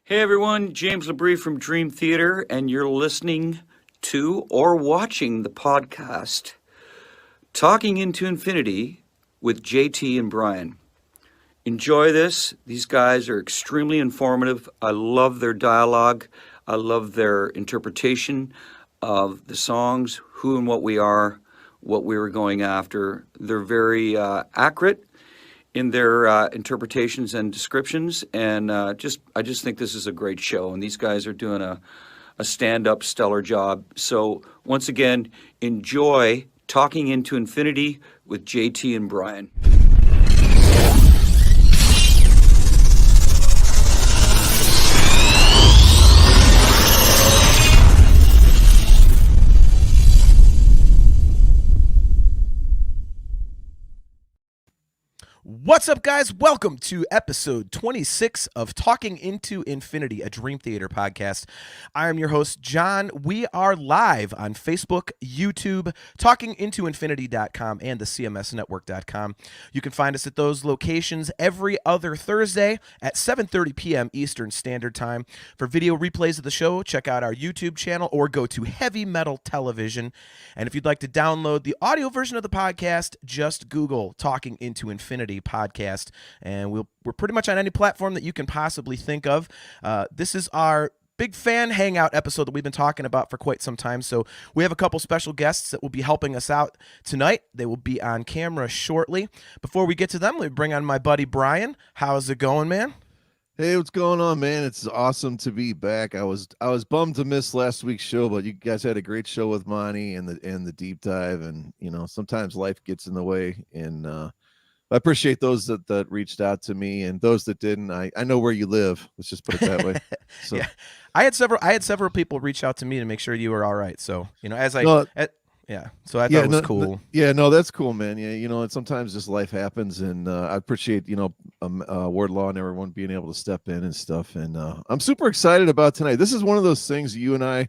Hey everyone, James Labrie from Dream Theater, and you're listening to or watching the podcast Talking into Infinity with JT and Brian. Enjoy this. These guys are extremely informative. I love their dialogue. I love their interpretation of the songs, who and what we are, what we were going after. They're very accurate in their interpretations and descriptions, and I just think this is a great show, and these guys are doing a stand-up stellar job. So once again, enjoy Talking into Infinity with JT and Brian. What's up, guys? Welcome to episode 26 of Talking into Infinity, a Dream Theater podcast. I am your host, John. We are live on Facebook, YouTube, talkingintoinfinity.com, and the cmsnetwork.com. You can find us at those locations every other Thursday at 7:30 p.m. Eastern Standard Time. For video replays of the show, check out our YouTube channel or go to Heavy Metal Television. And if you'd like to download the audio version of the podcast, just Google Talking into Infinity podcast, and we're pretty much on any platform that you can possibly think of. This is our big fan hangout episode that we've been talking about for quite some time. So we have a couple special guests that will be helping us out tonight. They will be on camera shortly. Before we get to them, let me bring on my buddy Brian. How's it going, man? Hey, what's going on, man? It's awesome to be back. I was bummed to miss last week's show, but you guys had a great show with Monty and the deep dive, and sometimes life gets in the way, and I appreciate those that reached out to me, and those that didn't. I know where you live. Let's just put it that way. So. Yeah, I had several people reach out to me to make sure you were all right. So so I thought it was cool. That's cool, man. Yeah, and sometimes just life happens, and I appreciate Wardlaw and everyone being able to step in and stuff. And I'm super excited about tonight. This is one of those things you and I.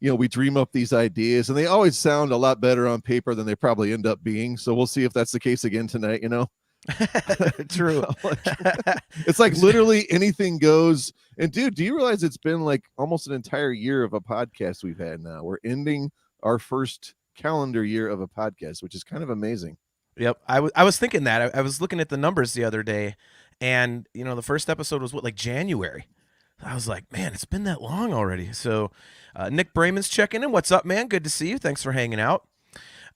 We dream up these ideas, and they always sound a lot better on paper than they probably end up being. So we'll see if that's the case again tonight, True. It's like literally anything goes. And dude, do you realize it's been like almost an entire year of a podcast we've had now? We're ending our first calendar year of a podcast, which is kind of amazing. Yep. I was thinking that. I was looking at the numbers the other day, and the first episode was like January. I was like, man, it's been that long already. So Nick Brayman's checking in. What's up, man? Good to see you. Thanks for hanging out.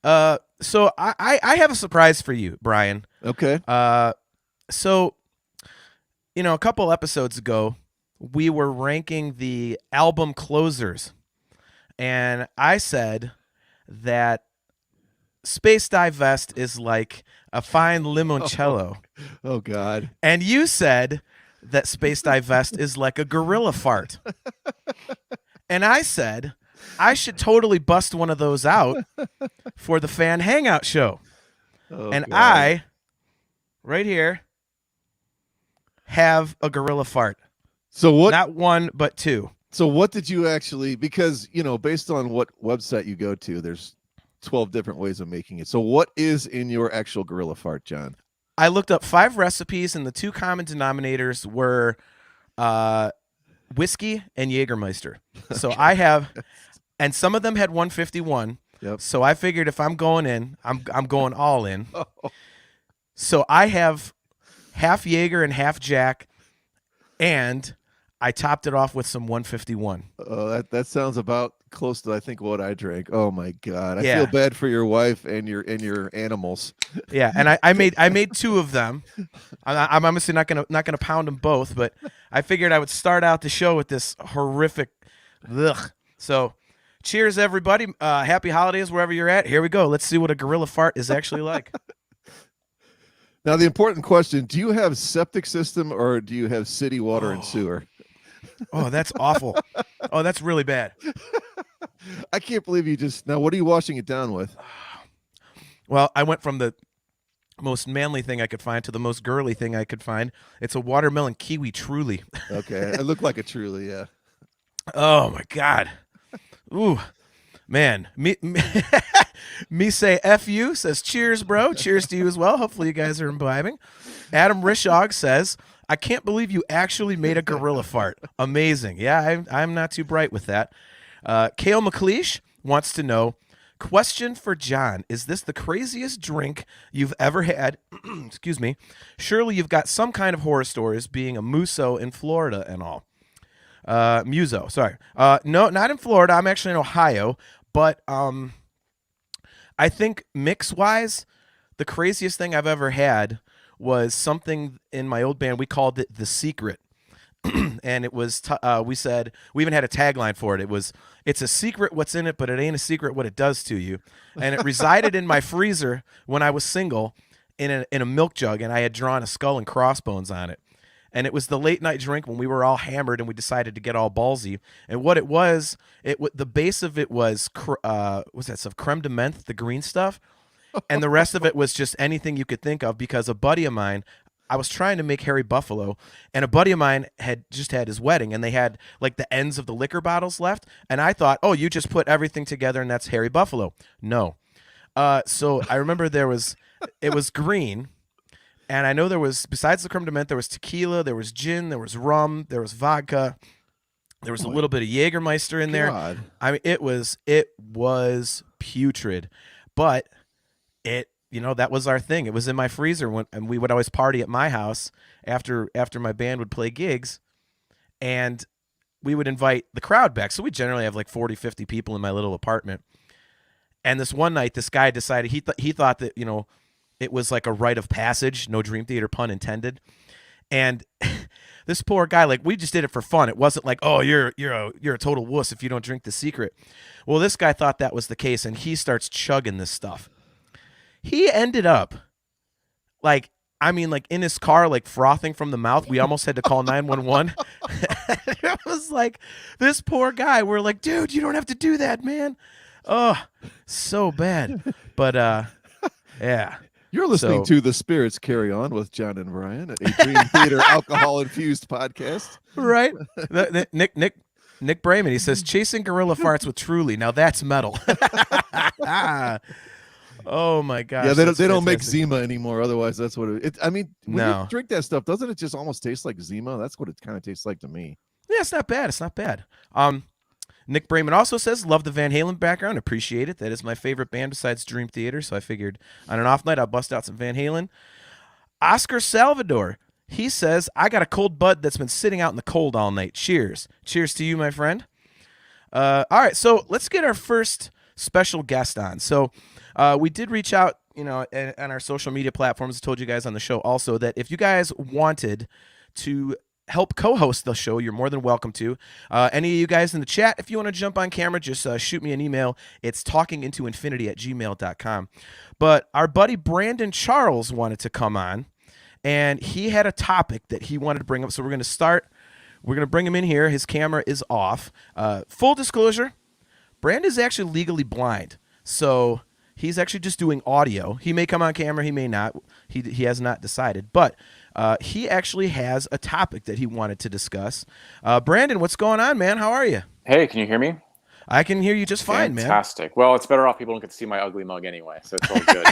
So I have a surprise for you, Brian. Okay. So, a couple episodes ago, we were ranking the album closers. And I said that Space Divest is like a fine limoncello. Oh God. And you said that Space Divest is like a gorilla fart. And I said I should totally bust one of those out for the fan hangout show. Oh, and God. I, right here, have a gorilla fart. So what? Not one, but two. So what did you actually, because, based on what website you go to, there's 12 different ways of making it. So what is in your actual gorilla fart, John? I looked up 5 recipes, and the 2 common denominators were whiskey and Jägermeister. So I have, and some of them had 151. Yep. So I figured if I'm going in, I'm going all in. So I have half Jaeger and half Jack, and I topped it off with some 151. Oh, that sounds about close to, I think, what I drank. Oh my God. I feel bad for your wife and your animals. Yeah. And I made 2 of them. I'm obviously not gonna pound them both, but I figured I would start out the show with this horrific So cheers, everybody. Happy holidays wherever you're at. Here we go. Let's see what a gorilla fart is actually like. Now, the important question, do you have septic system or do you have city water and sewer? Oh, that's awful. Oh, that's really bad. I can't believe you just, now what are you washing it down with? Well, I went from the most manly thing I could find to the most girly thing I could find. It's a watermelon kiwi Truly. Okay. It looked like a Truly, yeah. Oh my God. Ooh, man. Me say F you says cheers, bro. Cheers to you as well. Hopefully you guys are imbibing. Adam Rishog says, I can't believe you actually made a gorilla fart. Amazing. Yeah, I'm not too bright with that. Kale McLeish wants to know, question for John, is this the craziest drink you've ever had? Excuse me. Surely you've got some kind of horror stories, being a muso in Florida and all. Muso, sorry. No, not in Florida. I'm actually in Ohio. But I think mix-wise, the craziest thing I've ever had was something in my old band. We called it The Secret. And it was, we said, we even had a tagline for it. It was, it's a secret what's in it, but it ain't a secret what it does to you. And it resided in my freezer when I was single in a milk jug, and I had drawn a skull and crossbones on it. And it was the late night drink when we were all hammered and we decided to get all ballsy. And what it was, the base of it was, what's that stuff? Creme de menthe, the green stuff. And the rest of it was just anything you could think of, because a buddy of mine, I was trying to make Harry Buffalo, and a buddy of mine had just had his wedding, and they had like the ends of the liquor bottles left. And I thought, oh, you just put everything together and that's Harry Buffalo. No. So I remember it was green. And I know there was, besides the creme de menthe, there was tequila, there was gin, there was rum, there was vodka, there was a little bit of Jägermeister in there. God. I mean, it was putrid, but that was our thing. It was in my freezer and we would always party at my house after my band would play gigs, and we would invite the crowd back. So we generally have like 40, 50 people in my little apartment. And this one night, this guy decided he thought that, it was like a rite of passage, no Dream Theater pun intended. And this poor guy, like, we just did it for fun. It wasn't like, oh, you're a total wuss if you don't drink The Secret. Well, this guy thought that was the case, and he starts chugging this stuff. He ended up like in his car, like frothing from the mouth. We almost had to call 911. It was like, this poor guy. We're like, dude, you don't have to do that, man. Oh, so bad. But yeah. You're listening to The Spirits Carry On with John and Brian, a Dream Theater alcohol-infused podcast. Right. Nick Brayman, he says, chasing gorilla farts with Truly. Now that's metal. Oh, my gosh. Yeah, they don't make Zima anymore. Otherwise, that's what it I mean, when you drink that stuff, doesn't it just almost taste like Zima? That's what it kind of tastes like to me. Yeah, it's not bad. It's not bad. Nick Brayman also says, love the Van Halen background. Appreciate it. That is my favorite band besides Dream Theater. So I figured on an off night, I'll bust out some Van Halen. Oscar Salvador, he says, I got a cold bud that's been sitting out in the cold all night. Cheers. Cheers to you, my friend. All right, so let's get our first special guest on. So we did reach out, on our social media platforms. I told you guys on the show also that if you guys wanted to help co-host the show, you're more than welcome to. Any of you guys in the chat, if you want to jump on camera, just shoot me an email. It's talkingintoinfinity@gmail.com. But our buddy Brandon Charles wanted to come on, and he had a topic that he wanted to bring up. So we're going to bring him in here. His camera is off. Full disclosure, Brandon is actually legally blind. So he's actually just doing audio. He may come on camera, he may not. He has not decided. But he actually has a topic that he wanted to discuss. Brandon, what's going on, man? How are you? Hey, can you hear me? I can hear you just fine, man. Fantastic. Well, it's better off people don't get to see my ugly mug anyway, so it's all good.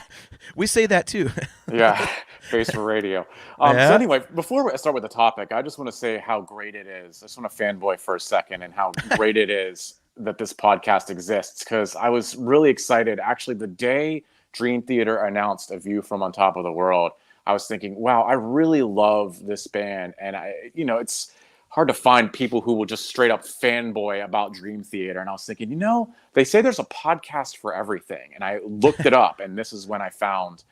We say that too. Yeah, face for radio. So anyway, before I start with the topic, I just want to say how great it is. I just want to fanboy for a second and how great it is that this podcast exists, because I was really excited. Actually, the day Dream Theater announced A View from On Top of the World, I was thinking, wow, I really love this band. And it's hard to find people who will just straight up fanboy about Dream Theater. And I was thinking, they say there's a podcast for everything. And I looked it up, and this is when I found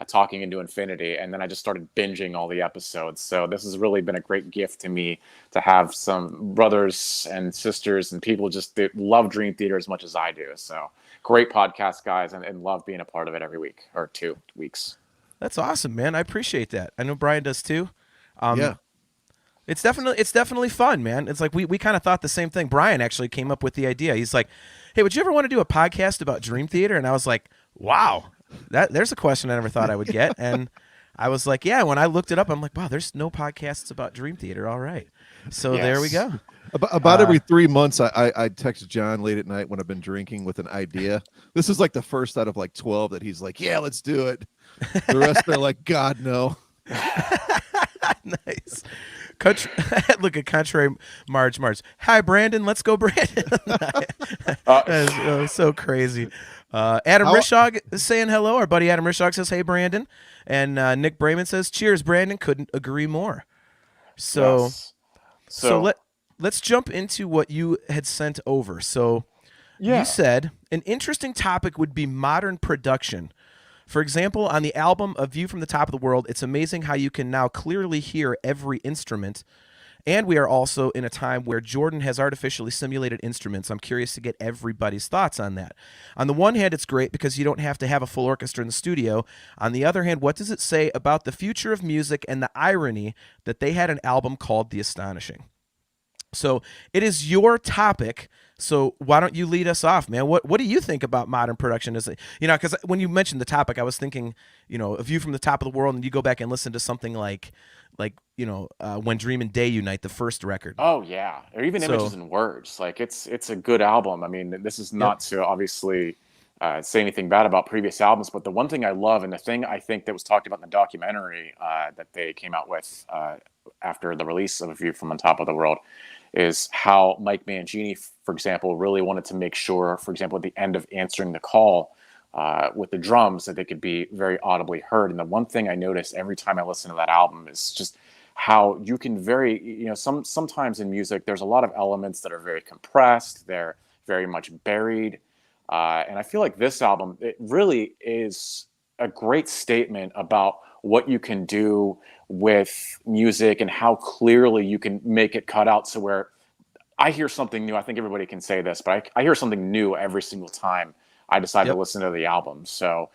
Talking Into Infinity. And then I just started binging all the episodes. So this has really been a great gift to me to have some brothers and sisters and people that love Dream Theater as much as I do. So great podcast, guys, and love being a part of it every week or 2 weeks. That's awesome, man. I appreciate that. I know Brian does too. Yeah. It's definitely fun, man. It's like we kind of thought the same thing. Brian actually came up with the idea. He's like, hey, would you ever want to do a podcast about Dream Theater? And I was like, wow, there's a question I never thought I would get. And I was like, yeah, when I looked it up, I'm like, wow, there's no podcasts about Dream Theater. All right. So There we go. About every 3 months, I text John late at night when I've been drinking with an idea. This is like the first out of like 12 that he's like, yeah, let's do it. The rest are like, God, no. Nice. Look at Contrary Marge. Hi, Brandon. Let's go, Brandon. That's so crazy. Adam Rishog is saying hello. Our buddy Adam Rishog says, hey, Brandon. And Nick Brayman says, cheers, Brandon. Couldn't agree more. So, Yes. let's jump into what you had sent over. So you said an interesting topic would be modern production. For example, on the album A View from the Top of the World, it's amazing how you can now clearly hear every instrument. And we are also in a time where Jordan has artificially simulated instruments. I'm curious to get everybody's thoughts on that. On the one hand, it's great because you don't have to have a full orchestra in the studio. On the other hand, what does it say about the future of music and the irony that they had an album called The Astonishing? So it is your topic. So why don't you lead us off, man? What do you think about modern production? Is it, because when you mentioned the topic, I was thinking, A View from the Top of the World, and you go back and listen to something like When Dream and Day Unite, the first record. Oh yeah, or even Images and Words. Like it's a good album. I mean, this is not to obviously say anything bad about previous albums, but the one thing I love, and the thing I think that was talked about in the documentary that they came out with after the release of A View from the Top of the World, is how Mike Mangini, for example, really wanted to make sure, for example, at the end of Answering the Call with the drums, that they could be very audibly heard. And the one thing I notice every time I listen to that album is just how you can sometimes in music, there's a lot of elements that are very compressed. They're very much buried. And I feel like this album, it really is a great statement about what you can do with music and how clearly you can make it cut out. So where I hear something new, I think everybody can say this, but I hear something new every single time I decide to listen to the album. So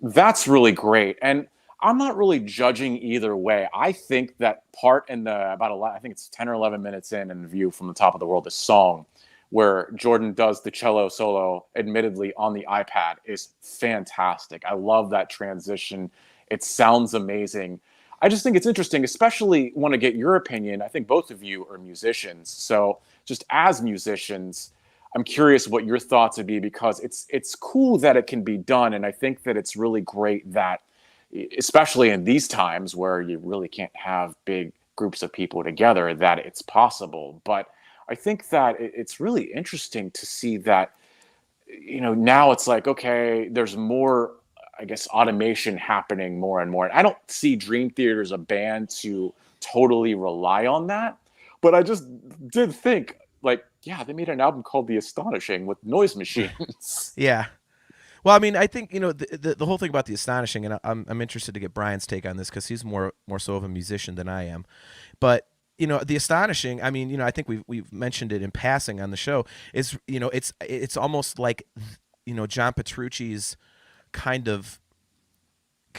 that's really great. And I'm not really judging either way. I think that part in I think it's 10 or 11 minutes in The View from the Top of the World, this song where Jordan does the cello solo, admittedly on the iPad, is fantastic. I love that transition. It sounds amazing. I just think it's interesting, especially want to get your opinion. I think both of you are musicians. So just as musicians, I'm curious what your thoughts would be, because it's cool that it can be done. And I think that it's really great that, especially in these times where you really can't have big groups of people together, that it's possible. But I think that it's really interesting to see that, now it's like, okay, there's more, I guess, automation happening more and more. And I don't see Dream Theater as a band to totally rely on that. But I just did think, like, yeah, they made an album called The Astonishing with noise machines. Yeah. Well, I mean, I think, the whole thing about The Astonishing, and I'm interested to get Brian's take on this because he's more so of a musician than I am. But, The Astonishing, I mean, I think we've mentioned it in passing on the show, is, it's almost like, John Petrucci's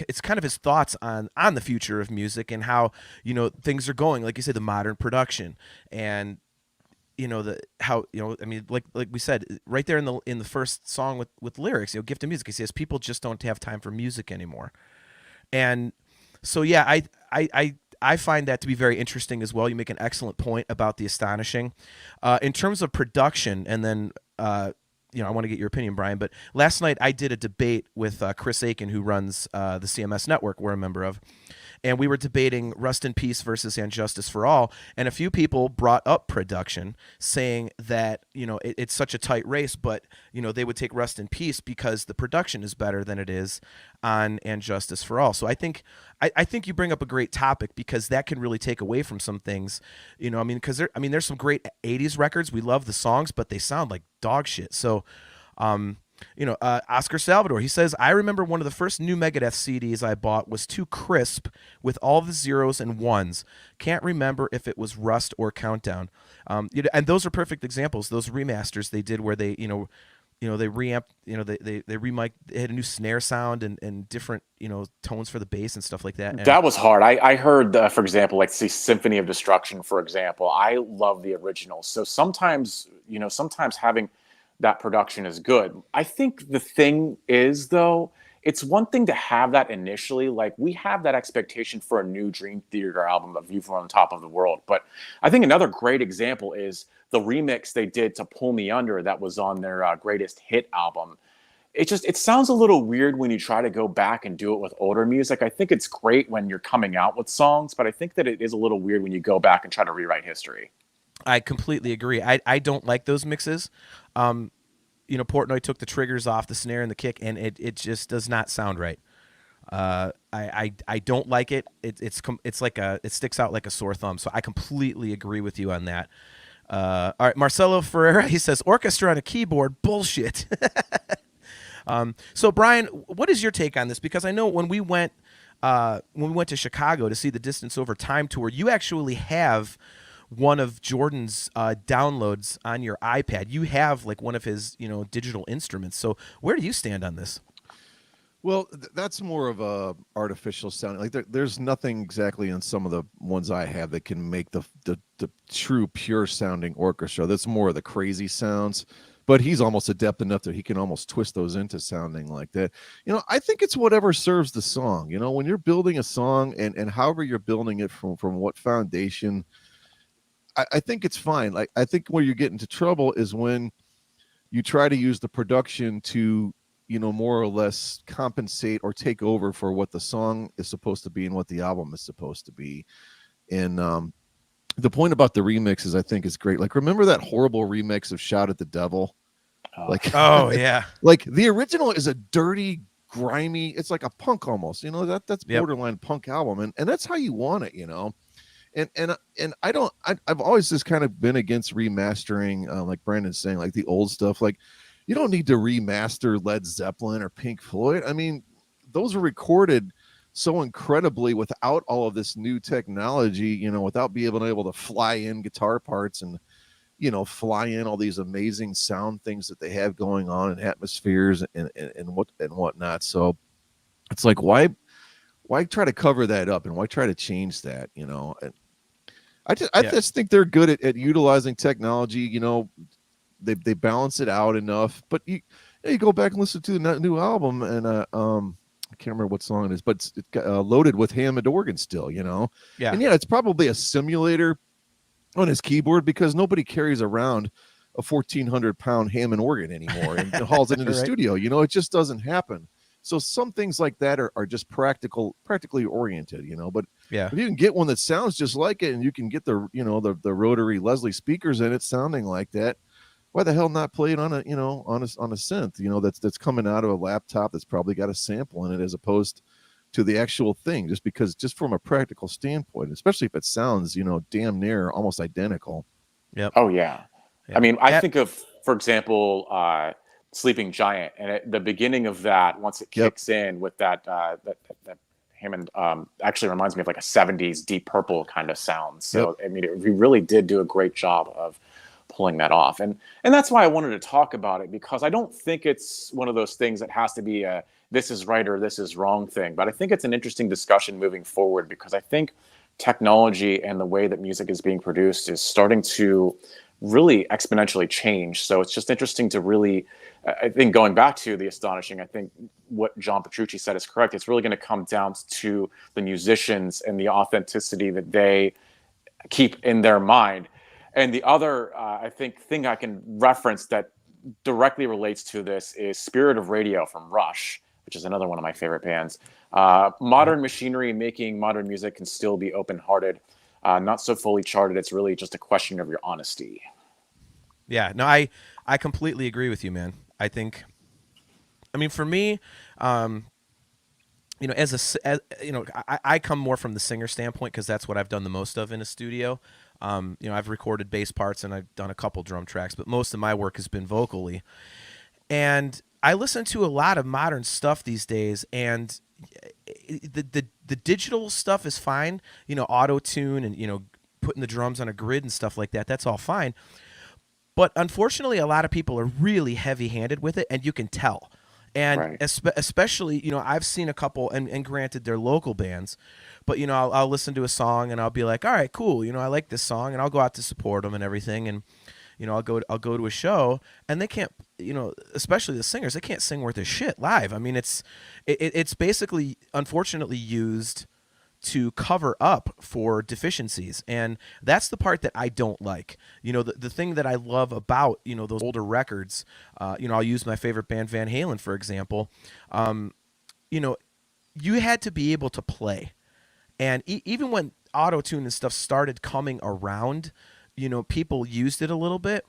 it's kind of his thoughts on the future of music and how, things are going, like you said, the modern production and, like we said right there in the first song with lyrics, Gift of Music, he says people just don't have time for music anymore. And so, yeah, I find that to be very interesting as well. You make an excellent point about The Astonishing. In terms of production, and then, I want to get your opinion, Brian, but last night I did a debate with Chris Aiken, who runs the CMS network we're a member of. And we were debating Rust in Peace versus And Justice for All. And a few people brought up production, saying that, it's such a tight race, but, they would take Rust in Peace because the production is better than it is on And Justice for All. So I think you bring up a great topic, because that can really take away from some things, because there's some great 80s records. We love the songs, but they sound like dog shit. So, Oscar Salvador, he says, I remember one of the first new Megadeth CDs I bought was too crisp with all the zeros and ones. Can't remember if it was Rust or Countdown. And those are perfect examples. Those remasters they did where they, they reamped, they remiked, they had a new snare sound and different, tones for the bass and stuff like that. And that was hard. I heard, for example, like the Symphony of Destruction, for example. I love the original. So sometimes having that production is good. I think the thing is, though, it's one thing to have that initially. Like, we have that expectation for a new Dream Theater album, A View from the Top of the World. But I think another great example is the remix they did to Pull Me Under that was on their greatest hit album. it sounds a little weird when you try to go back and do it with older music. I think it's great when you're coming out with songs, but I think that it is a little weird when you go back and try to rewrite history. I completely agree. I don't like those mixes. Portnoy took the triggers off the snare and the kick, and it just does not sound right. I don't like it. It's like it sticks out like a sore thumb. So I completely agree with you on that. All right, Marcelo Ferreira, he says orchestra on a keyboard, bullshit. So Brian, what is your take on this? Because I know when we went to Chicago to see the Distance Over Time tour, you actually have one of Jordan's downloads on your iPad. You have like one of his, digital instruments. So where do you stand on this? Well, that's more of a artificial sounding. Like there's nothing exactly in some of the ones I have that can make the true pure sounding orchestra. That's more of the crazy sounds. But he's almost adept enough that he can almost twist those into sounding like that. I think it's whatever serves the song. When you're building a song and however you're building it from what foundation, I think it's fine. Like I think where you get into trouble is when you try to use the production to, more or less compensate or take over for what the song is supposed to be and what the album is supposed to be. And the point about the remixes, I think, is great. Like, remember that horrible remix of "Shout at the Devil"? Oh yeah. Like the original is a dirty, grimy. It's like a punk almost. That's borderline punk album, and that's how you want it. And I've always just kind of been against remastering, like Brandon's saying, like the old stuff. Like, you don't need to remaster Led Zeppelin or Pink Floyd. I mean, those were recorded so incredibly without all of this new technology, without being able to fly in guitar parts and, fly in all these amazing sound things that they have going on and atmospheres and whatnot. So it's like, why try to cover that up and why try to change that? And I just think they're good at utilizing technology. They balance it out enough, but you go back and listen to the new album and I can't remember what song it is, but it's loaded with Hammond organ still, Yeah. And it's probably a simulator on his keyboard because nobody carries around a 1,400-pound Hammond organ anymore and hauls it into the studio. It just doesn't happen. So some things like that are just practically oriented, but if you can get one that sounds just like it and you can get the rotary Leslie speakers in it sounding like that, why the hell not play it on a synth, that's coming out of a laptop that's probably got a sample in it as opposed to the actual thing, just from a practical standpoint, especially if it sounds, damn near almost identical. Yep. Oh yeah. I mean, I think of, for example, Sleeping Giant, and at the beginning of that, once it kicks in with that Hammond, actually reminds me of like a 70s Deep Purple kind of sound. So I mean, we really did do a great job of pulling that off, and that's why I wanted to talk about it, because I don't think it's one of those things that has to be a this is right or this is wrong thing, but I think it's an interesting discussion moving forward, because I think technology and the way that music is being produced is starting to really exponentially change. So it's just interesting to really, I think, going back to the astonishing, I think what John Petrucci said is correct. It's really going to come down to the musicians and the authenticity that they keep in their mind. And the other, I think, thing I can reference that directly relates to this is Spirit of Radio from Rush, which is another one of my favorite bands. Modern machinery making modern music can still be open-hearted, not so fully charted. It's really just a question of your honesty. Yeah, no, I completely agree with you, man. I mean, for me, I come more from the singer standpoint because that's what I've done the most of in a studio. I've recorded bass parts and I've done a couple drum tracks, but most of my work has been vocally. And I listen to a lot of modern stuff these days, and the digital stuff is fine, auto tune and putting the drums on a grid and stuff like that. That's all fine. But unfortunately, a lot of people are really heavy-handed with it, and you can tell. And especially, I've seen a couple, and granted, they're local bands, but I'll listen to a song and I'll be like, all right, cool, I like this song, and I'll go out to support them and everything, and I'll go to a show, and they can't, especially the singers, they can't sing worth a shit live. I mean, it's basically, unfortunately, used to cover up for deficiencies. And that's the part that I don't like. The thing that I love about, those older records, I'll use my favorite band, Van Halen, for example. You had to be able to play. And even when auto-tune and stuff started coming around, people used it a little bit,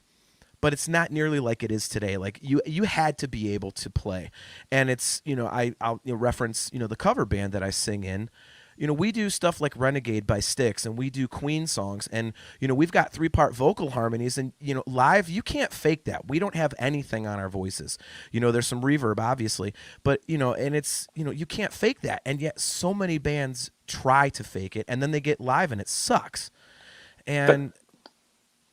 but it's not nearly like it is today. Like you had to be able to play. And it's, I'll reference, the cover band that I sing in. We do stuff like Renegade by Styx, and we do Queen songs, and we've got 3-part vocal harmonies, and live you can't fake that. We don't have anything on our voices. There's some reverb obviously, but and it's you can't fake that, and yet so many bands try to fake it, and then they get live and it sucks. And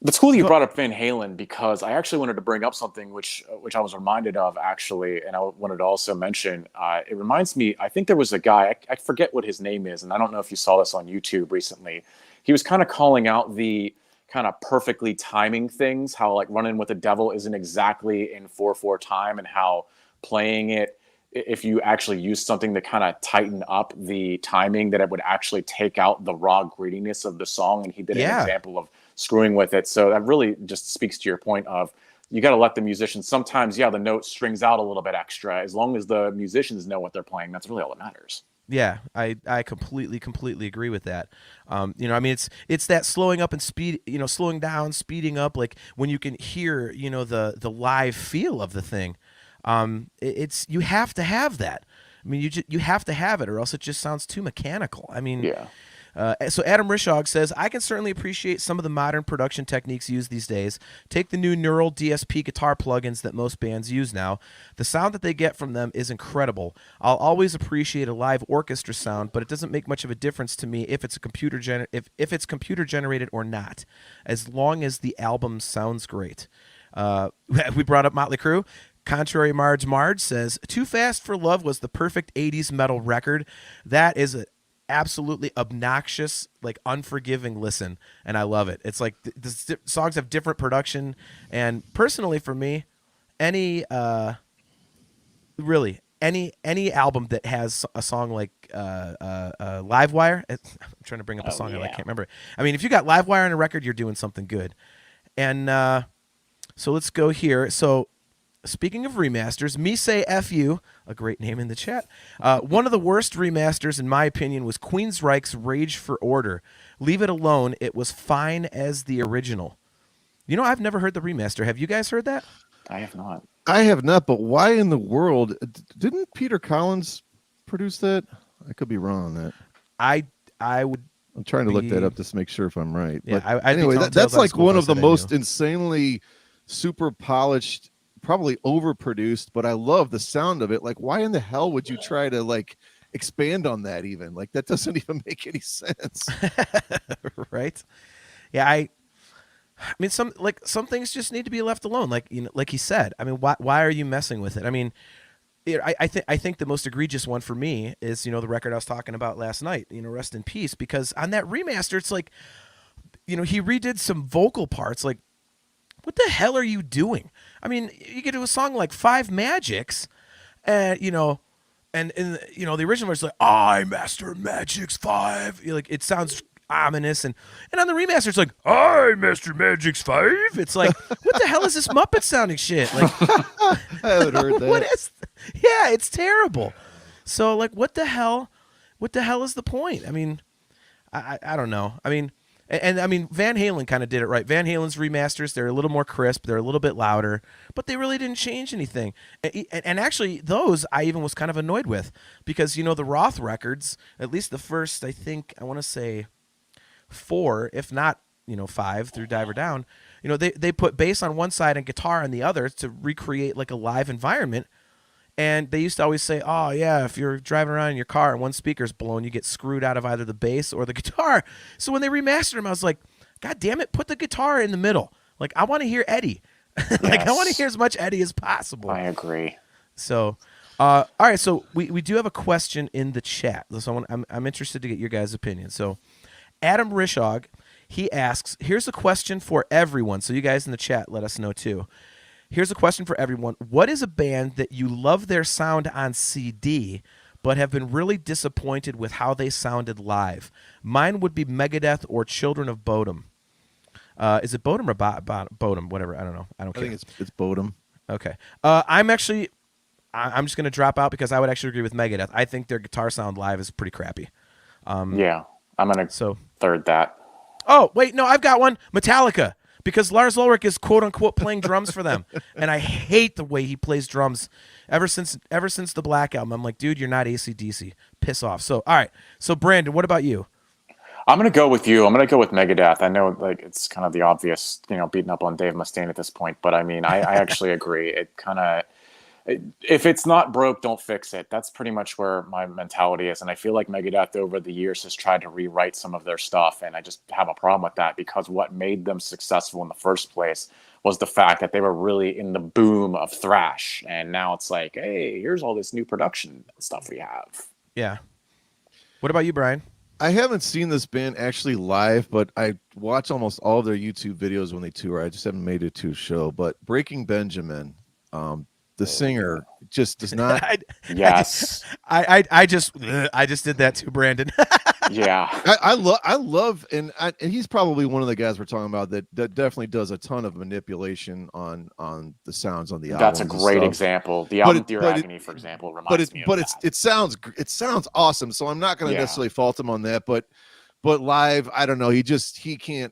That's cool that you brought up Van Halen, because I actually wanted to bring up something which I was reminded of, actually, and I wanted to also mention. It reminds me, I think there was a guy, I forget what his name is, and I don't know if you saw this on YouTube recently. He was kind of calling out the kind of perfectly timing things, how like Running with the Devil isn't exactly in 4/4 time, and how playing it, if you actually use something to kind of tighten up the timing, that it would actually take out the raw grittiness of the song. And he did an example of screwing with it. So that really just speaks to your point of, you got to let the musicians, sometimes, the note strings out a little bit extra. As long as the musicians know what they're playing, that's really all that matters. Yeah, I completely agree with that. It's that slowing up and slowing down, speeding up, like when you can hear, the live feel of the thing. It's you have to have that. I mean, you have to have it, or else it just sounds too mechanical. I mean, yeah. So Adam Rishog says, I can certainly appreciate some of the modern production techniques used these days. Take the new Neural DSP guitar plugins that most bands use now. The sound that they get from them is incredible. I'll always appreciate a live orchestra sound, but it doesn't make much of a difference to me if it's if it's computer generated or not, as long as the album sounds great. We brought up Motley Crue. Contrary Marge says, Too Fast for Love was the perfect 80s metal record. That is a absolutely obnoxious, like unforgiving listen, and I love it. It's like the songs have different production, and personally for me, any album that has a song like Livewire, I'm trying to bring up a song and I can't remember it. I mean, if you got Livewire on a record, you're doing something good. And so let's go here. So speaking of remasters, Me Say F You, a great name in the chat. One of the worst remasters, in my opinion, was Queensryche's Rage for Order. Leave it alone. It was fine as the original. I've never heard the remaster. Have you guys heard that? I have not. I have not, but why in the world? Didn't Peter Collins produce that? I could be wrong on that. I would. I'm trying to look that up just to make sure if I'm right. Yeah, but anyway, that's like one of the most insanely super polished, probably overproduced, but I love the sound of it. Like, why in the hell would you try to like expand on that? Even like that doesn't even make any sense. Right? Yeah, I mean, some things just need to be left alone. Like like he said. I mean, why are you messing with it? I mean, I think the most egregious one for me is the record I was talking about last night. Rest in Peace, because on that remaster, it's like he redid some vocal parts. Like, what the hell are you doing? I mean, you could do a song like Five Magics, and the original was like, I master Magic's 5. Like, it sounds ominous, and on the remaster it's like, I master Magic's 5. It's like, what the hell is this Muppet sounding shit? Like, I haven't heard that. Yeah, it's terrible. So like, what the hell is the point? I mean, I don't know. I mean. And I mean, Van Halen kind of did it right. Van Halen's remasters, they're a little more crisp, they're a little bit louder, but they really didn't change anything. And actually, those I even was kind of annoyed with, because, the Roth records, at least the first, I want to say 4, if not, 5 through Diver Down, they put bass on one side and guitar on the other to recreate like a live environment. And they used to always say, oh, yeah, if you're driving around in your car and one speaker's blown, you get screwed out of either the bass or the guitar. So when they remastered them, I was like, God damn it, put the guitar in the middle. Like, I want to hear Eddie. I want to hear as much Eddie as possible. I agree. So, all right, so we do have a question in the chat. So I'm interested to get your guys' opinion. So Adam Rishog, he asks, here's a question for everyone. So you guys in the chat, let us know too. Here's a question for everyone. What is a band that you love their sound on CD, but have been really disappointed with how they sounded live. Mine would be Megadeth or Children of Bodom. Is it Bodom or Bodom? Whatever. I don't know. I don't care. I think it's Bodom. Okay. I'm just going to drop out because I would actually agree with Megadeth. I think their guitar sound live is pretty crappy. Yeah, I'm going to third that. Oh, wait, no, I've got one. Metallica. Because Lars Ulrich is quote unquote playing drums for them. And I hate the way he plays drums ever since the Black Album. I'm like, dude, you're not AC/DC. Piss off. So, all right. So, Brandon, what about you? I'm going to go with you. I'm going to go with Megadeth. I know like it's kind of the obvious, beating up on Dave Mustaine at this point, but I mean, I actually agree. It kind of, if it's not broke, don't fix it. That's pretty much where my mentality is. And I feel like Megadeth over the years has tried to rewrite some of their stuff. And I just have a problem with that because what made them successful in the first place was the fact that they were really in the boom of thrash. And now it's like, hey, here's all this new production stuff we have. Yeah. What about you, Brian? I haven't seen this band actually live, but I watch almost all of their YouTube videos when they tour. I just haven't made it to a show. But Breaking Benjamin, the singer just does not. Yes, I just did that too, Brandon. Yeah, I love, and he's probably one of the guys we're talking about that definitely does a ton of manipulation on the sounds on the album. That's a great example. The album Dear Agony, for example, reminds me of that. It sounds awesome. So I'm not going to necessarily fault him on that, but live, I don't know. He can't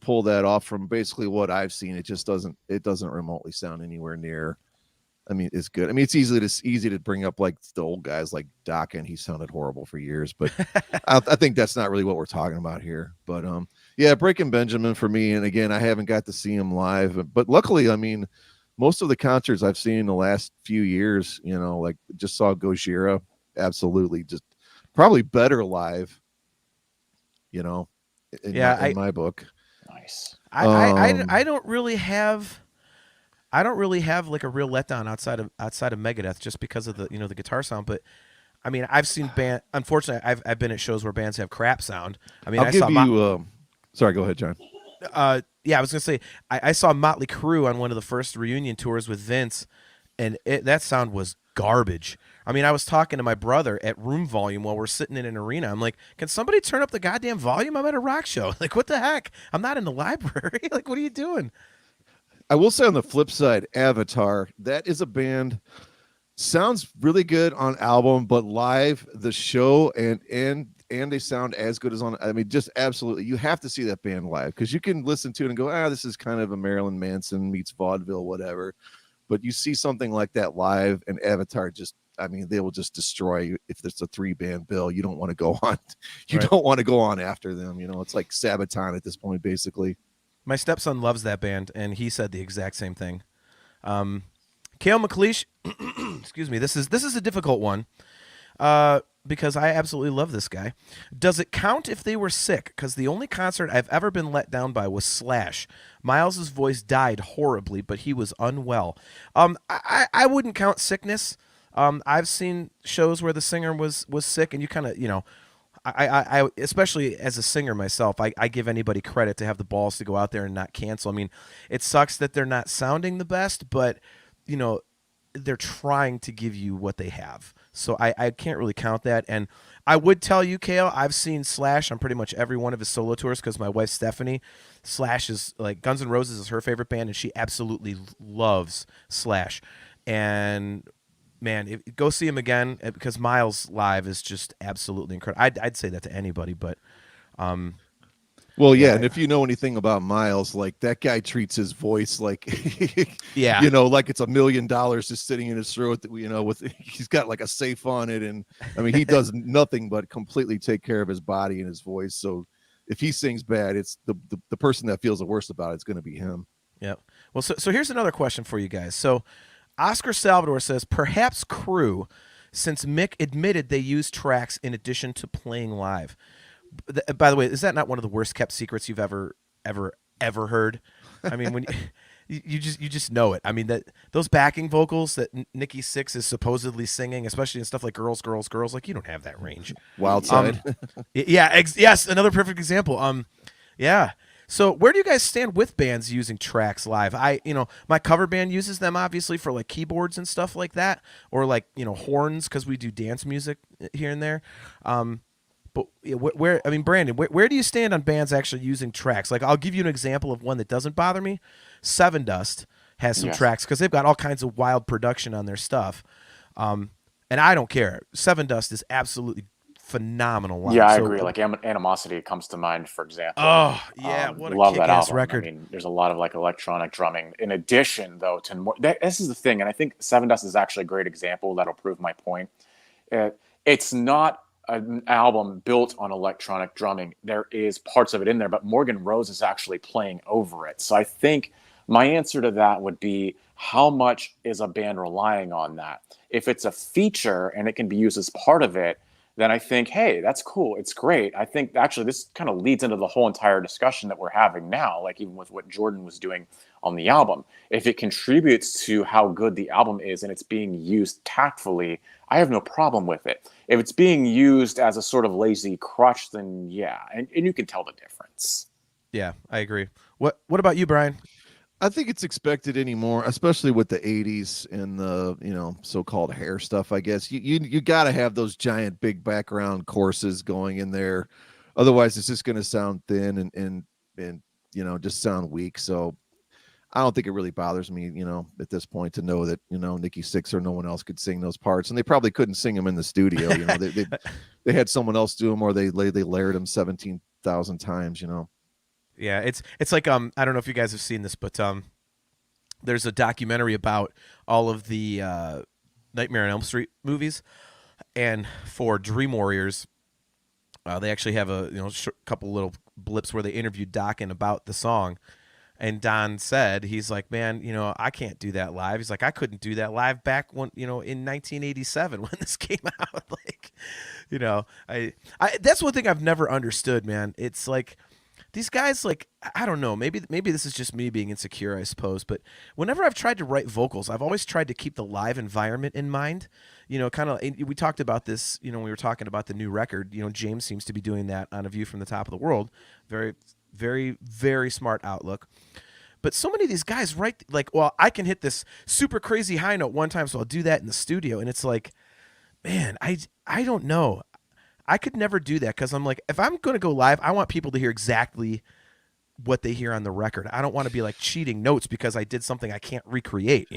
pull that off from basically what I've seen. It just doesn't remotely sound anywhere near. I mean, it's good. I mean, it's easy to bring up like the old guys like Doc, and he sounded horrible for years, but I think that's not really what we're talking about here. But yeah, Breaking Benjamin for me. And again, I haven't got to see him live, but luckily, I mean, most of the concerts I've seen in the last few years, like just saw Gojira, absolutely, just probably better live, in my book. Nice. I don't really have like a real letdown outside of Megadeth just because of the the guitar sound. But I mean, I've seen unfortunately I've been at shows where bands have crap sound. I mean, sorry, go ahead, John. Yeah, I was gonna say I saw Motley Crue on one of the first reunion tours with Vince, and that sound was garbage. I mean, I was talking to my brother at room volume while we're sitting in an arena. I'm like, can somebody turn up the goddamn volume? I'm at a rock show. Like, what the heck? I'm not in the library. Like, what are you doing? I will say on the flip side, Avatar, that is a band, sounds really good on album, but live, the show and they sound as good as on. I mean, just absolutely, you have to see that band live because you can listen to it and go, this is kind of a Marilyn Manson meets vaudeville, whatever. But you see something like that live, and Avatar they will just destroy you. If there's a 3-band bill, you don't want to go on. You don't want to go on after them. It's like Sabaton at this point, basically. My stepson loves that band, and he said the exact same thing. Cale McLeish, excuse me. This is a difficult one because I absolutely love this guy. Does it count if they were sick? Because the only concert I've ever been let down by was Slash. Miles's voice died horribly, but he was unwell. I wouldn't count sickness. I've seen shows where the singer was sick, and you kind of I especially as a singer myself, I give anybody credit to have the balls to go out there and not cancel. I mean, it sucks that they're not sounding the best, but they're trying to give you what they have. So I can't really count that. And I would tell you, Cale, I've seen Slash on pretty much every one of his solo tours because my wife Stephanie, Slash is like Guns N' Roses is her favorite band, and she absolutely loves Slash. And man, go see him again because Miles live is just absolutely incredible. I'd say that to anybody, but well, yeah, and if you know anything about Miles, like that guy treats his voice like like it's $1 million just sitting in his throat. With he's got like a safe on it, and I mean he does nothing but completely take care of his body and his voice. So if he sings bad, it's the person that feels the worst about it's going to be him. Yeah. Well, so here's another question for you guys. So Oscar Salvador says, perhaps Crew, since Mick admitted they used tracks in addition to playing live. By the way, is that not one of the worst kept secrets you've ever heard? I mean, when you just know it. I mean, that those backing vocals that Nikki Sixx is supposedly singing, especially in stuff like Girls, Girls, Girls, like you don't have that range. Wild Side. Yes, another perfect example. Yeah. So where do you guys stand with bands using tracks live? My cover band uses them obviously for like keyboards and stuff like that, or like, horns, because we do dance music here and there. But I mean, Brandon, where do you stand on bands actually using tracks? Like, I'll give you an example of one that doesn't bother me. Seven Dust has some tracks because they've got all kinds of wild production on their stuff. And I don't care. Seven Dust is absolutely phenomenal live. Yeah, I agree. Like Animosity comes to mind, for example. Oh, yeah, what a kick-ass record. I mean, there's a lot of like electronic drumming. In addition, though, to more, this is the thing, and I think Seven Dust is actually a great example that'll prove my point. It's not an album built on electronic drumming. There is parts of it in there, but Morgan Rose is actually playing over it. So I think my answer to that would be, how much is a band relying on that? If it's a feature and it can be used as part of it, then I think, hey, that's cool. It's great. I think actually this kind of leads into the whole entire discussion that we're having now, like even with what Jordan was doing on the album. If it contributes to how good the album is and it's being used tactfully, I have no problem with it. If it's being used as a sort of lazy crutch, then yeah, and you can tell the difference. Yeah, I agree. What about you, Brian? I think it's expected anymore, especially with the 80s and the, so-called hair stuff, I guess. You got to have those giant big background courses going in there. Otherwise, it's just going to sound thin and just sound weak. So I don't think it really bothers me, at this point, to know that, Nikki Sixx or no one else could sing those parts. And they probably couldn't sing them in the studio. They had someone else do them, or they layered them 17,000 times, Yeah, it's like I don't know if you guys have seen this, but there's a documentary about all of the Nightmare on Elm Street movies, and for Dream Warriors, they actually have a couple little blips where they interviewed Dokken about the song, and Don said, he's like, man, I can't do that live. He's like, I couldn't do that live back when in 1987 when this came out. Like, I that's one thing I've never understood, man. It's like, these guys, like, I don't know, maybe this is just me being insecure, I suppose, but whenever I've tried to write vocals, I've always tried to keep the live environment in mind. Kind of, we talked about this, when we were talking about the new record. James seems to be doing that on A View from the Top of the World. Very, very, very smart outlook. But so many of these guys write, like, well, I can hit this super crazy high note one time, so I'll do that in the studio. And it's like, man, I don't know. I could never do that, because I'm like, if I'm going to go live, I want people to hear exactly what they hear on the record. I don't want to be like cheating notes because I did something I can't recreate,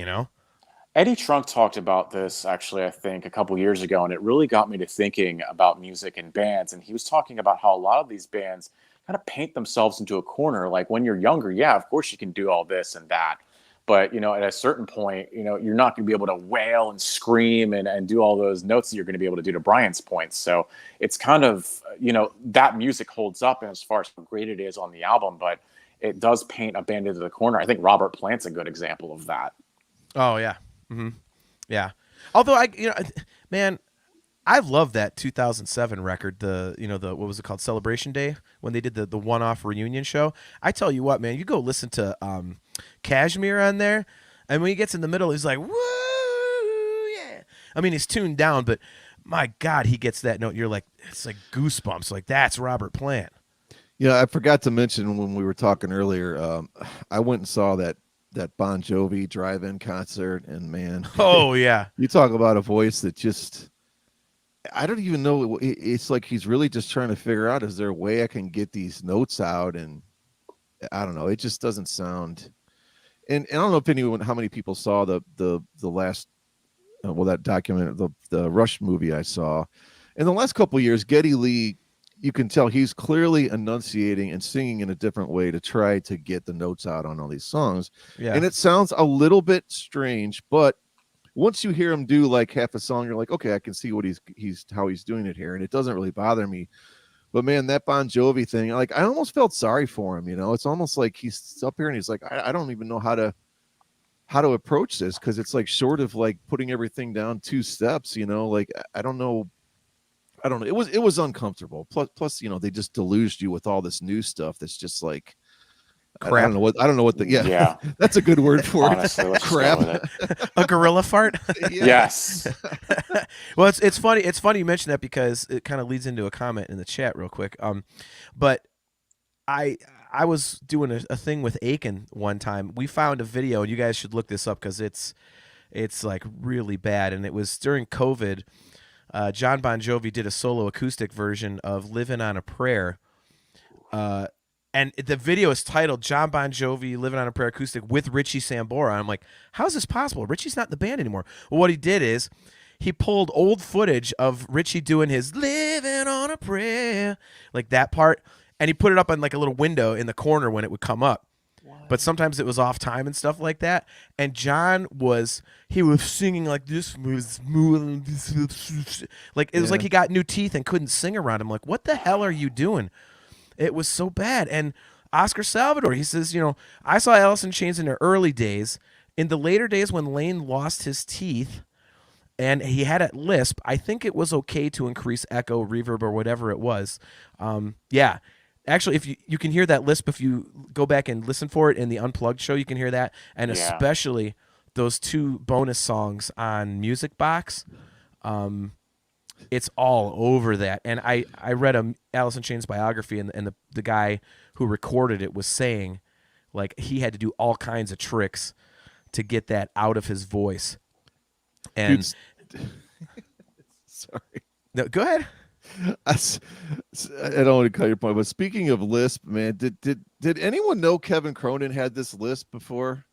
Eddie Trunk talked about this, actually, I think a couple years ago, and it really got me to thinking about music and bands. And he was talking about how a lot of these bands kind of paint themselves into a corner. Like, when you're younger, yeah, of course you can do all this and that. But, at a certain point, you're not going to be able to wail and scream and do all those notes that you're going to be able to do, to Brian's point. So it's kind of, that music holds up as far as how great it is on the album, but it does paint a band into the corner. I think Robert Plant's a good example of that. Oh, yeah. Mm-hmm. Yeah. Although man, I love that 2007 record, the what was it called, Celebration Day, when they did the one-off reunion show. I tell you what, man, you go listen to Kashmir on there, and when he gets in the middle, he's like, woo, yeah. I mean, he's tuned down, but my God, he gets that note. You're like, it's like goosebumps. Like, that's Robert Plant. Yeah, I forgot to mention when we were talking earlier, I went and saw that Bon Jovi drive-in concert, and man, oh yeah, you talk about a voice that just, I don't even know. It's like he's really just trying to figure out, is there a way I can get these notes out? And I don't know. It just doesn't sound. And I don't know if how many people saw the last, that document, the Rush movie I saw. In the last couple of years, Geddy Lee, you can tell he's clearly enunciating and singing in a different way to try to get the notes out on all these songs. Yeah. And it sounds a little bit strange, but once you hear him do like half a song, you're like, okay, I can see what how he's doing it here, and it doesn't really bother me. But man, that Bon Jovi thing, like, I almost felt sorry for him. It's almost like he's up here and he's like, I don't even know how to approach this, because it's like short of like putting everything down 2 steps. Like, I don't know. It was uncomfortable. Plus, they just deluged you with all this new stuff that's just like, crap. I don't know what yeah. That's a good word for Honestly, it. Crap. A gorilla fart. Yeah. Yes. Well, it's funny. It's funny you mention that, because it kind of leads into a comment in the chat real quick. But I I was doing a thing with Aiken one time. We found a video, and you guys should look this up because it's like really bad. And it was during COVID. John Bon Jovi did a solo acoustic version of "Living on a Prayer," and the video is titled "John Bon Jovi Living on a Prayer acoustic with Richie Sambora." I'm like, how is this possible? Richie's not in the band anymore. Well, what he did is he pulled old footage of Richie doing his "Living on a Prayer," like that part, and he put it up on like a little window in the corner when it would come up. But sometimes it was off time and stuff like that. And John was singing like this, like it was like he got new teeth and couldn't sing around him. Like, what the hell are you doing? It was so bad. And Oscar Salvador, he says, I saw Alice in Chains in their early days. In the later days when Lane lost his teeth and he had a lisp, I think it was okay to increase echo, reverb, or whatever it was. Yeah. Actually, if you can hear that lisp, if you go back and listen for it in the Unplugged show, you can hear that. And especially those 2 bonus songs on Music Box, it's all over that. And I read a Alice in Chains biography, and the guy who recorded it was saying, like, he had to do all kinds of tricks to get that out of his voice. And sorry. No, go ahead. I don't want to cut your point, but speaking of lisp, man, did anyone know Kevin Cronin had this lisp before?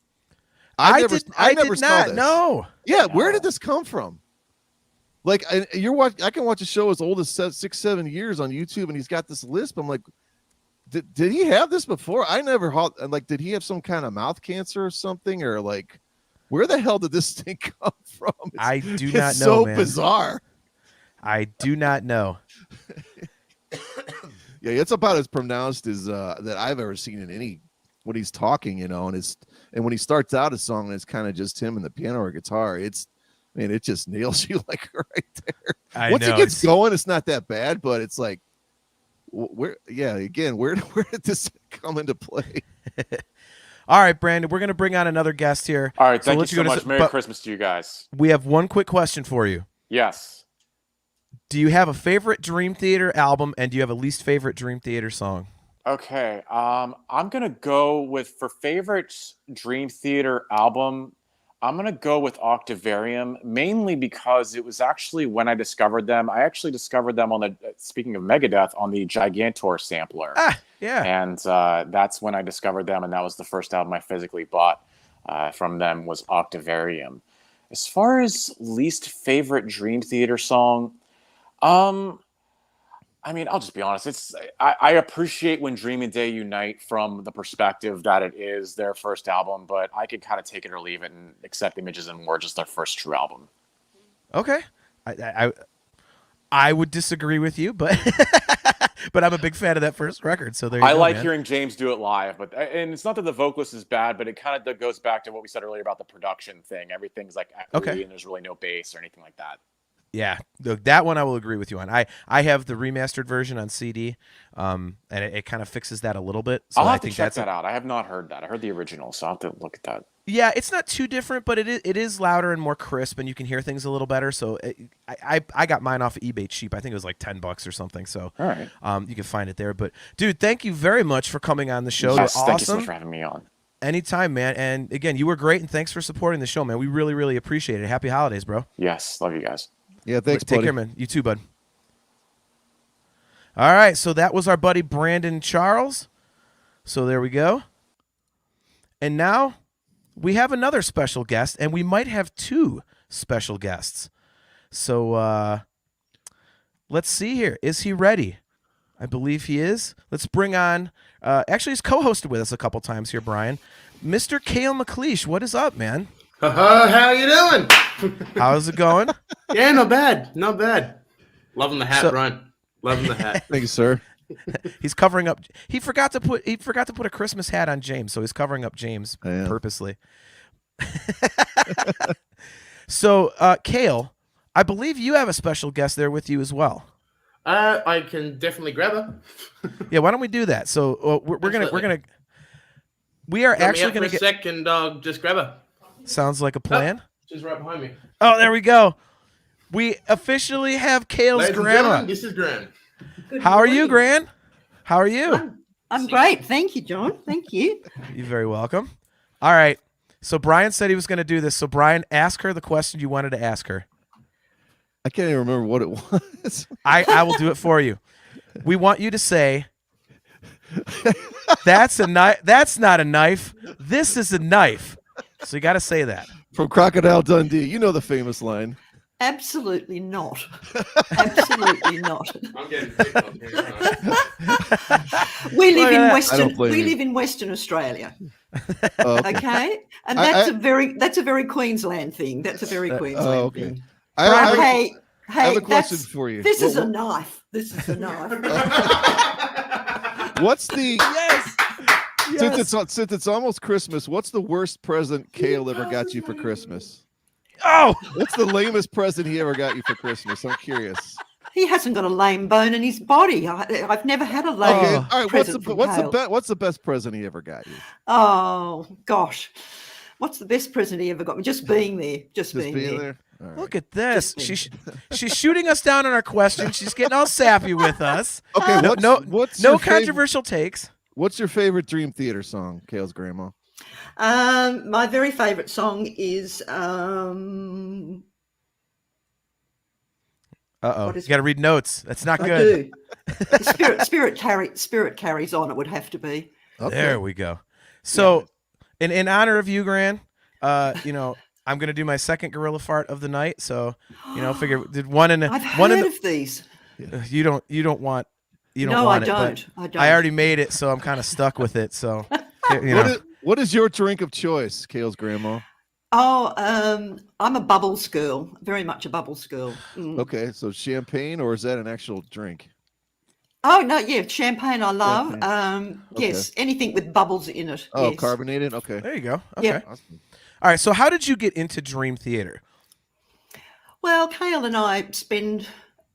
I never saw this. No. Yeah, where did this come from? Like, I can watch a show as old as 6-7 years on YouTube, and he's got this lisp. I'm like, did he have this before? I never like, did he have some kind of mouth cancer or something, or like, where the hell did this thing come from? I do not know. It's so man. bizarre. I do not know. Yeah, it's about as pronounced as that I've ever seen in any when he's talking, and when he starts out a song and it's kind of just him and the piano or guitar, it just nails you like right there. Once it gets going, it's not that bad, but it's like where did this come into play? All right, Brandon, we're going to bring on another guest here. All right, thank you so much. Merry Christmas to you guys. We have one quick question for you. Yes. Do you have a favorite Dream Theater album, and do you have a least favorite Dream Theater song? Okay, I'm gonna go with, for favorite Dream Theater album, I'm gonna go with Octavarium, mainly because it was actually when I discovered them. I actually discovered them on speaking of Megadeth, on the Gigantor sampler. Yeah. And that's when I discovered them, and that was the first album I physically bought from them, was Octavarium. As far as least favorite Dream Theater song, I'll just be honest. I appreciate When Dreaming Day Unite from the perspective that it is their first album, but I could kind of take it or leave it and accept Images and More just their first true album. Okay. I would disagree with you, but but I'm a big fan of that first record. So there you go, like man. hearing James do it live, and it's not that the vocalist is bad, but it kind of goes back to what we said earlier about the production thing. Everything's like echoey, and there's really no bass or anything like that. Yeah, that one I will agree with you on. I have the remastered version on CD, and it kind of fixes that a little bit. So I'll have to check that out. I have not heard that. I heard the original, so I'll have to look at that. Yeah, it's not too different, but it is louder and more crisp, and you can hear things a little better. So I got mine off of eBay cheap. I think it was like $10 or something. So all right, you can find it there. But dude, thank you very much for coming on the show. Yes, You're awesome. Thank you so much for having me on. Anytime, man. And again, you were great, and thanks for supporting the show, man. We really, really appreciate it. Happy holidays, bro. Yes, love you guys. Yeah, thanks, Take buddy. care, man. You too, bud. All right, so that was our buddy Brandon Charles. So there we go. And now we have another special guest, and we might have 2 special guests. So let's see here. Is he ready? I believe he is. Let's bring on, actually he's co-hosted with us a couple times here, Brian. Mr. Cale McLeish, what is up, man? How you doing? How's it going? Yeah, not bad. Not bad. Loving the hat, Brian. Loving the hat. Thank you, sir. He's covering up. He forgot to put a Christmas hat on James, so he's covering up James purposely. So, Cale, I believe you have a special guest there with you as well. I can definitely grab her. Yeah, why don't we do that? So we are actually gonna get a second. Just grab her. Sounds like a plan. Oh, she's right behind me. Oh, there we go. We officially have Cale's Ladies and grandma. gentlemen, this is Gran. How are you, Gran? How are you? I'm great. Thank you, John. Thank you. You're very welcome. All right. So Brian said he was going to do this. So Brian, ask her the question you wanted to ask her. I can't even remember what it was. I will do it for you. We want you to say, that's a knife. That's not a knife. This is a knife. So you got to say that. From Crocodile Dundee. You know the famous line. Absolutely not. Absolutely not. I'm getting picked up here. We live in I Western. don't blame We you. live in Western Australia. Okay. Okay, and I- that's a very Queensland thing. That's a very Queensland okay. thing. I Hey, have a question that's- for you. This is a What- knife. This is a knife. What's the Yes. since it's almost Christmas? What's the worst present Kale ever got you for Christmas? Oh, What's the lamest present he ever got you for Christmas? I'm curious. He hasn't got a lame bone in his body. I've never had a lame Okay, all right. present from Kale. What's the best present he ever got you? Oh gosh, what's the best present he ever got me? Just being there. Just Just being there. there. All right. look at this. Just She's shooting us down on our question. She's getting all sappy with us. Okay, what's No your favorite- controversial takes. What's your favorite Dream Theater song, Kale's grandma? My very favourite song is Uh-oh. What You is- got to read notes. That's not I good. do. Spirit carries on. It would have to be. Okay. There we go. So, in honor of you, Gran, you know, I'm gonna do my second gorilla fart of the night. So, you know, figure did one in I've one heard in of these. you don't want you don't No, want I it. but don't. I don't. I already made it, so I'm kind of stuck with it. So, you know. What is your drink of choice, Kale's grandma? Oh, I'm a bubbles girl. Very much a bubbles girl. Mm. Okay, so champagne, or is that an actual drink? Oh no, yeah, champagne I love. Champagne. Yes, anything with bubbles in it. Oh, yes. carbonated. Okay. There you go. Okay. Yeah. Awesome. All right. So, how did you get into Dream Theater? Well, Kale and I spend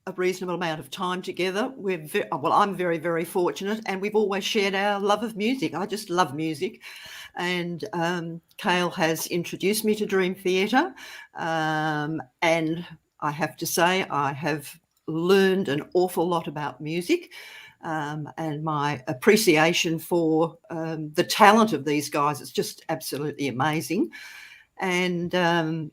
a reasonable amount of time together. I'm very, very fortunate, and we've always shared our love of music. I just love music, and Kale has introduced me to Dream Theater, and I have to say I have learned an awful lot about music, and my appreciation for the talent of these guys is just absolutely amazing, and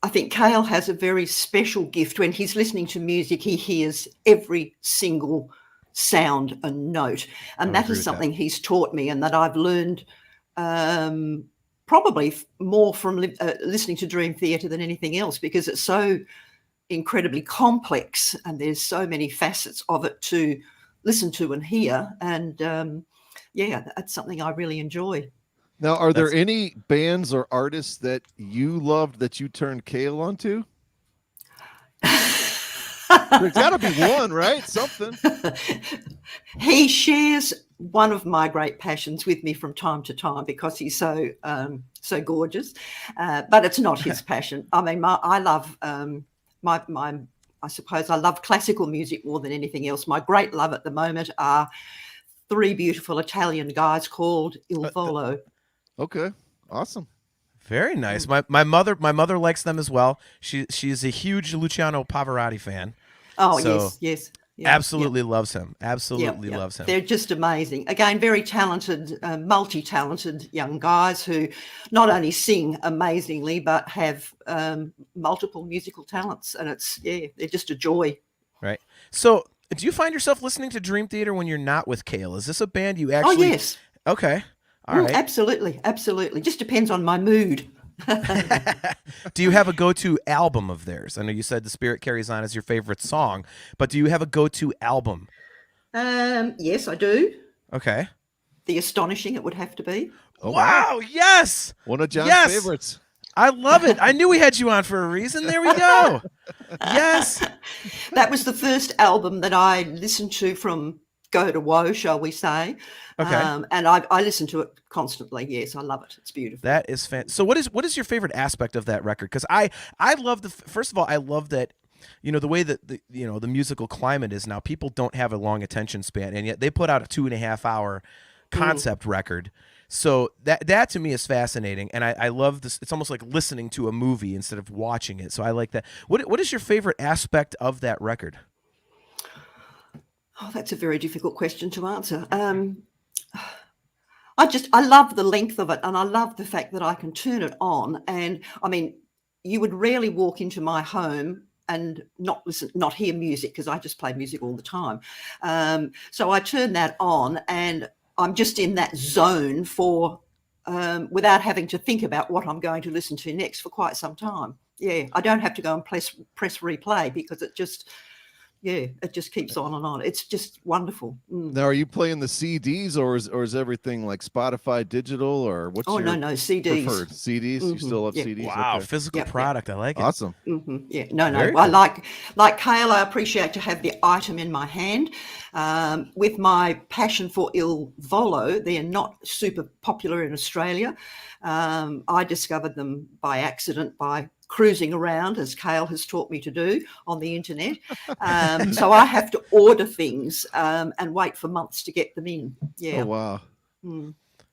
I think Kale has a very special gift. When he's listening to music, he hears every single sound and note. And that agree is with something he's taught me and that I've learned probably more from listening to Dream Theater than anything else, because it's so incredibly complex and there's so many facets of it to listen to and hear. And yeah, that's something I really enjoy. Now, are there any bands or artists that you loved that you turned Kale onto? There's got to be one, right? Something. He shares one of my great passions with me from time to time because he's so so gorgeous, but it's not his passion. I mean, I love I suppose I love classical music more than anything else. My great love at the moment are three beautiful Italian guys called Il Volo. Okay, awesome. Very nice. My mother likes them as well. She's a huge Luciano Pavarotti fan. Oh, So, yes. Yeah, Absolutely loves him. Absolutely yeah. loves him. They're just amazing. Again, very talented, multi-talented young guys who not only sing amazingly, but have multiple musical talents. And they're just a joy. Right. So, do you find yourself listening to Dream Theater when you're not with Kale? Is this a band you actually? Oh, yes. Okay. All right. Absolutely. Just depends on my mood. Do you have a go-to album of theirs? I know you said The Spirit Carries On is your favorite song, but do you have a go-to album? Yes, I do. Okay. The Astonishing, it would have to be. Oh, Wow. Yes. One of John's Yes! favorites. I love it. I knew we had you on for a reason. There we go. Yes. That was the first album that I listened to from go to woe, shall we say. Okay. And I listen to it constantly. Yes, I love it. It's beautiful. That is So what is your favorite aspect of that record? Because I love first of all, I love that, you know, the way that the musical climate is now. People don't have a long attention span, and yet they put out a 2.5 hour concept record. So that to me is fascinating, and I love this. It's almost like listening to a movie instead of watching it. So I like that. What is your favorite aspect of that record? Oh, that's a very difficult question to answer. I love the length of it, and I love the fact that I can turn it on. And I mean, you would rarely walk into my home and not hear music, because I just play music all the time. So I turn that on, and I'm just in that zone for without having to think about what I'm going to listen to next for quite some time. Yeah, I don't have to go and press replay, because it just keeps on and on. It's just wonderful. Now, are you playing the CDs, or is everything like Spotify digital, or what's your no, CDs. preferred? CDs? You still love CDs? Wow, Okay. physical product. I like it. Awesome. Yeah, no. Very I cool. like Kale. I appreciate to have the item in my hand. With my passion for Il Volo, they are not super popular in Australia. I discovered them by accident, by cruising around, as Kale has taught me to do, on the internet. So I have to order things and wait for months to get them in. Yeah. Oh, wow.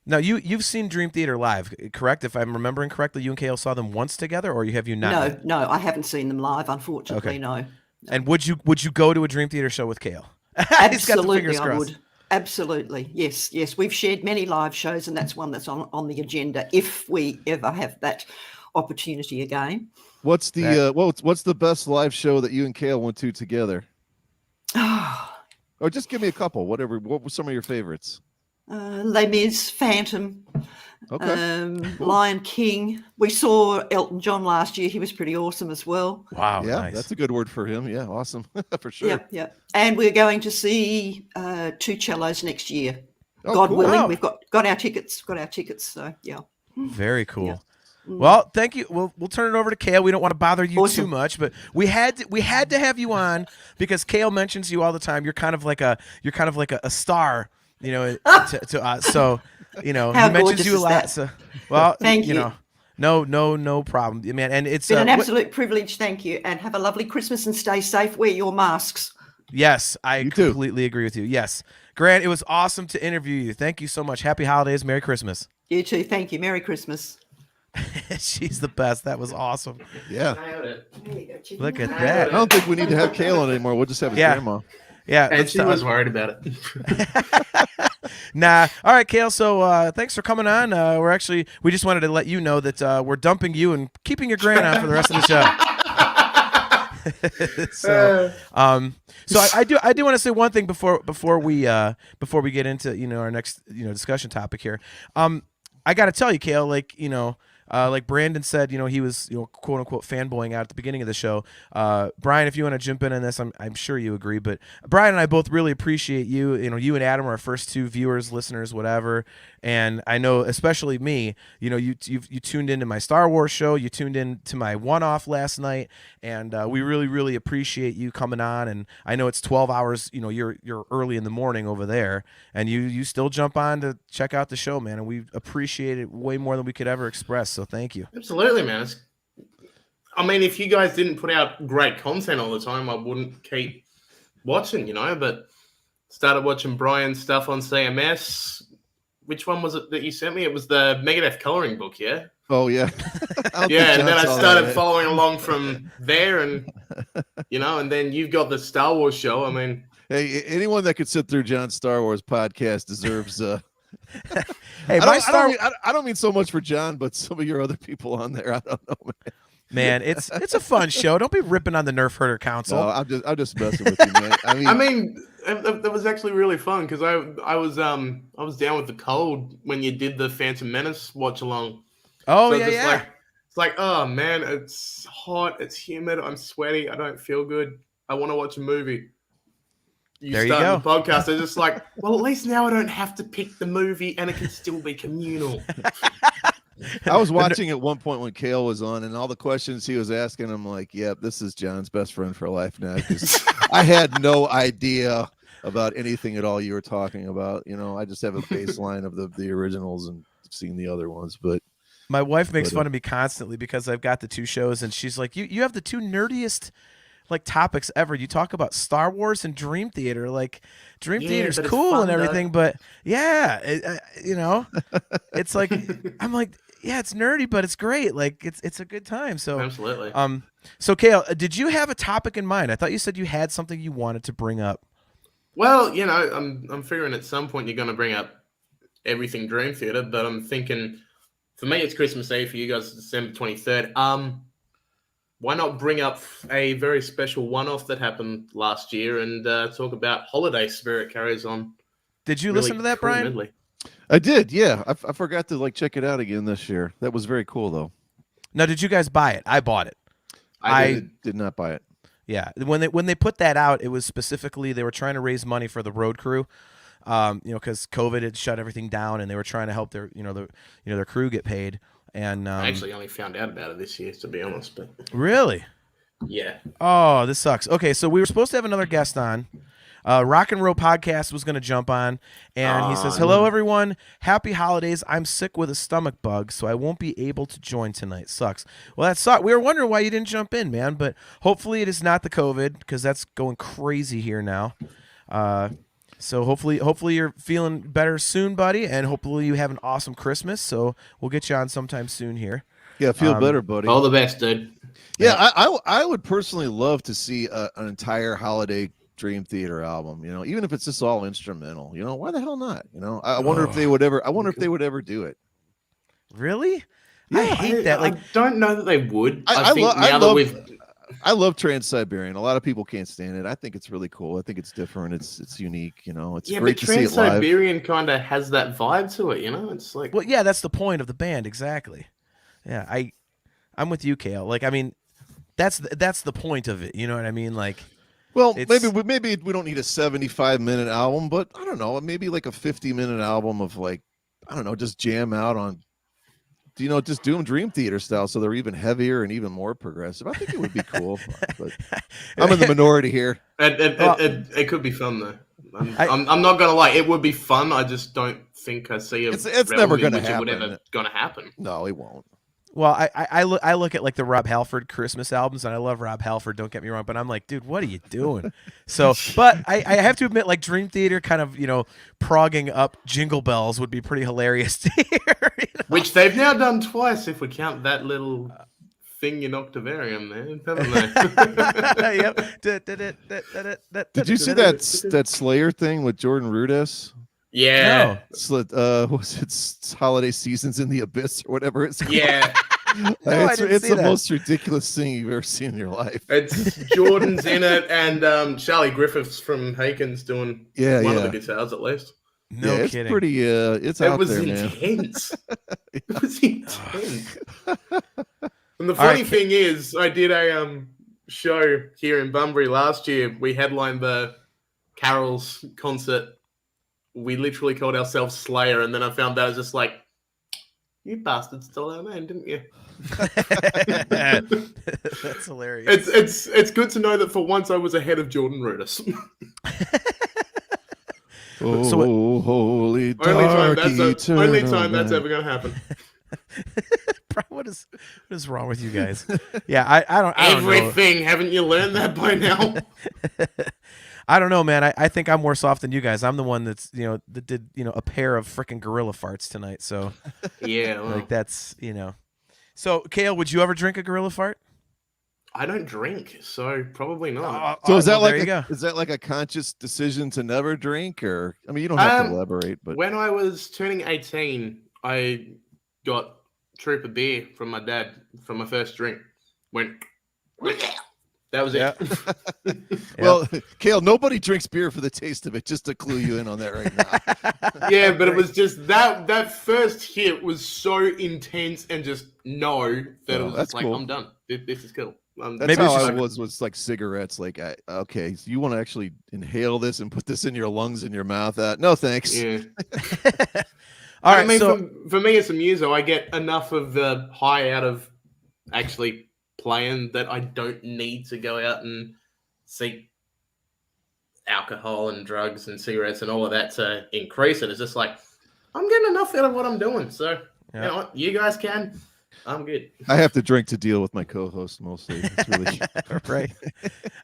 Now, you've seen Dream Theater live, correct? If I'm remembering correctly, you and Kale saw them once together, or have you not? No, I haven't seen them live, unfortunately. Okay. No. And would you go to a Dream Theater show with Kale? Absolutely, I would. Absolutely, yes. We've shared many live shows, and that's one that's on the agenda if we ever have that opportunity again. What's the best live show that you and Kale went to together? Or just give me a couple, whatever. What were some of your favorites? Les Mis, Phantom, okay. Lion King. We saw Elton John last year. He was pretty awesome as well. Wow, yeah, nice. That's a good word for him. Yeah, awesome. For sure. Yeah. And we're going to see Two Cellos next year. Oh, God cool. willing. Wow. We've got our tickets. So yeah. Very cool. Yeah. Well, thank you. We'll turn it over to Kale. We don't want to bother you Awesome. too much, but we had to have you on because Kale mentions you all the time. You're kind of like a star, to us. So, How he mentions you a gorgeous is lot. that? So, well, Thank you. No problem, man. And it's been an absolute privilege. Thank you, and have a lovely Christmas and stay safe. Wear your masks. Yes, I You too. completely agree with you. Yes, Grant, it was awesome to interview you. Thank you so much. Happy holidays. Merry Christmas. You too. Thank you. Merry Christmas. She's the best. That was awesome. Yeah. There you go, chicken. Look at that. I don't think we need to have Kale on anymore. We'll just have his grandma. Yeah, And she was worried about it. Nah. All right, Kale. So thanks for coming on. We just wanted to let you know that we're dumping you and keeping your Grant on for the rest of the show. So I do want to say one thing before we get into our next discussion topic here. I got to tell you, Kale, like Brandon said, he was, quote unquote fanboying out at the beginning of the show. Brian, if you want to jump in on this, I'm sure you agree, but Brian and I both really appreciate you. You and Adam are our first two viewers, listeners, whatever. And I know, especially me, you tuned into my Star Wars show, you tuned into my one-off last night, and we really, really appreciate you coming on. And I know it's 12 hours, you're early in the morning over there, and you still jump on to check out the show, man. And we appreciate it way more than we could ever express. So thank you. Absolutely, man. If you guys didn't put out great content all the time, I wouldn't keep watching, but started watching Brian's stuff on CMS. Which one was it that you sent me? It was the Megadeth coloring book, yeah? Oh, yeah. Yeah, and then I started following along from there, and and then you've got the Star Wars show. Hey, anyone that could sit through John's Star Wars podcast deserves Hey, I don't mean so much for John, but some of your other people on there. I don't know, man. Man, it's a fun show. Don't be ripping on the Nerf Herder Council. No, I'm just messing with you, man. That was actually really fun because I was down with the cold when you did the Phantom Menace watch along. Oh, so yeah. It's like, oh man, it's hot, it's humid, I'm sweaty, I don't feel good. I want to watch a movie. There you go. The podcast. They're just like, well, at least now I don't have to pick the movie, and it can still be communal. I was watching at one point when Kale was on, and all the questions he was asking, I'm like, yep, this is John's best friend for life now. Because I had no idea about anything at all you were talking about. I just have a baseline of the originals and seen the other ones. But my wife makes fun of me constantly because I've got the two shows, and she's like, you have the two nerdiest topics ever. You talk about Star Wars and Dream Theater. Dream Theater's cool fun, and everything, but yeah, it's like I'm like, yeah, it's nerdy, but it's great. It's a good time. So absolutely. So Kale, did you have a topic in mind? I thought you said you had something you wanted to bring up. Well, I'm figuring at some point you're going to bring up everything Dream Theater, but I'm thinking for me it's Christmas Eve. For you guys, it's December 23rd. Why not bring up a very special one-off that happened last year and talk about Holiday Spirit Carries On. Did you Really listen to that, cool Brian? medley. I did, yeah. I forgot to check it out again this year. That was very cool, though. Now, did you guys buy it? I bought it. I did not buy it. Yeah, when they put that out, it was specifically they were trying to raise money for the road crew, because COVID had shut everything down, and they were trying to help their their crew get paid. And I actually only found out about it this year, to be honest. But really, yeah. oh, this sucks. Okay, so we were supposed to have another guest on. Rock and Roll Podcast was going to jump on, and he says, "Hello, everyone. Happy holidays. I'm sick with a stomach bug, so I won't be able to join tonight. Sucks." Well, that sucks. We were wondering why you didn't jump in, man, but hopefully it is not the COVID, because that's going crazy here now. So hopefully you're feeling better soon, buddy, and hopefully you have an awesome Christmas. So we'll get you on sometime soon here. Yeah, feel better, buddy. All the best, dude. Yeah, I would personally love to see an entire holiday Dream Theater album, even if it's just all instrumental, why the hell not? I wonder if they would ever, do it. Really? Yeah, I hate that. Like, I don't know that they would. I love Trans-Siberian. A lot of people can't stand it. I think it's really cool. I think it's different. It's unique. It's great to see it live. Trans-Siberian kind of has that vibe to it. It's like, well, yeah, that's the point of the band, exactly. Yeah, I'm with you, Kale. Like, I mean, that's the point of it. You know what I mean? Like, well, maybe we don't need a 75-minute album, but I don't know, maybe like a 50-minute album of just jam out on. Just do them Dream Theater style, so they're even heavier and even more progressive. I think it would be cool. But I'm in the minority here. It could be fun though. I'm not gonna lie, it would be fun. I just don't think I see it. It's never gonna happen. It would ever gonna happen. No, it won't. Well, I look at like the Rob Halford Christmas albums, and I love Rob Halford. Don't get me wrong, but I'm like, dude, what are you doing? So, but I have to admit, like Dream Theater, kind of progging up Jingle Bells would be pretty hilarious to hear. Which they've now done twice, if we count that little thing in Octavarium there, haven't they? Yep. Did you see that Slayer thing with Jordan Rudess? Yeah. No. It's Holiday Seasons in the Abyss or whatever it's called. Yeah. It's the most ridiculous thing you've ever seen in your life. It's Jordan's in it, and Charlie Griffiths from Haken's doing one of the guitars at least. No it's kidding. Pretty. It's out there, man. It was intense. And the funny thing is, I did a show here in Bunbury last year. We headlined the Carols concert. We literally called ourselves Slayer, and then I found out I was just like, you bastards stole our name, didn't you? That's hilarious. It's good to know that for once I was ahead of Jordan Rudess. Holy dark only time that's ever going to happen. What is wrong with you guys? Yeah, I don't Everything. know. Haven't you learned that by now? I don't know, man. I think I'm worse off than you guys. I'm the one that did a pair of freaking gorilla farts tonight. So yeah, well, like that's So Kale, would you ever drink a gorilla fart? I don't drink, so probably not. So is that like a conscious decision to never drink, or I mean, you don't have to elaborate. But when I was turning 18, I got Trooper beer from my dad for my first drink. That was it. Well, Kale, nobody drinks beer for the taste of it, just to clue you in on that right now. Yeah, but it was just that first hit was so intense and just that it was just like, cool. I'm done. This is cool. That's how I was like cigarettes. Like, okay, so you want to actually inhale this and put this in your lungs and your mouth? No, thanks. Yeah. All right. I mean, so for me as a muso, I get enough of the high out of actually playing that I don't need to go out and seek alcohol and drugs and cigarettes and all of that to increase it. It's just like, I'm getting enough out of what I'm doing. So, you know what? You guys can. I'm good. I have to drink to deal with my co-host mostly. It's really right.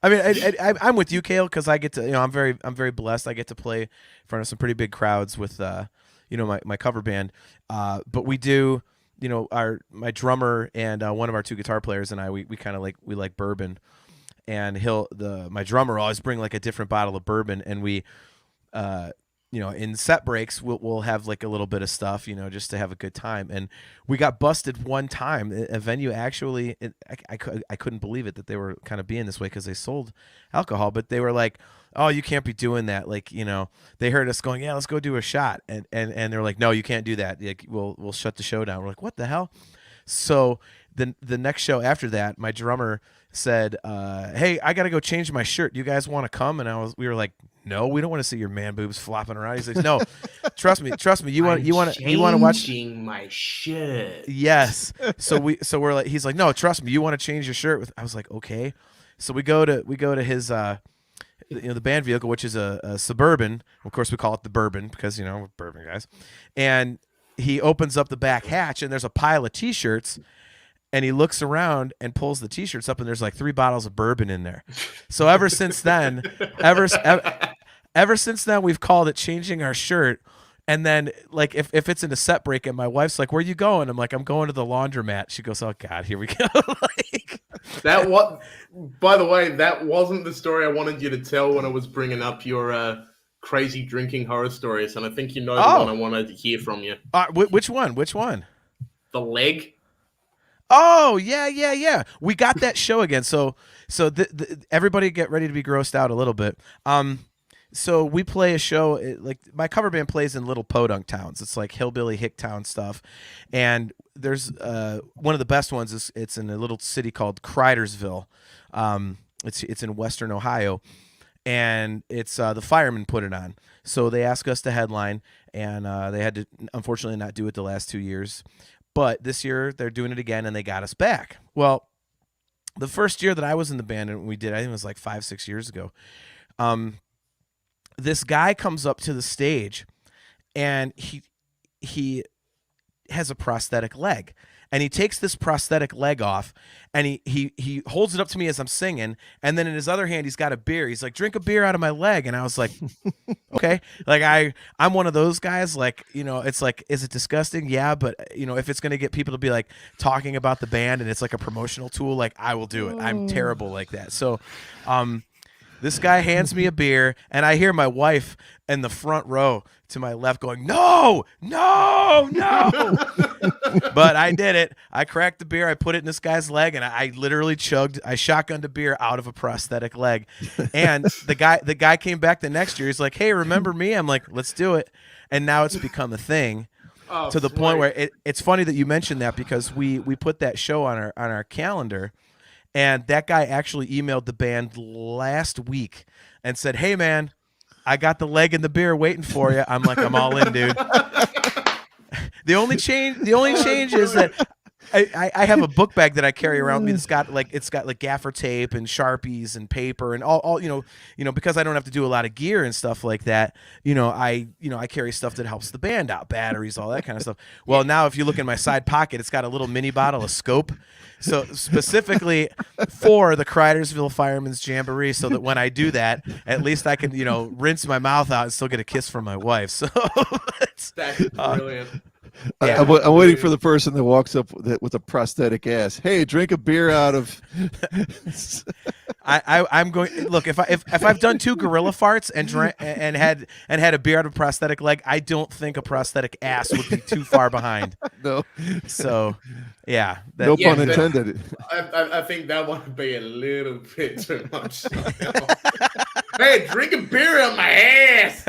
I mean, I'm with you, Kale, because I get to, I'm very blessed. I get to play in front of some pretty big crowds with, my cover band. But we do, my drummer and one of our two guitar players and I, we kind of like bourbon, and my drummer will always bring like a different bottle of bourbon, and we, in set breaks we'll have like a little bit of stuff, just to have a good time. And we got busted one time. A venue actually, I couldn't believe it that they were kind of being this way because they sold alcohol, but they were like, oh, you can't be doing that. Like, they heard us going, yeah, let's go do a shot. And they're like, no, you can't do that. Like, we'll shut the show down. We're like, what the hell? So the next show after that, my drummer said, hey, I got to go change my shirt. You guys want to come? And we were like, no, we don't want to see your man boobs flopping around. He's like, no, trust me. You want to watch changing my shirt. Yes. So we're like, he's like, no, trust me. You want to change your shirt? I was like, okay. So we go to his, the band vehicle, which is a Suburban. Of course, we call it the Bourbon because, we're bourbon guys. And he opens up the back hatch and there's a pile of T-shirts. And he looks around and pulls the T-shirts up, and there's like 3 bottles of bourbon in there. So ever since then, we've called it changing our shirt. And then, like, if it's in a set break, and my wife's like, "Where you going?" I'm like, "I'm going to the laundromat." She goes, "Oh God, here we go." By the way, that wasn't the story I wanted you to tell when I was bringing up your crazy drinking horror stories, and I think you know the one I wanted to hear from you. Which one? The leg. Oh, yeah. We got that show again. So everybody get ready to be grossed out a little bit. So we play a show, like my cover band plays in little podunk towns. It's like hillbilly hicktown stuff. And there's one of the best ones it's in a little city called Cridersville. It's in Western Ohio. And it's the Firemen put it on. So they asked us to headline, and they had to unfortunately not do it the last 2 years. But this year they're doing it again, and they got us back. Well, the first year that I was in the band, and we did, I think it was like 5-6 years ago. This guy comes up to the stage, and he has a prosthetic leg, and he takes this prosthetic leg off, and he holds it up to me as I'm singing, and then in his other hand he's got a beer. He's like, "Drink a beer out of my leg," and I was like, "Okay." Like I'm one of those guys. Like, it's like, is it disgusting? Yeah, but if it's gonna get people to be like talking about the band and it's like a promotional tool, like I will do it. I'm terrible like that. So, this guy hands me a beer, and I hear my wife in the front row to my left going, no. But I did it. I cracked the beer. I put it in this guy's leg, and I literally I shotgunned a beer out of a prosthetic leg. And the guy came back the next year. He's like, "Hey, remember me?" I'm like, "Let's do it." And now it's become a thing. To the point where it's funny that you mentioned that, because we put that show on our calendar. And that guy actually emailed the band last week and said, "Hey, man, I got the leg and the beer waiting for you." I'm like, "I'm all in, dude." The only change is that I have a book bag that I carry around with me. It's got like gaffer tape and Sharpies and paper and all because I don't have to do a lot of gear and stuff like that. I carry stuff that helps the band out, batteries, all that kind of stuff. Well, now if you look in my side pocket, it's got a little mini bottle of Scope. So specifically for the Cridersville Firemen's Jamboree, so that when I do that, at least I can, rinse my mouth out and still get a kiss from my wife. So that's brilliant. Yeah. I'm waiting for the person that walks up with a prosthetic ass. "Hey, drink a beer out of." I'm going. Look, if I've done 2 gorilla farts and had a beer out of a prosthetic leg, I don't think a prosthetic ass would be too far behind. No. So, yeah. No pun intended. I think that would be a little bit too much. "Hey, drink a beer out my ass."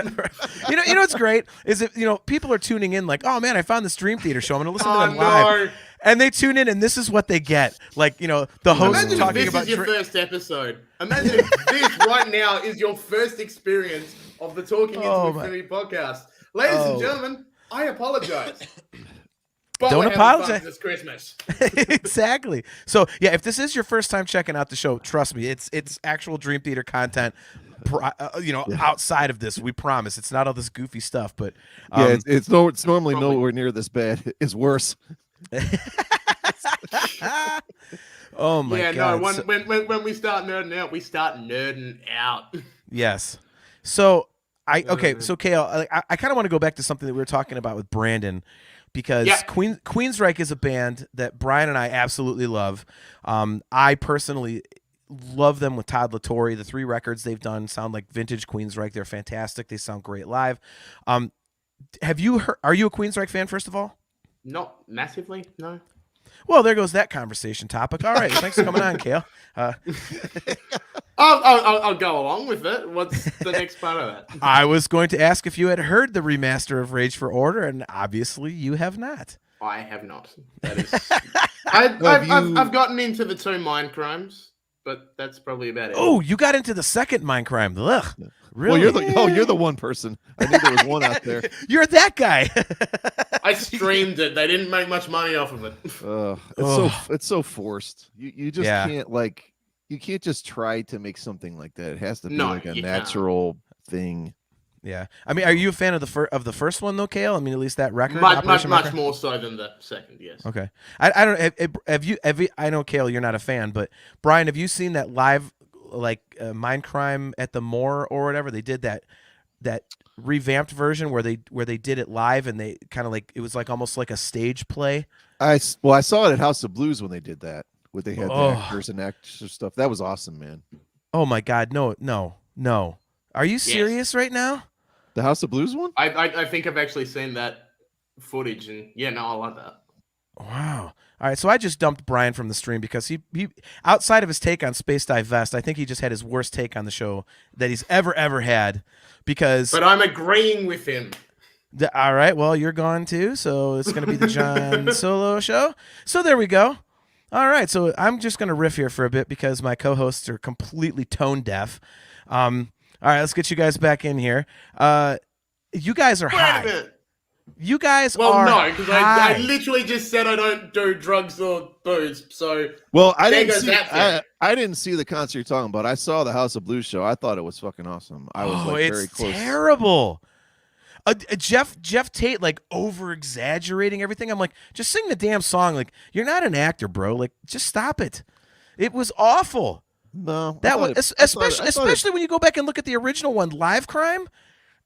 You know what's great is if people are tuning in like, "Oh man, I found this Dream Theater show. I'm going to listen to them live." And they tune in, and this is what they get. Like, the host Imagine talking if about this is your first episode. Imagine if this right now is your first experience of the Talking Into Infinity podcast. Ladies and gentlemen, I apologize. But don't apologize. This Christmas. Exactly. So yeah, if this is your first time checking out the show, trust me, it's actual Dream Theater content. Outside of this, we promise it's not all this goofy stuff. But it's normally nowhere near this bad. It's worse. Oh my god! Yeah, no. When we start nerding out, we start nerding out. Yes. So so Kale, I kind of want to go back to something that we were talking about with Brandon, because Queensryche is a band that Brian and I absolutely love. I personally love them with Todd LaTorre. The 3 records they've done sound like vintage Queensryche. They're fantastic. They sound great live. Have you heard? Are you a Queensryche fan? First of all, Not massively, no. well, there goes that conversation topic. All right, thanks for coming on, Kale. I'll go along with it. What's the next part of that? I was going to ask if you had heard the remaster of Rage for Order, and obviously you have not. I have not. That is, I've gotten into the 2 Mind Crimes, but that's probably about it. Oh, you got into the second Mindcrime. Ugh, really? Well, you're the one person. I knew there was one out there. You're that guy. I streamed it. They didn't make much money off of it. It's so forced. You just can't you can't just try to make something like that. It has to be like a natural thing. Yeah, I mean, are you a fan of the first one though, Kale? I mean, at least that record. Much more so than the second. Yes. Okay. I don't have you. I know, Kale, you're not a fan, but Brian, have you seen that live Mindcrime at the Moore or whatever? They did that revamped version where they did it live, and they kind of it was almost like a stage play. I saw it at House of Blues when they did that. Where they had the actors and actors stuff. That was awesome, man. Oh my God, no. Are you serious right now? The House of Blues one? I think I've actually seen that footage, and I like that. Wow. All right, so I just dumped Brian from the stream because he outside of his take on Space Dive Vest, I think he just had his worst take on the show that he's ever had. But I'm agreeing with him. All right, well, you're gone too, so it's going to be the John Solo show. So there we go. All right, so I'm just going to riff here for a bit because my co-hosts are completely tone deaf. All right, let's get you guys back in here. You guys are high. Wait a minute. You guys are Well, no, because high. I literally just said I don't do drugs or booze. So I didn't see the concert you're talking about. I saw the House of Blues show. I thought it was fucking awesome. I was very close. It's terrible. Jeff Tate over exaggerating everything. I'm like, just sing the damn song. You're not an actor, bro. Just stop it. It was awful. No, that was especially when you go back and look at the original one, Live Crime.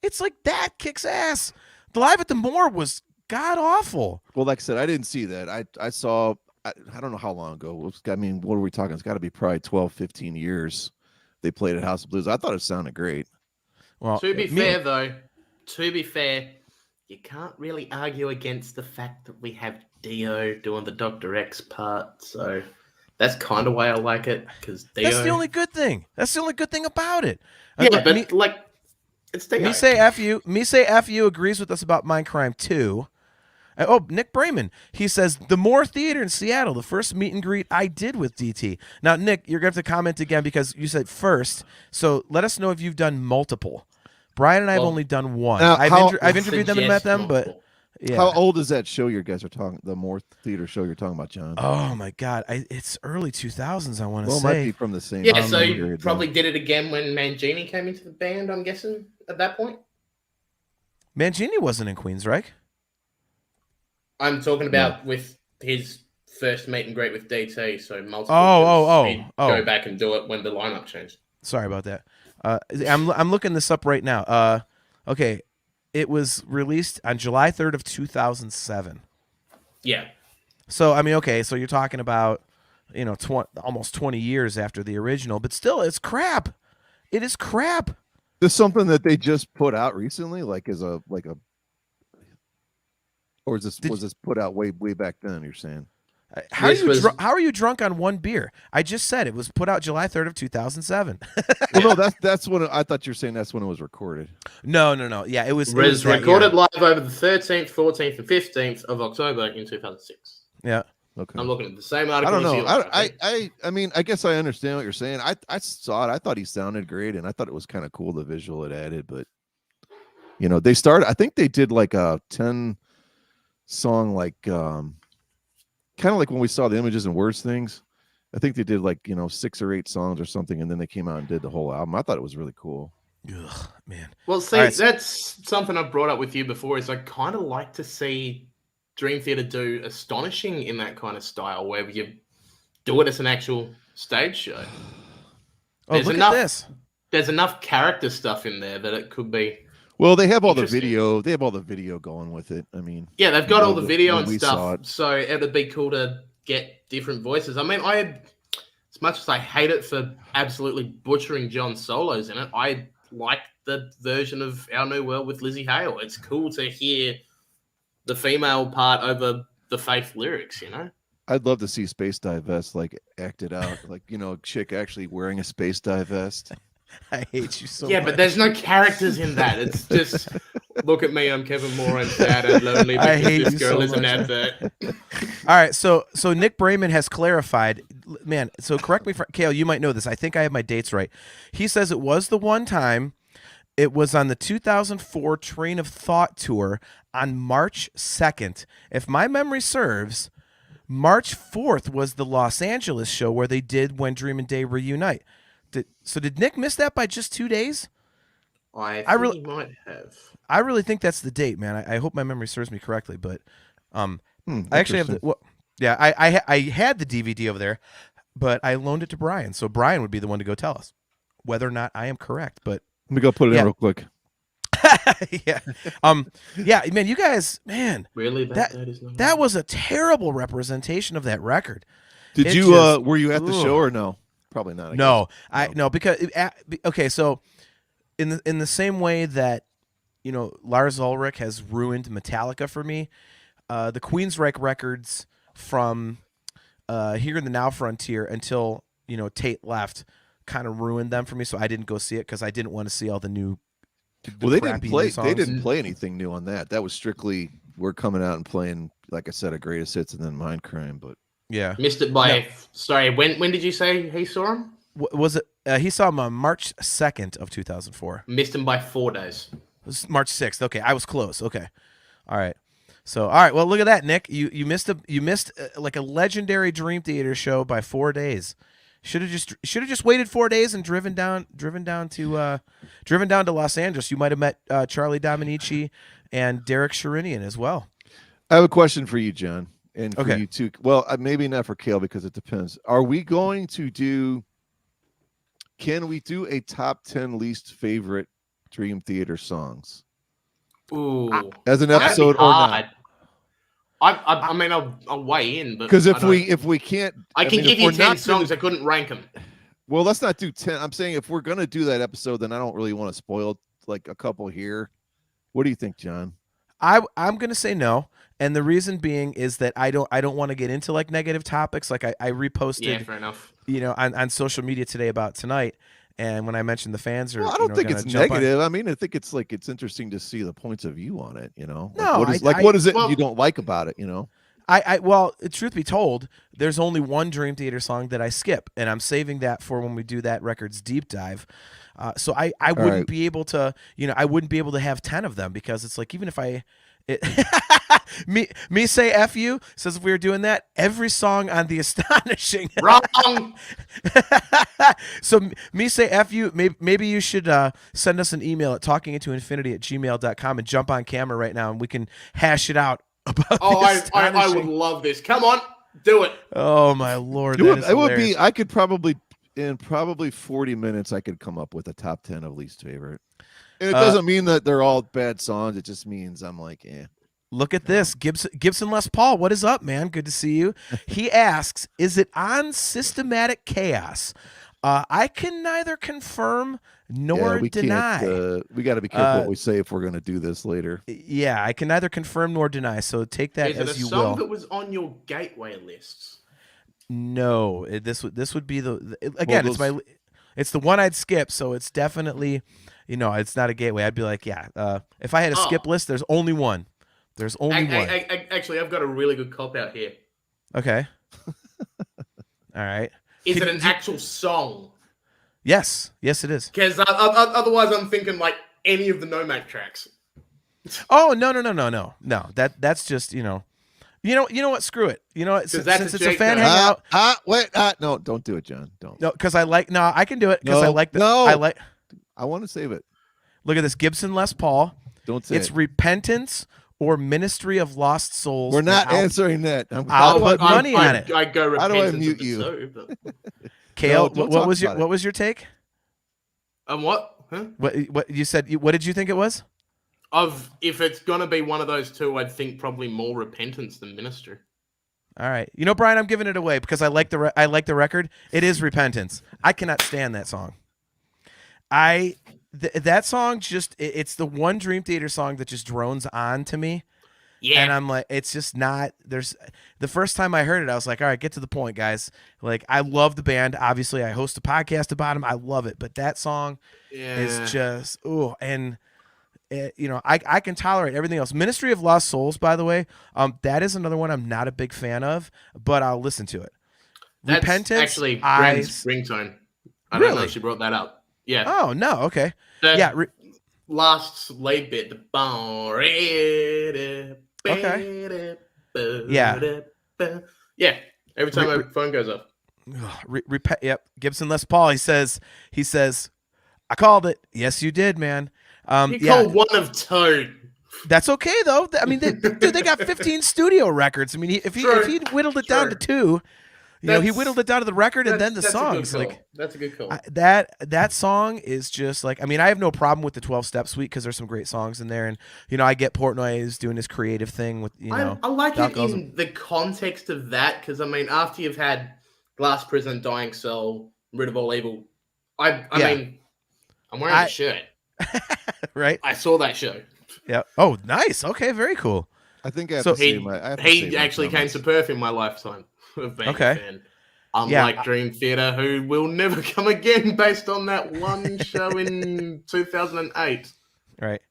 It's that kicks ass. The Live at the Moore was god awful. Well, like I said, I didn't see that. I saw. I don't know how long ago. I mean, what are we talking? It's got to be probably 12, 15 years. They played at House of Blues. I thought it sounded great. Well, to be fair, you can't really argue against the fact that we have Dio doing the Dr. X part. So that's kind of why I like it, because Dio. That's the only good thing. That's the only good thing about it. Yeah, it's Dio. Me say F you agrees with us about Mindcrime 2. Nick Brayman. He says, the Moore Theater in Seattle, the first meet and greet I did with DT. Now, Nick, you're going to have to comment again because you said first. So let us know if you've done multiple. Brian and I have only done one. Now, I've interviewed them and met them, but yeah. How old is that show you guys are talking? The Moore Theater show you're talking about, John? Oh my God, it's early 2000s. I want to say. It might be from the same. Yeah, so you probably did it again when Mangini came into the band. I'm guessing at that point. Mangini wasn't in Queensryche. I'm talking about with his first meet and greet with DT. So multiple. Go back and do it when the lineup changed. Sorry about that. I'm looking this up right now. Okay, it was released on July 3rd of 2007. Yeah. So I mean, okay, so you're talking about almost 20 years after the original, but still, it's crap. It is crap. This something that they just put out recently, or was this put out way back then? You're saying? How are you drunk on one beer? I just said it was put out July 3rd of 2007. Well, no, that's when I thought you were saying that's when it was recorded. No. Yeah, it was recorded live over the 13th, 14th, and 15th of October in 2006. Yeah. Okay. I'm looking at the same article. I don't know. I mean, I guess I understand what you're saying. I saw it. I thought he sounded great, and I thought it was kind of cool the visual it added. But they started. I think they did like a 10 song kind of like when we saw the Images and Words things. I think they did 6 or 8 songs or something, and then they came out and did the whole album. I thought it was really cool. Ugh, man. Well, see, that's something I've brought up with you before. Is I kind of like to see Dream Theater do Astonishing in that kind of style, where you do it as an actual stage show. Look at this. There's enough character stuff in there that it could be. Well, they have all the video. They have all the video going with it. I mean, yeah, they've got all the video and stuff. So it would be cool to get different voices. I mean, it's much as I hate it for absolutely butchering John's solos in it, I like the version of Our New World with Lizzie Hale. It's cool to hear the female part over the Faith lyrics, you know? I'd love to see Space Dive Vest like acted out, like, you know, a chick actually wearing a Space Dive Vest. I hate you so much. Yeah, but there's no characters in that. It's just, look at me, I'm Kevin Moore, and sad and lonely I because hate this you girl so is an much. advert. All right, so Nick Brayman has clarified, man. So correct me, Kale. You might know this. I think I have my dates right. He says it was the one time. It was on the 2004 Train of Thought tour on March 2nd. If my memory serves, March 4th was the Los Angeles show where they did When Dream and Day Reunite. Did Nick miss that by just 2 days? I think he might have. I really think that's the date, man. I hope my memory serves me correctly, but I actually have the I had the DVD over there, but I loaned it to Brian, so Brian would be the one to go tell us whether or not I am correct. But Let me go put it in real quick. yeah, man, you guys, man, Really? That was a terrible representation of that record. Did you were you at the show or no? Probably not. No, because okay, so in the same way that, you know, Lars Ulrich has ruined Metallica for me, the Queensryche records from Here in the Now Frontier until, you know, Tate left kind of ruined them for me, so I didn't go see it because I didn't want to see all the new. Well, they didn't play anything new on that. That was strictly we're coming out and playing, like I said, a greatest hits and then Mindcrime. But yeah, missed it by. Sorry, when did you say he saw him? Was it? He saw him on March 2nd of 2004. Missed him by 4 days. It was March 6th. Okay, I was close. Okay, all right. So, all right. Well, look at that, Nick. You missed like a legendary Dream Theater show by 4 days. Should have just waited 4 days and driven down to Los Angeles. You might have met Charlie Dominici and Derek Sherinian as well. I have a question for you, John, and for Okay. you too. Well, maybe not for Kale because it depends. Are we going to do? Can we do a top 10 least favorite Dream Theater songs? Ooh, as an episode or not? I mean, I'll weigh in, but because if we can't, I can give you 10 songs. I couldn't rank them. Well, let's not do 10. I'm saying if we're gonna do that episode, then I don't really want to spoil like a couple here. What do you think, John? I'm gonna say no, and the reason being is that I don't want to get into like negative topics. Like I reposted, Yeah, fair enough. You know, on social media today about tonight, and when I mentioned the fans are, well, I don't think it's negative. I mean, I think it's like it's interesting to see the points of view on it. You know, no, what is it you don't like about it? You know, well, truth be told, there's only one Dream Theater song that I skip, and I'm saving that for when we do that records deep dive. So I wouldn't be able to, you know, I wouldn't be able to have 10 of them because it's like even if me say F you says if we were doing that, every song on The Astonishing. Wrong. So me say F you, maybe you should send us an email at talkingintoinfinity@gmail.com and jump on camera right now and we can hash it out about I would love this. Come on, do it. Oh my Lord. It would be, I could probably in 40 minutes I could come up with a top 10 of least favorite. And it doesn't mean that they're all bad songs. It just means I'm like, Look at this. Gibson Les Paul, what is up, man? Good to see you. He asks, is it on Systematic Chaos? I can neither confirm nor deny. We got to be careful what we say if we're going to do this later. Yeah, I can neither confirm nor deny. So take that as you will. Is it a song that was on your gateway lists? No, this would be it's the one I'd skip. So it's definitely, you know, it's not a gateway. I'd be like, if I had a skip list, there's only one. There's only one. Actually, I've got a really good cop out here. Okay. All right. Is it an actual song? Yes, it is. Because otherwise, I'm thinking like any of the Nomad tracks. Oh no. That's just you know what? Screw it. You know what? Since it's a fan hangout. No, don't do it, John. Don't. No, because I can do it because I like the. No. I want to save it. Look at this Gibson Les Paul. Don't say it's it. Repentance or Ministry of Lost Souls. We're not answering that. I'll put money on it. I go How do I Repentance mute of you? the Soul, but... Kale, what was your take? What? Huh? What you said? What did you think it was? If it's gonna be one of those two, I'd think probably more Repentance than Ministry. All right. You know, Brian, I'm giving it away because I like the record. It is Repentance. I cannot stand that song. That song just it's the one Dream Theater song that just drones on to me. Yeah. And I'm like, it's just not. There's the first time I heard it, I was like, all right, get to the point, guys. Like, I love the band. Obviously, I host a podcast about them. I love it, but that song is just and. You know, I can tolerate everything else. Ministry of Lost Souls, by the way, that is another one I'm not a big fan of, but I'll listen to it. That's Repentance, actually Brand's ringtone. I don't know if she brought that up. Yeah. Oh no. Okay. The yeah. Last lead bit. The okay. Yeah. Yeah. Every time my phone goes off. Yep. Gibson Les Paul. He says, I called it. Yes, you did, man. You called one of two. That's okay though. I mean, they got 15 studio records. I mean, if he whittled it down to 2, you know, he whittled it down to the record and then the songs. Like that's a good call. That song is just like, I mean, I have no problem with the 12-step suite because there's some great songs in there, and you know, I get Portnoy is doing his creative thing with I like it in the context of that because I mean, after you've had Glass Prison, Dying Soul, Rid of All Evil, I mean, I'm wearing the shirt. Right. I saw that show. Yeah. Oh, nice. Okay, very cool. I think I have to say he actually came to Perth in my lifetime of being a fan. Unlike Dream Theater, who will never come again based on that one show in 2008. Right.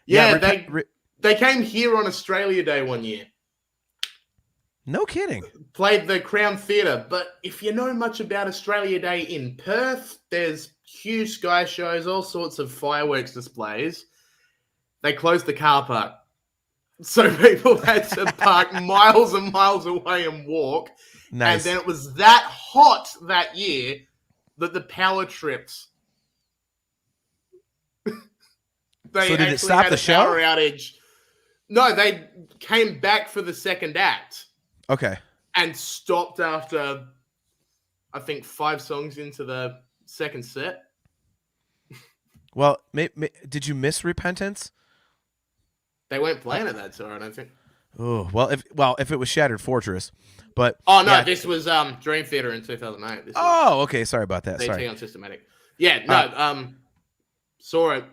Yeah, they came here on Australia Day one year. No kidding. Played the Crown Theatre. But if you know much about Australia Day in Perth, there's huge sky shows, all sorts of fireworks displays. They closed the car park. So people had to park miles and miles away and walk. Nice. And then it was that hot that year that the power trips. So did it stop the show? Power outage. No, they came back for the second act. Okay. And stopped after, I think, 5 songs into the second set. Well, did you miss Repentance? They weren't playing at that tour, I don't think. Oh, if it was Shattered Fortress, but this was Dream Theater in 2008. Okay, sorry about that. Sorry. on Systematic. Yeah, no, saw it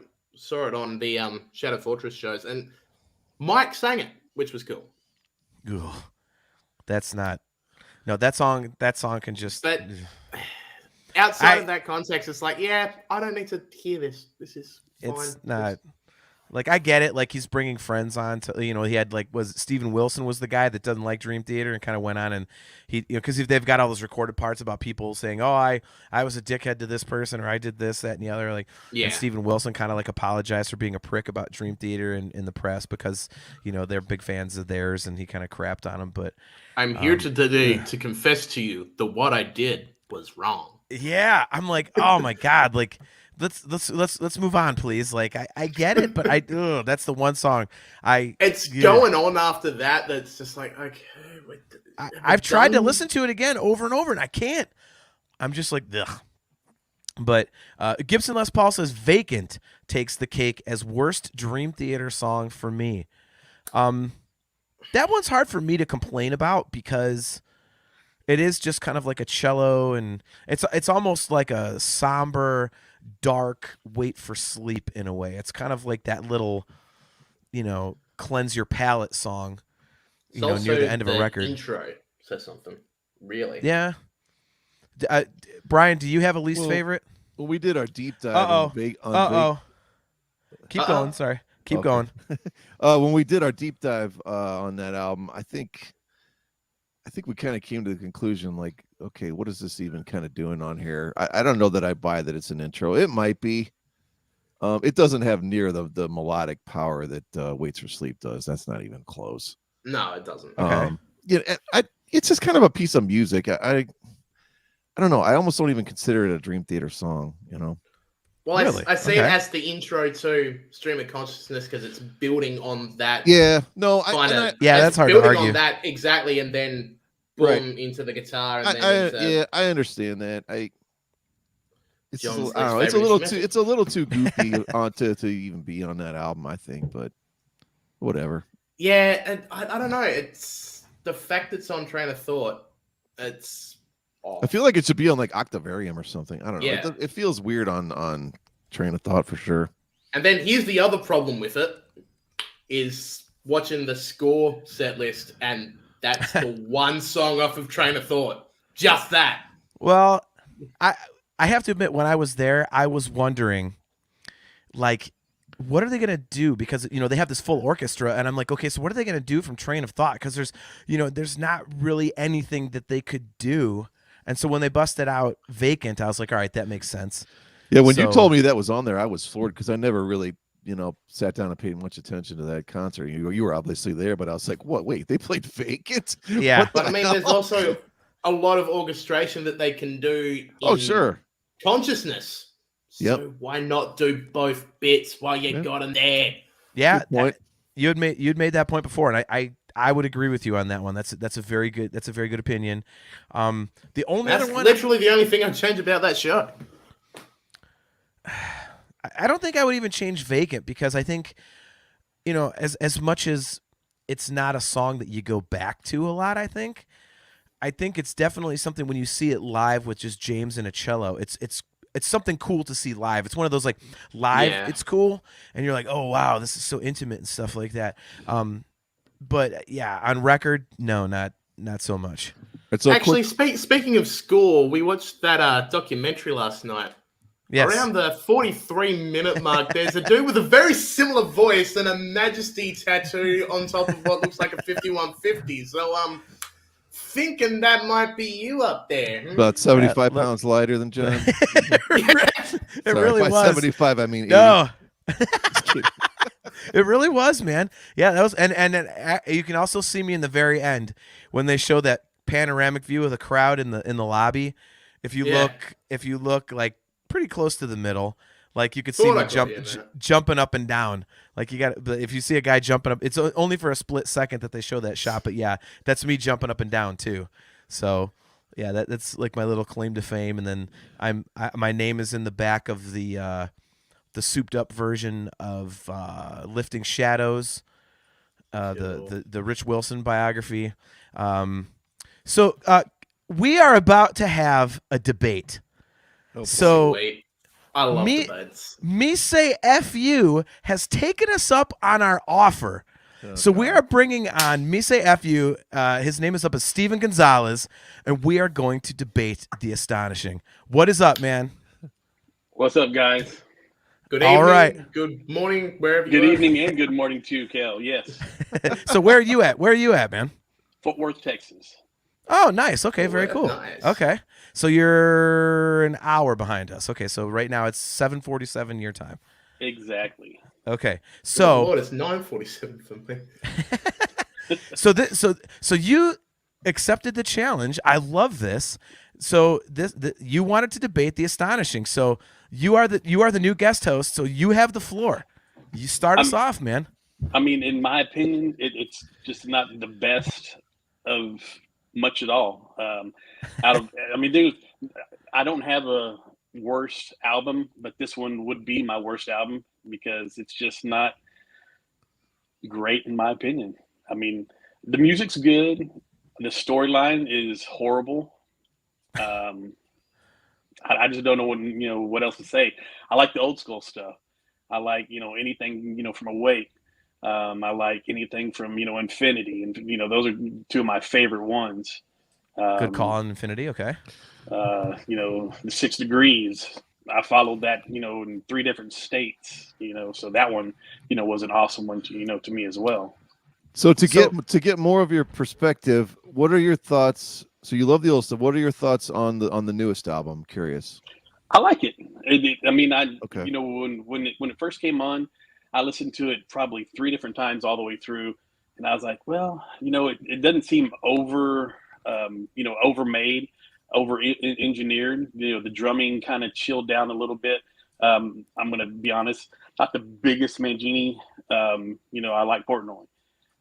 on the Shattered Fortress shows, and Mike sang it, which was cool. Ugh. That's not. No, that song can just. But outside of that context, it's like, yeah, I don't need to hear this. This is fine. It's not. Like, I get it. Like, he's bringing friends on to, you know, he had Steven Wilson was the guy that doesn't like Dream Theater and kind of went on and he, you know, because they've got all those recorded parts about people saying, oh, I was a dickhead to this person or I did this, that, and the other. Like, and Steven Wilson kind of like apologized for being a prick about Dream Theater in the press because, you know, they're big fans of theirs and he kind of crapped on them. But I'm here today to confess to you that what I did was wrong. Yeah. I'm like, oh my God. Like, Let's move on, please. Like I get it, but that's the one song going on after that. That's just like, okay. I've tried to listen to it again over and over, and I can't. I'm just like, ugh. But Gibson Les Paul says Vacant takes the cake as worst Dream Theater song for me. That one's hard for me to complain about because it is just kind of like a cello, and it's almost like a somber, dark wait for sleep in a way. It's kind of like that little, you know, cleanse your palate song, you know, near the end of a record. Intro says something, really. Yeah. Brian, do you have a least favorite? Well, we did our deep dive. Keep going. Sorry. Keep going. When we did our deep dive on that album, I think we kind of came to the conclusion, like, okay, what is this even kind of doing on here? I don't know that I buy that it's an intro. It might be. It doesn't have near the melodic power that Waits for Sleep does. That's not even close. No, it doesn't. Okay. It's just kind of a piece of music. I don't know. I almost don't even consider it a Dream Theater song, you know? Well, really? I see it as the intro to Stream of Consciousness because it's building on that. Yeah. No, that's hard to argue. Building on that, exactly, and then boom, into the guitar. And I understand that. It's a little too goofy to even be on that album, I think, but whatever. Yeah, I don't know. It's the fact it's on Train of Thought, it's off. I feel like it should be on like Octavarium or something. I don't know. Yeah. It feels weird on Train of Thought for sure. And then here's the other problem with it, is watching the score set list, and that's the one song off of Train of Thought. Just that. Well, I have to admit, when I was there, I was wondering, like, what are they going to do? Because, they have this full orchestra, and I'm like, okay, so what are they going to do from Train of Thought? Because there's not really anything that they could do. And so when they busted out Vacant, I was like, all right, that makes sense. Yeah, when you told me that was on there, I was floored because I never really, sat down and paid much attention to that concert. You were obviously there, but I was like, what? Wait, they played Vacant? Yeah. But I mean, there's also a lot of orchestration that they can do in sure. consciousness. So why not do both bits while you got them there? Yeah, Good point. you'd made that point before, and I would agree with you on that one. That's a very good opinion. The only That's other one, literally the only thing I'd change about that show. I don't think I would even change Vacant, because I think, as much as it's not a song that you go back to a lot, I think it's definitely something when you see it live with just James and a cello. It's something cool to see live. It's one of those like live. Yeah. It's cool, and you're like, oh wow, this is so intimate and stuff like that. But yeah, on record, no, not so much. So Actually, speaking of score, we watched that documentary last night. Yes. Around the 43-minute mark, there's a dude with a very similar voice and a Majesty tattoo on top of what looks like a 5150. So, thinking that might be you up there. about 75 pounds lighter than John. It Sorry, really by was. 75, I mean 80. No. It really was, man. Yeah, that was, and you can also see me in the very end when they show that panoramic view of the crowd in the lobby. If you look like pretty close to the middle, like you could see me jumping up and down. Like if you see a guy jumping up, it's only for a split second that they show that shot. But yeah, that's me jumping up and down too. So yeah, that's like my little claim to fame. And then my name is in the back of the souped up version of Lifting Shadows, the Rich Wilson biography. So we are about to have a debate. So I love debates. Me Say F You has taken us up on our offer. So we are bringing on Me Say F You. His name is up as Steven Gonzalez, and we are going to debate The Astonishing. What is up, man? What's up, guys? Good evening. All right. Good morning, wherever you Good are. evening and good morning to you, Cal. Yes. So where are you at? Where are you at, man? Fort Worth, Texas. Oh, nice. Okay, very that's cool. nice. Okay, so you're an hour behind us. Okay, so right now it's 7:47 your time. Exactly. Okay, Oh, so Lord, it's 9:47 for me. so you accepted the challenge. I love this. So you wanted to debate The Astonishing. So you are the new guest host. So you have the floor. You start us off, man. I mean, in my opinion, it's just not the best of much at all. I don't have a worst album, but this one would be my worst album because it's just not great in my opinion. I mean, the music's good. The storyline is horrible. I just don't know what else to say. I like the old school stuff. I like, anything, from Awake. I like anything from, Infinity. And, those are two of my favorite ones. Good call on Infinity. Okay. The 6 Degrees. I followed that, in 3 different states, so that one, was an awesome one to me as well. So to get more of your perspective, what are your thoughts? So you love the old stuff. What are your thoughts on the newest album? I'm curious. I like it. Okay. When it first came on, I listened to it probably 3 different times all the way through, and I was like, well, it doesn't seem overmade, engineered. The drumming kind of chilled down a little bit. I'm going to be honest, not the biggest Mangini. I like Portnoy.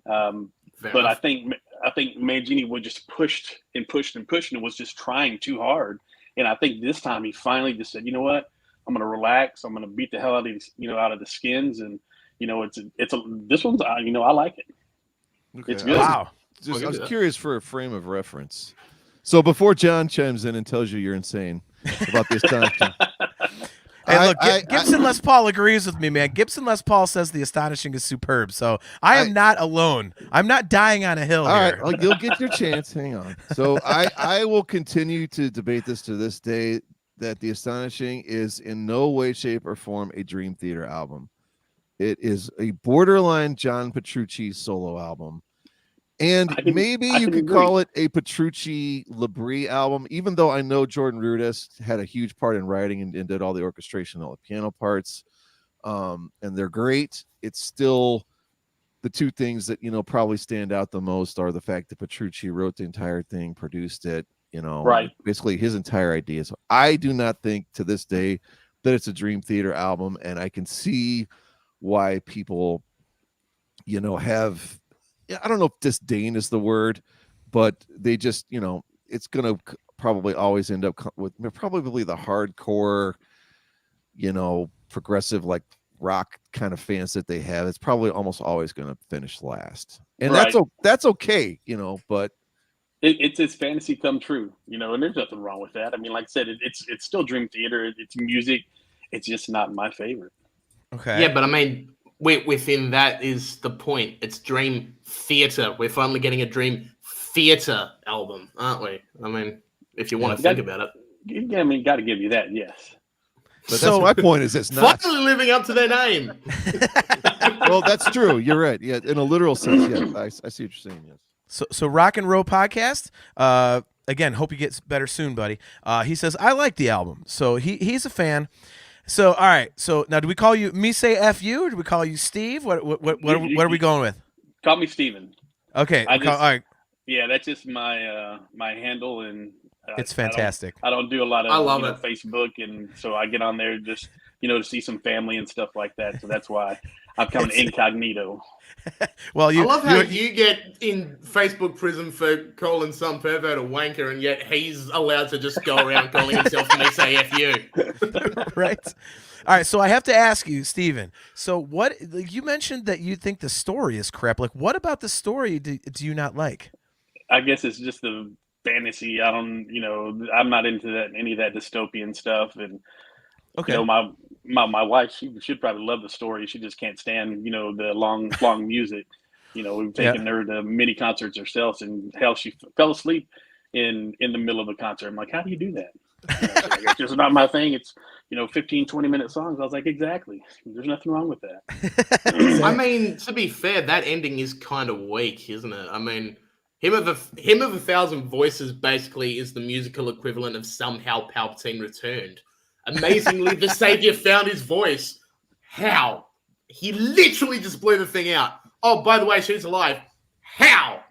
But I think Mangini would just pushed and was just trying too hard. And I think this time he finally just said, you know what, I'm going to relax. I'm going to beat the hell out of these, out of the skins. And, this one's, I like it. Okay. It's good. Wow. just I was curious for a frame of reference. So before John chimes in and tells you you're insane about the Astonishing. Hey, look, Gibson Les Paul agrees with me, man. Gibson Les Paul says the Astonishing is superb, so I am not alone. I'm not dying on a hill all here. right, well, you'll get your chance. Hang on. So I will continue to debate this to this day, that the Astonishing is in no way, shape, or form a Dream Theater album. It is a borderline John Petrucci solo album. And maybe you could call it a Petrucci Labrie album, even though I know Jordan Rudess had a huge part in writing and did all the orchestration, all the piano parts. And they're great. It's still the two things that, probably stand out the most are the fact that Petrucci wrote the entire thing, produced it, right. Basically his entire idea. So I do not think to this day that it's a Dream Theater album. And I can see why people, have, I don't know if disdain is the word, but they just, it's going to probably always end up with probably the hardcore, progressive, like rock kind of fans that they have. It's probably almost always going to finish last. And right. that's okay, but it's his fantasy come true, and there's nothing wrong with that. I mean, like I said, it's still Dream Theater. It's music. It's just not my favorite. Okay. Yeah, but I mean, within that is the point. It's Dream Theater. We're finally getting a Dream Theater album, aren't we? I mean, if you want to think about it. Yeah, I mean, got to give you that, yes. But that's my point is it's not. Finally living up to their name. Well, that's true. You're right. Yeah, in a literal sense, yeah. I see what you're saying, yes. So Rock and Roll Podcast, again, hope you get better soon, buddy. He says, I like the album. So he's a fan. So, all right. So now, do we call you me say F you, or do we call you Steve? What are we going with? Call me Steven. Okay. All right. Yeah, that's just my my handle, and it's fantastic. I don't do a lot of I love it. Facebook, and so I get on there just to see some family and stuff like that. So that's why I'm coming incognito. Well, I love how you get in Facebook prison for calling some pervert a wanker, and yet he's allowed to just go around calling himself me say F you. Right. All right. So I have to ask you, Steven. So what you mentioned that you think the story is crap. Like, what about the story do you not like? I guess it's just the fantasy. I don't, I'm not into that any of that dystopian stuff. And okay, my wife, she should probably love the story. She just can't stand, the long music. We've taken her to many concerts herself, and hell, she fell asleep in the middle of a concert. I'm like, how do you do that? It's just not my thing. It's 15, 20-minute songs. I was like, exactly. There's nothing wrong with that. I mean, to be fair, that ending is kind of weak, isn't it? I mean, Him of a Thousand Voices basically is the musical equivalent of Somehow Palpatine Returned. Amazingly, the Savior found his voice. How? He literally just blew the thing out. Oh, by the way, she's alive. How?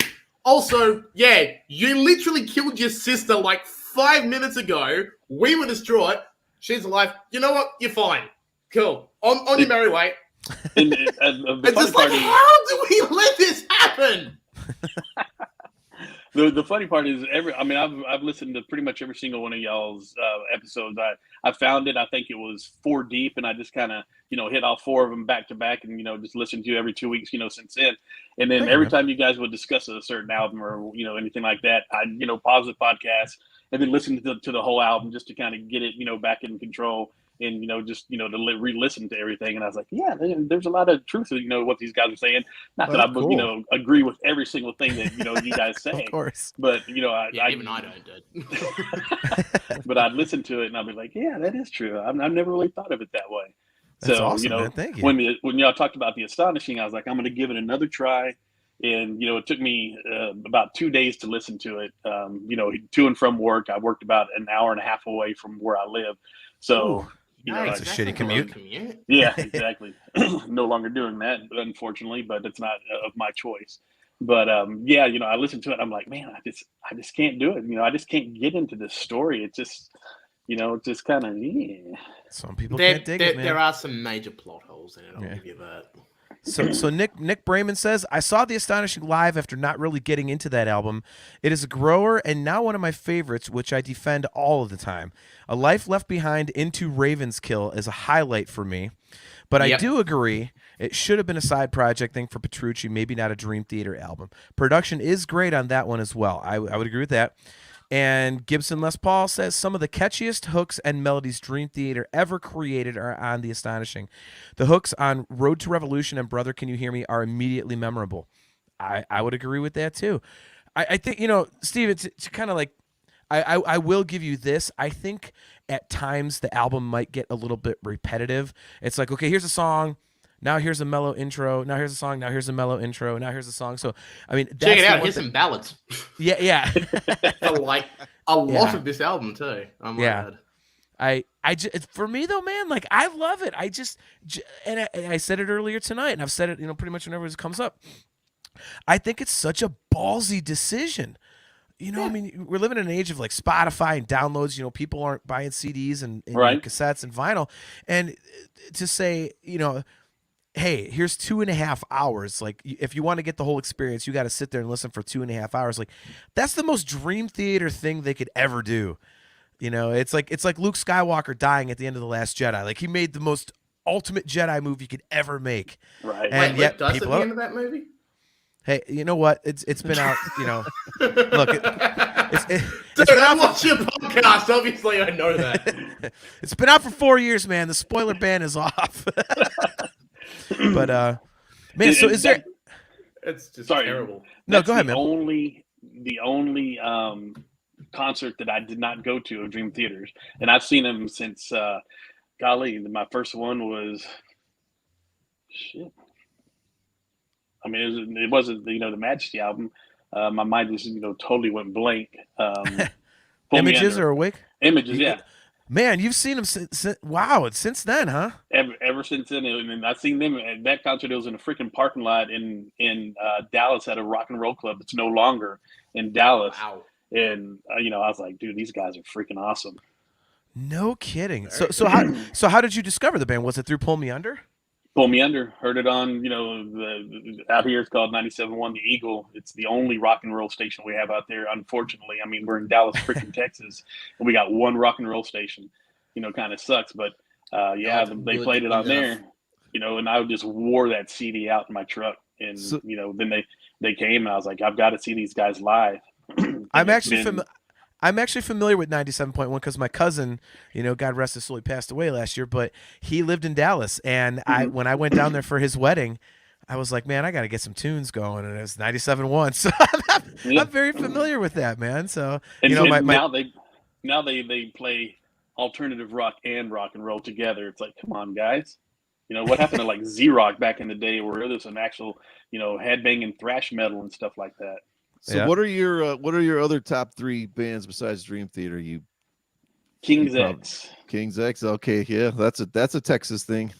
Also, yeah, you literally killed your sister like 5 minutes ago. We were distraught. She's alive. You know what? You're fine. Cool. On your merry way. It's just like, how do we let this happen? The funny part is I've listened to pretty much every single one of y'all's episodes. I found it. I think it was 4 deep, and I just kind of hit all 4 of them back to back, and just listened to every 2 weeks since then. And then every time you guys would discuss a certain album or anything like that, I pause the podcast and then listen to the whole album just to kind of get it back in control. And to re-listen to everything, and I was like, yeah, there's a lot of truth to what these guys are saying. Not that I cool. Agree with every single thing that you guys say, of course. But even I don't. But I'd listen to it and I'd be like, yeah, that is true. I've never really thought of it that way. That's so awesome, man. Thank you. When y'all talked about the Astonishing, I was like, I'm going to give it another try. And it took me about 2 days to listen to it. To and from work, I worked about an hour and a half away from where I live, so. Ooh. That's a shitty commute. Yeah, exactly. No longer doing that, unfortunately, but it's not of my choice. But I listened to it. I'm like, man, I just can't do it. I just can't get into this story. It's just, just kind of, Some people can't dig it, man. There are some major plot holes in it. I'll give you that. So Nick Brayman says, I saw The Astonishing live after not really getting into that album. It is a grower and now one of my favorites, which I defend all of the time. A Life Left Behind into Raven's Kill is a highlight for me. But I do agree It should have been a side project thing for Petrucci, maybe not a Dream Theater album. Production is great on that one as well. I would agree with that. And Gibson Les Paul says some of the catchiest hooks and melodies Dream Theater ever created are on The Astonishing. The hooks on Road to Revolution and Brother Can You Hear Me are immediately memorable. I would agree with that too. I think, Steve, it's kind of like, I will give you this. I think at times the album might get a little bit repetitive. It's like, okay, here's a song. Now here's a mellow intro. Now here's a song. Now here's a mellow intro. Now here's a song. So, I mean, check it out. Here's some ballads. Yeah. Like a lot of this album too. Oh my God. For me though, man, like I love it. And I said it earlier tonight, and I've said it, pretty much whenever it comes up. I think it's such a ballsy decision. I mean, we're living in an age of like Spotify and downloads. People aren't buying CDs and right. cassettes and vinyl. And to say, hey, here's 2.5 hours. Like, if you want to get the whole experience, you got to sit there and listen for 2.5 hours. Like, that's the most Dream Theater thing they could ever do. It's like Luke Skywalker dying at the end of The Last Jedi. Like, he made the most ultimate Jedi movie you could ever make. Right. And yet, does at the end of that movie? Hey, you know what? It's been out. Look, Dude, I watch your podcast. Obviously, I know that. It's been out for 4 years, man. The spoiler ban is off. But man, so is there? It's just Sorry. terrible. No, go ahead, man. The only concert that I did not go to of Dream Theaters, and I've seen them since. Golly, my first one was shit. I mean, it wasn't the Majesty album. My mind just totally went blank. Images or Awake? Images, yeah. Man, you've seen them since then, huh? Ever since then, and I've seen them at that concert. It was in a freaking parking lot in Dallas at a rock and roll club that's no longer in Dallas. Wow. And I was like, dude, these guys are freaking awesome. No kidding. So how did you discover the band? Was it through Pull Me Under? Pull Me Under. Heard it on, out here it's called 97.1 The Eagle. It's the only rock and roll station we have out there, unfortunately. I mean, we're in Dallas, freaking Texas, and we got one rock and roll station. Kind of sucks, but they played it on there, and I just wore that CD out in my truck. And, then they came, and I was like, I've got to see these guys live. I'm actually familiar with 97.1 because my cousin, God rest his soul, he passed away last year, but he lived in Dallas. And when I went down there for his wedding, I was like, man, I got to get some tunes going. And it was 97.1. So I'm very familiar with that, man. So, now they play alternative rock and rock and roll together. It's like, come on, guys. What happened to like Z-Rock back in the day where there's some actual, headbanging thrash metal and stuff like that. So what are your other top 3 bands besides Dream Theater? King's X. King's X. Okay, yeah, that's a Texas thing.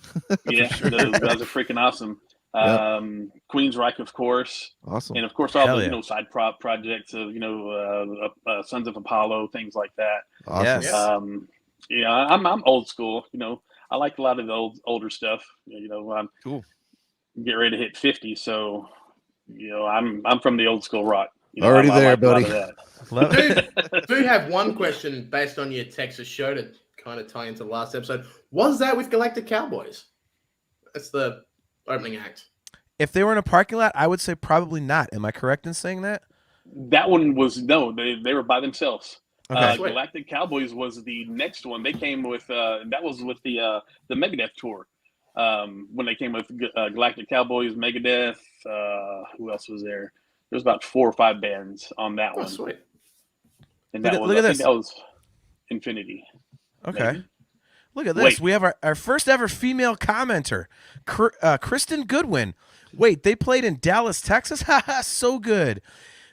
Yeah, sure. those guys are freaking awesome. Yep. Queensryche, of course. Awesome. And of course all the side projects of Sons of Apollo, things like that. Awesome. Yes. I'm old school. I like a lot of the older stuff. I'm cool. Get ready to hit 50, so I'm from the old school rock. Already I there, like buddy. Do have one question based on your Texas show to kind of tie into the last episode. Was that with Galactic Cowboys? That's the opening act. If they were in a parking lot, I would say probably not. Am I correct in saying that? That one was they were by themselves. Okay. Galactic Cowboys was the next one. They came with that was with the Megadeth tour. When they came with Galactic Cowboys, Megadeth, who else was there? There was about 4 or 5 bands on that one. Sweet. And that Look at this. That was Infinity. Okay. Maybe. Look at this. Wait. We have our first ever female commenter, Kristen Goodwin. Wait, they played in Dallas, Texas? Haha, so good.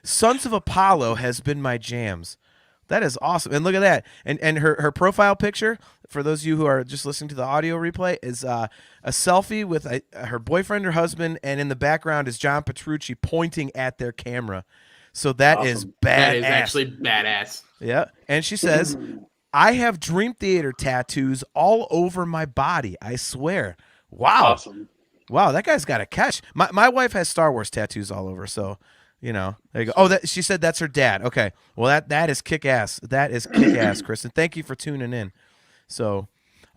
Sons of Apollo has been my jams. That is awesome. And look at that. And her profile picture, for those of you who are just listening to the audio replay, is a selfie with her boyfriend or husband, and in the background is John Petrucci pointing at their camera. So that is badass. That is actually badass. Yeah. And she says, I have Dream Theater tattoos all over my body, I swear. Wow. Awesome. Wow, that guy's got a catch. My wife has Star Wars tattoos all over, so there you go. Oh, she said that's her dad. Okay. Well, that is kick ass. That is kick ass, Kristen. Thank you for tuning in. So,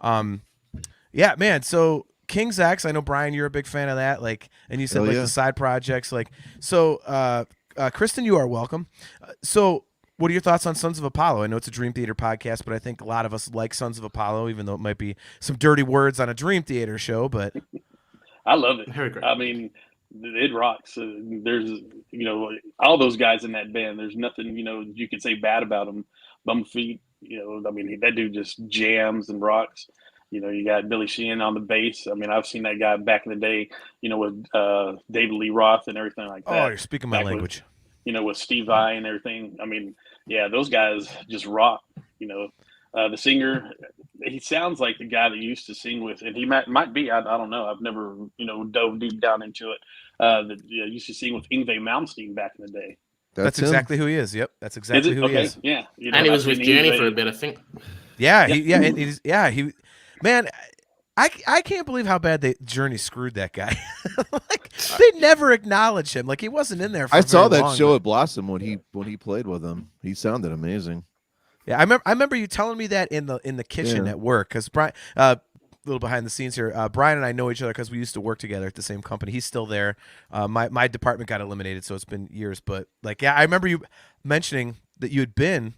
yeah, man. So King's X, I know Brian, you're a big fan of that. Like, and you said Oh, like yeah. the side projects. Like, so Kristen, you are welcome. So, what are your thoughts on Sons of Apollo? I know it's a Dream Theater podcast, but I think a lot of us like Sons of Apollo, even though it might be some dirty words on a Dream Theater show. But I love it. Very great. I mean, it rocks. There's, all those guys in that band. There's nothing, you could say bad about them. Bum feet, I mean, that dude just jams and rocks. You got Billy Sheehan on the bass. I mean, I've seen that guy back in the day, with David Lee Roth and everything like that. oh, you're speaking my Back language. with Steve Vai and everything. I mean, yeah, those guys just rock. The singer, he sounds like the guy that used to sing with, and he might be. I don't know. I've never dove deep down into it. That used to sing with Yngwie Malmsteen back in the day. That's him. exactly who he is. Yep, that's exactly who he Okay, is. yeah. And he was I've with seen Journey Yngwie. for a bit, I think. Yeah, man. I can't believe how bad Journey screwed that guy. Like, they never acknowledged him. Like, he wasn't in there. For I saw very that long, show but- at Blossom when he played with them. He sounded amazing. Yeah, I remember you telling me that in the kitchen Yeah. at work, because Brian, little behind the scenes here. Brian and I know each other because we used to work together at the same company. He's still there. My department got eliminated, so it's been years. But like, yeah, I remember you mentioning that you had been,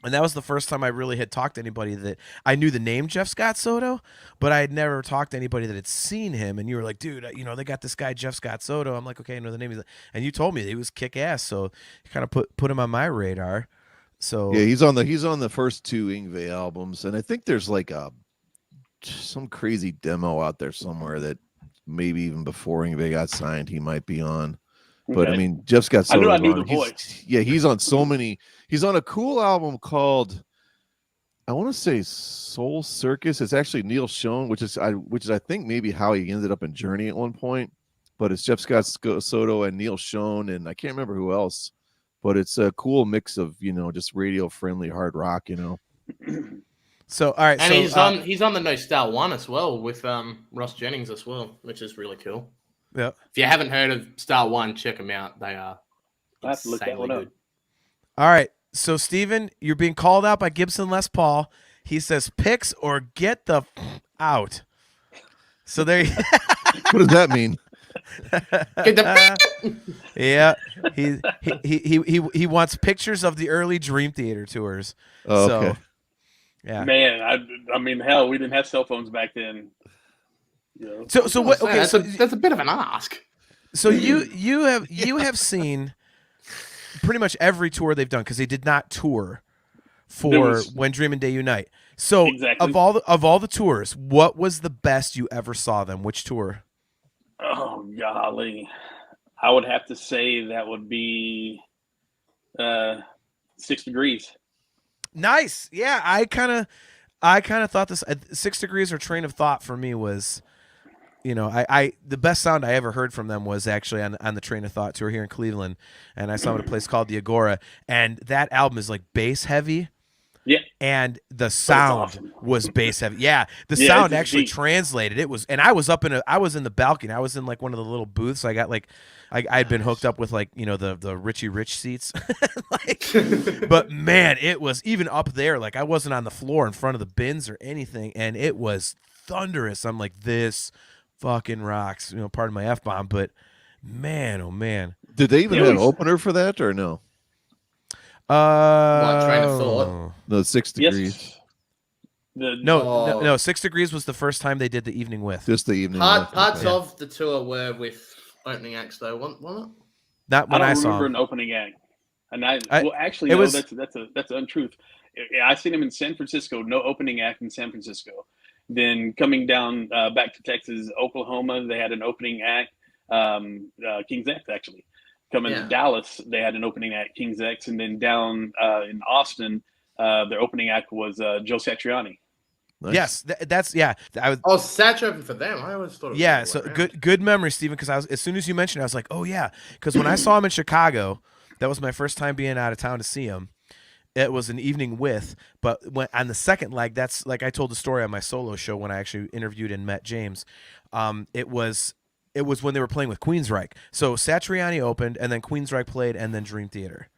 and that was the first time I really had talked to anybody that I knew the name Jeff Scott Soto, but I had never talked to anybody that had seen him. And you were like, dude, they got this guy Jeff Scott Soto. I'm like, okay, I know the name. And you told me that he was kick ass, so you kind of put him on my radar. So Yeah, he's on the first two Yngwie albums, and I think there's like some crazy demo out there somewhere that maybe even before Yngwie got signed, he might be on. But I Okay. mean, Jeff Scott I Soto. knew the voice. He's on so many. He's on a cool album called, I want to say Soul Circus. It's actually Neil Schon, which is I think maybe how he ended up in Journey at one point. But it's Jeff Scott Soto and Neil Schon, and I can't remember who else. But it's a cool mix of just radio friendly hard rock. So all right, And so he's on the No Star One as well with Ross Jennings as well, which is really cool. yeah. If you haven't heard of Star One, check them out. They are I'll have to look that insanely one up. good. All right. So, Steven, you're being called out by Gibson Les Paul. He says, picks or get the out. So there you What does that mean? Get the Yeah. He wants pictures of the early Dream Theater tours. Oh, So, okay. yeah. Man, I mean, hell, we didn't have cell phones back then. So what okay, so that's a bit of an ask. so you have seen pretty much every tour they've done, because they did not tour for When Dream and Day Unite. So Exactly. of all the tours, what was the best you ever saw them? Which tour? Oh golly, I would have to say that would be 6 Degrees. Nice. Yeah, I kind of thought this 6 Degrees or Train of Thought for me was, I the best sound I ever heard from them was actually on the Train of Thought tour here in Cleveland, and I saw them at a place called the Agora, and that album is like bass heavy. Yeah. And the sound awesome. was bass heavy. Yeah, the Yeah, sound it's actually deep. translated. It was, and I was in the balcony. I was in like one of the little booths. I got like, I'd been hooked up with like the Richie Rich seats. But man, it was even up there. Like, I wasn't on the floor in front of the bins or anything, and it was thunderous. I'm like, this fucking rocks. Pardon my F-bomb, but man, oh man. Did they even Yeah, have an we- opener for that or no? Train of Thought? No, 6 Degrees. Yes. No, 6 Degrees was the first time they did the evening with. Just the evening. Parts Yeah. of the tour were with opening acts, though, wasn't it? Not when I I don't saw remember them. an opening act, and actually it no, was- that's an untruth. I seen him in San Francisco, no opening act in San Francisco. Then coming down back to Texas, Oklahoma, they had an opening act. King's X actually. Coming to Dallas, they had an opening act, King's X, and then down in Austin, their opening act was Joe Satriani. Nice. Yes, that's yeah. I was Oh, Satch open for them. I always thought it was yeah. the So other way around. good memory, Stephen. Because as soon as you mentioned it, I was like, oh yeah. Because when I saw him in Chicago, that was my first time being out of town to see him. It was an evening with, but when on the second leg, that's like I told the story on my solo show when I actually interviewed and met James. It was when they were playing with Queensryche. So Satriani opened, and then Queensryche played, and then Dream Theater.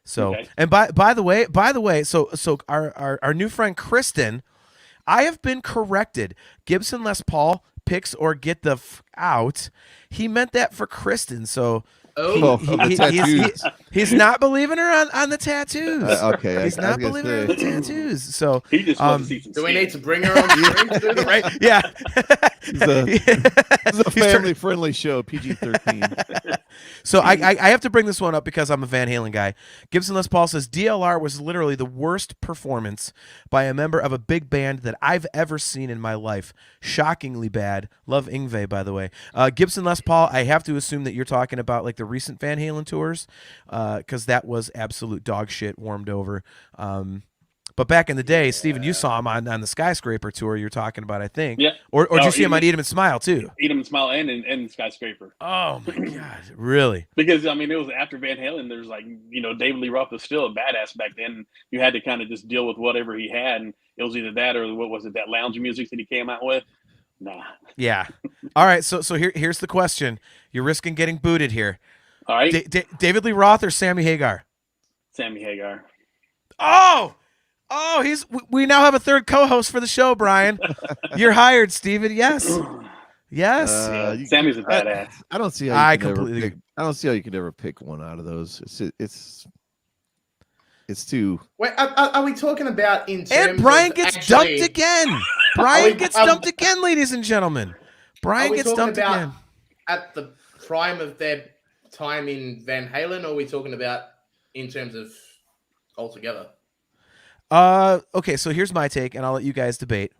So Okay. and by the way, so our new friend Kristen, I have been corrected. Gibson Les Paul picks or get the out, he meant that for Kristen. So the tattoos. he's not believing her on the tattoos. Okay, He's not believing her on the tattoos. So he just wants to see some Do we skin. need to bring her on screen to do this? right? Yeah. This is a family-friendly show, PG-13. So I have to bring this one up because I'm a Van Halen guy. Gibson Les Paul says DLR was literally the worst performance by a member of a big band that I've ever seen in my life. Shockingly bad. Love Yngwie, by the way. Gibson Les Paul, I have to assume that you're talking about like the recent Van Halen tours, because that was absolute dog shit warmed over. But back in the day, Steven, you saw him on the Skyscraper tour you're talking about, I think. Yeah. Or did you see him on Eat 'em and Smile, too? Eat 'em and Smile and Skyscraper. Oh, my God. Really? Because, I mean, it was after Van Halen. There's like, David Lee Roth was still a badass back then. You had to kind of just deal with whatever he had. And it was either that or what was it, that lounge music that he came out with? Nah. Yeah. All right. So here's the question. You're risking getting booted here. All right. David Lee Roth or Sammy Hagar? Sammy Hagar. Oh, we now have a third co-host for the show, Brian. You're hired, Steven. Yes. Sammy's a badass. I don't see how I you can completely ever pick, I don't see how you could ever pick one out of those. It's too. Wait, are we talking about in terms And Brian of gets actually, dumped again. Brian we- gets dumped again, ladies and gentlemen. Brian Are we gets talking dumped about again. at the prime of their time in Van Halen, or are we talking about in terms of altogether? Okay, so here's my take, and I'll let you guys debate.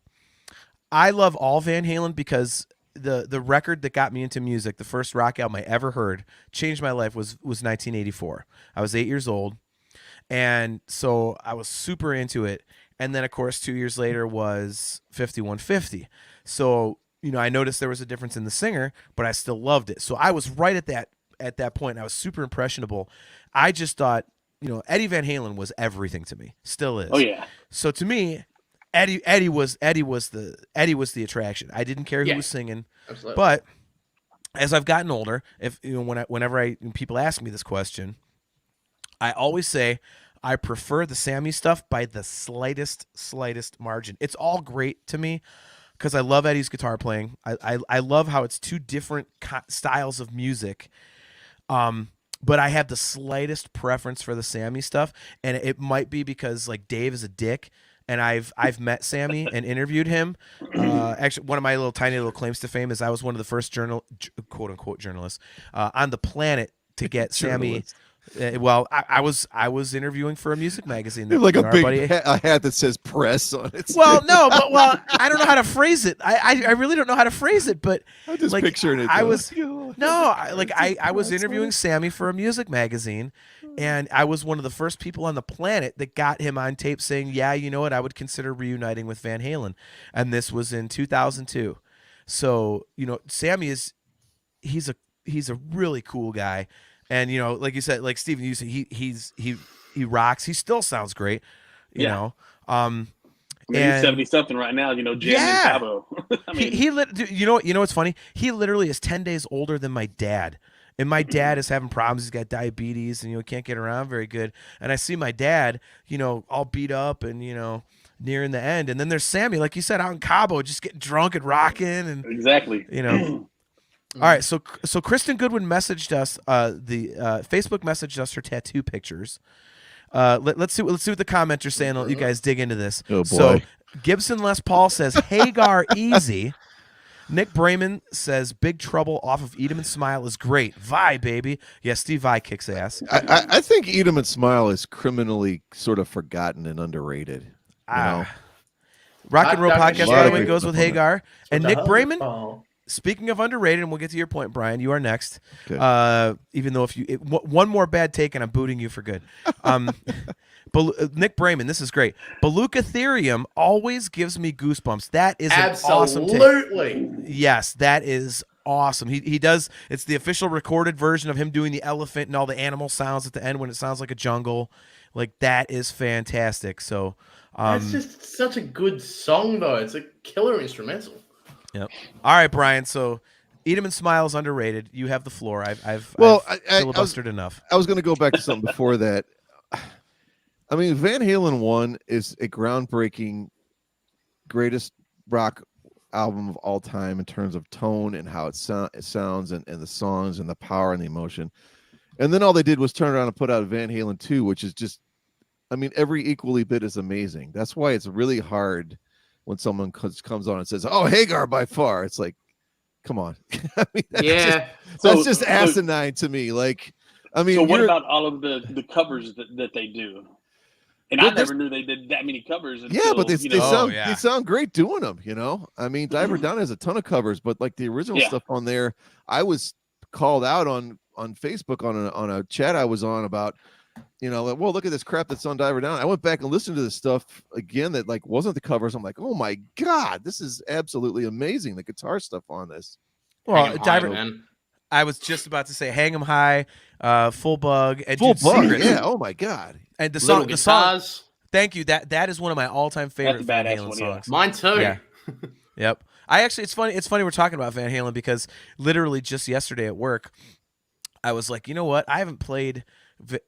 I love all Van Halen because the record that got me into music, the first rock album I ever heard, changed my life, was 1984. I was 8 years old, and so I was super into it. And then, of course, 2 years later was 5150. So, I noticed there was a difference in the singer, but I still loved it. So I was right at that point. And I was super impressionable. I just thought, Eddie Van Halen was everything to me. Still is. Oh yeah. So to me, Eddie was the attraction. I didn't care who was singing. Absolutely. But as I've gotten older, whenever people ask me this question, I always say I prefer the Sammy stuff by the slightest margin. It's all great to me because I love Eddie's guitar playing. I love how it's two different styles of music. But I have the slightest preference for the Sammy stuff, and it might be because like Dave is a dick, and I've met Sammy and interviewed him. Actually, one of my tiny little claims to fame is I was one of the first quote unquote journalists on the planet to get Sammy. Well, I was interviewing for a music magazine. That, like a big hat that says press on it. Well, no, but I don't know how to phrase it. I really don't know how to phrase it. But I'm just like, picturing it. I was interviewing Sammy for a music magazine, and I was one of the first people on the planet that got him on tape saying, "Yeah, you know what? I would consider reuniting with Van Halen," and this was in 2002. So Sammy he's a really cool guy. And like you said, like Steven, you said, he rocks. He still sounds great, you know. He's 70-something right now, jamming in Cabo. I mean, you know what's funny? He literally is 10 days older than my dad, and my dad is having problems. He's got diabetes, and can't get around very good. And I see my dad, all beat up and nearing the end. And then there's Sammy, like you said, out in Cabo, just getting drunk and rocking, and exactly. All right, so Kristen Goodwin messaged us. Facebook messaged us her tattoo pictures. Let's see what the comments are saying. I'll let you guys dig into this. Oh boy. So Gibson Les Paul says Hagar easy. Nick Brayman says Big Trouble off of Eat 'em and Smile is great. Vi, baby. Yeah, Steve Vai kicks ass. I think Eat 'em and Smile is criminally sort of forgotten and underrated. Rock and Roll Podcast, by the way, goes with Hagar. And Nick Brayman. Speaking of underrated, and we'll get to your point, Brian. You are next. Okay. Even though one more bad take, and I'm booting you for good. Nick Brayman, this is great. Beluga Ethereum always gives me goosebumps. That is an awesome take. Absolutely. Yes, that is awesome. He does. It's the official recorded version of him doing the elephant and all the animal sounds at the end when it sounds like a jungle. Like that is fantastic. So it's just such a good song, though. It's a killer instrumental. Yep. All right, Brian. So, Eat 'em and Smile is underrated. You have the floor. I've filibustered enough. I was going to go back to something before that. I mean, Van Halen 1 is a groundbreaking, greatest rock album of all time in terms of tone and how it sounds and the songs and the power and the emotion. And then all they did was turn around and put out Van Halen 2, which is just, I mean, every equally bit is amazing. That's why it's really hard when someone comes on and says, "Oh, Hagar by far." It's like, come on. I mean, that's just asinine to me. Like, I mean, so what about all of the covers that they do? And I never knew they did that many covers. Until, but they sound great doing them. You know, I mean, Diver Down has a ton of covers, but like the original stuff on there, I was called out on Facebook on a chat I was on about, you know, like, well, look at this crap that's on Diver Down. I went back and listened to this stuff again that like wasn't the covers. I'm like, oh my God, this is absolutely amazing. The guitar stuff on this. Well, I was just about to say Hang 'em High, Full Bug, and Full Bug. Secrets. Yeah, oh my God. And the song, thank you. That is one of my all-time favorite Van Halen songs. Mine too. Yeah. Yep. It's funny we're talking about Van Halen because literally just yesterday at work, I was like, you know what? I haven't played Van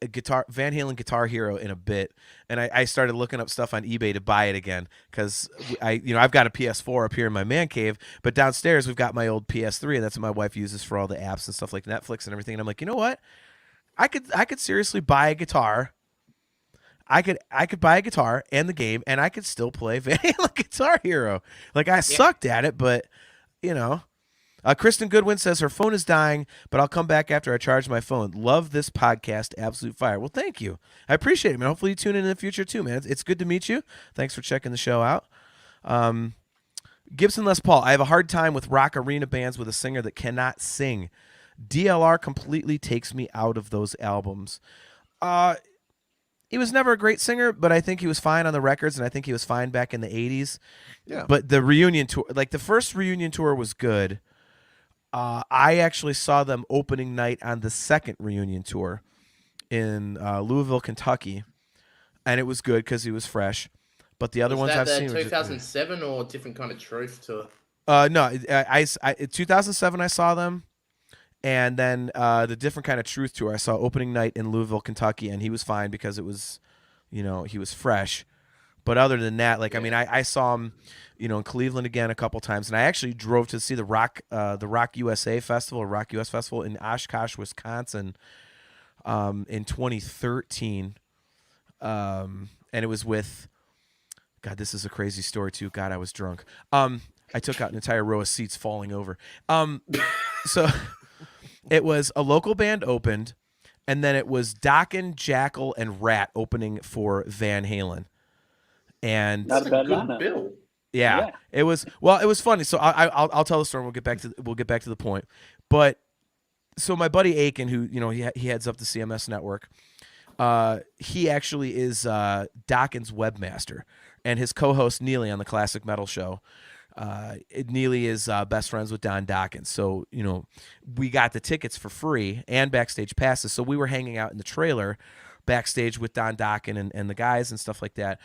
Halen Guitar Hero in a bit, and I started looking up stuff on eBay to buy it again because I've got a PS4 up here in my man cave, but downstairs we've got my old PS3, and that's what my wife uses for all the apps and stuff like Netflix and everything. And I'm like, you know what? I could seriously buy a guitar. I could buy a guitar and the game, and I could still play Van Halen Guitar Hero. Like I sucked at it, but you know. Kristen Goodwin says her phone is dying, but I'll come back after I charge my phone. Love this podcast, absolute fire. Well, thank you. I appreciate it, man. Hopefully you tune in the future too, man. It's good to meet you. Thanks for checking the show out. Gibson Les Paul, I have a hard time with rock arena bands with a singer that cannot sing. DLR completely takes me out of those albums. He was never a great singer, but I think he was fine on the records, and I think he was fine back in the 80s. Yeah. But the reunion tour, like the first reunion tour was good. I actually saw them opening night on the second reunion tour in Louisville, Kentucky, and it was good because he was fresh. But the other ones I've seen, 2007 or different kind of truth tour? No, I 2007 I saw them, and then the different kind of truth tour I saw opening night in Louisville, Kentucky, and he was fine because it was, he was fresh. But other than that, I mean, I saw him, in Cleveland again a couple times, and I actually drove to see the Rock USA Festival, or Rock US Festival in Oshkosh, Wisconsin, in 2013, and it was with, God, this is a crazy story too. God, I was drunk. I took out an entire row of seats falling over. So it was a local band opened, and then it was Dokken, Jackal, and Rat opening for Van Halen. And that's a good bill. Yeah, it was. Well, it was funny. So I'll tell the story. We'll get back to the point. But so my buddy Aiken, who he heads up the CMS network, he actually is Dokken's webmaster, and his co-host Neely on the Classic Metal Show. Neely is best friends with Don Dokken, so we got the tickets for free and backstage passes. So we were hanging out in the trailer backstage with Don Dokken and the guys and stuff like that.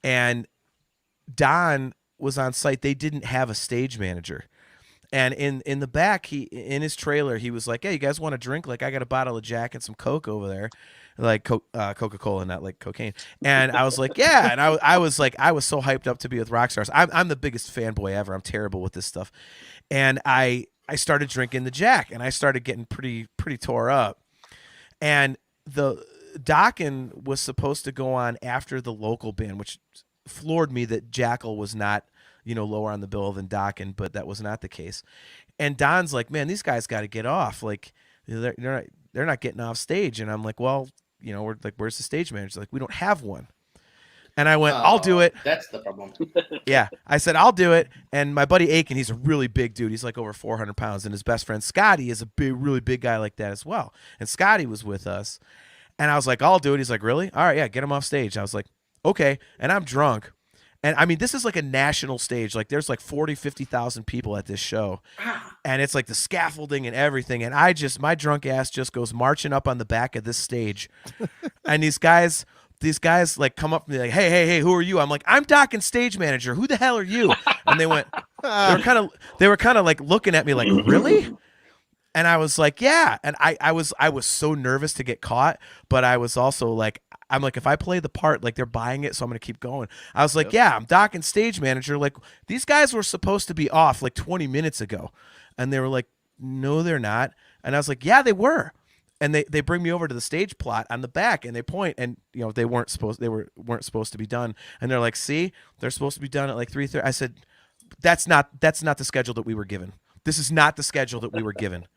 And Don was on site. They didn't have a stage manager. And in the back, in his trailer, he was like, "Hey, you guys want a drink? Like, I got a bottle of Jack and some Coke over there, like Coca-Cola, not like cocaine." And I was like, "Yeah." And I was like, I was so hyped up to be with rock stars. I'm the biggest fanboy ever. I'm terrible with this stuff. And I started drinking the Jack, and I started getting pretty tore up. And the Dokken was supposed to go on after the local band, which floored me that Jackal was not, lower on the bill than Dokken, but that was not the case. And Don's like, "Man, these guys got to get off. Like, they're not getting off stage." And I'm like, "Well, we're like, where's the stage manager?" Like, "We don't have one." And I went, "I'll do it." That's the problem. Yeah, I said, "I'll do it." And my buddy Aiken, he's a really big dude. He's like over 400 pounds, and his best friend Scotty is a really big guy like that as well. And Scotty was with us, and I was like, "I'll do it." He's like, "Really? All right, yeah, get him off stage." I was like, "Okay." And I'm drunk. And I mean, this is like a national stage. Like there's like 40, 50,000 people at this show. And it's like the scaffolding and everything. And my drunk ass just goes marching up on the back of this stage. And these guys like come up to me like, hey, who are you? I'm like, "I'm Dokken's stage manager. Who the hell are you?" And they were kind of like looking at me like, "Really?" And I was like, yeah. And I was so nervous to get caught, but I was also like, I'm like, if I play the part, like they're buying it, so I'm going to keep going. I was like, yeah, I'm Doc and stage manager. Like these guys were supposed to be off like 20 minutes ago. And they were like, no, they're not. And I was like, yeah, they were. And they bring me over to the stage plot on the back and they point and they weren't supposed to be done. And they're like, see, they're supposed to be done at like 3:30. I said, that's not the schedule that we were given. This is not the schedule that we were given.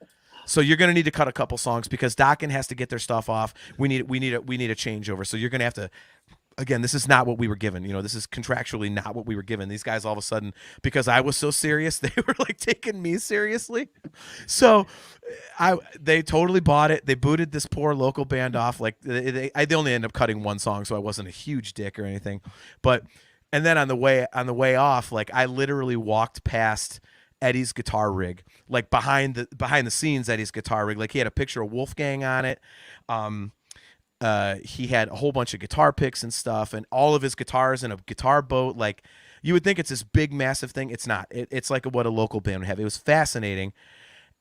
So you're going to need to cut a couple songs because Dokken has to get their stuff off. We need a changeover. So you're going to have to. Again, this is not what we were given. This is contractually not what we were given. These guys all of a sudden, because I was so serious, they were like taking me seriously. So they totally bought it. They booted this poor local band off. Like they only ended up cutting one song, so I wasn't a huge dick or anything. And then on the way off, like I literally walked past Eddie's guitar rig, like behind the scenes Eddie's guitar rig. Like he had a picture of Wolfgang on it. He had a whole bunch of guitar picks and stuff, and all of his guitars in a guitar boat. Like you would think it's this big, massive thing. It's not. It's like what a local band would have. It was fascinating,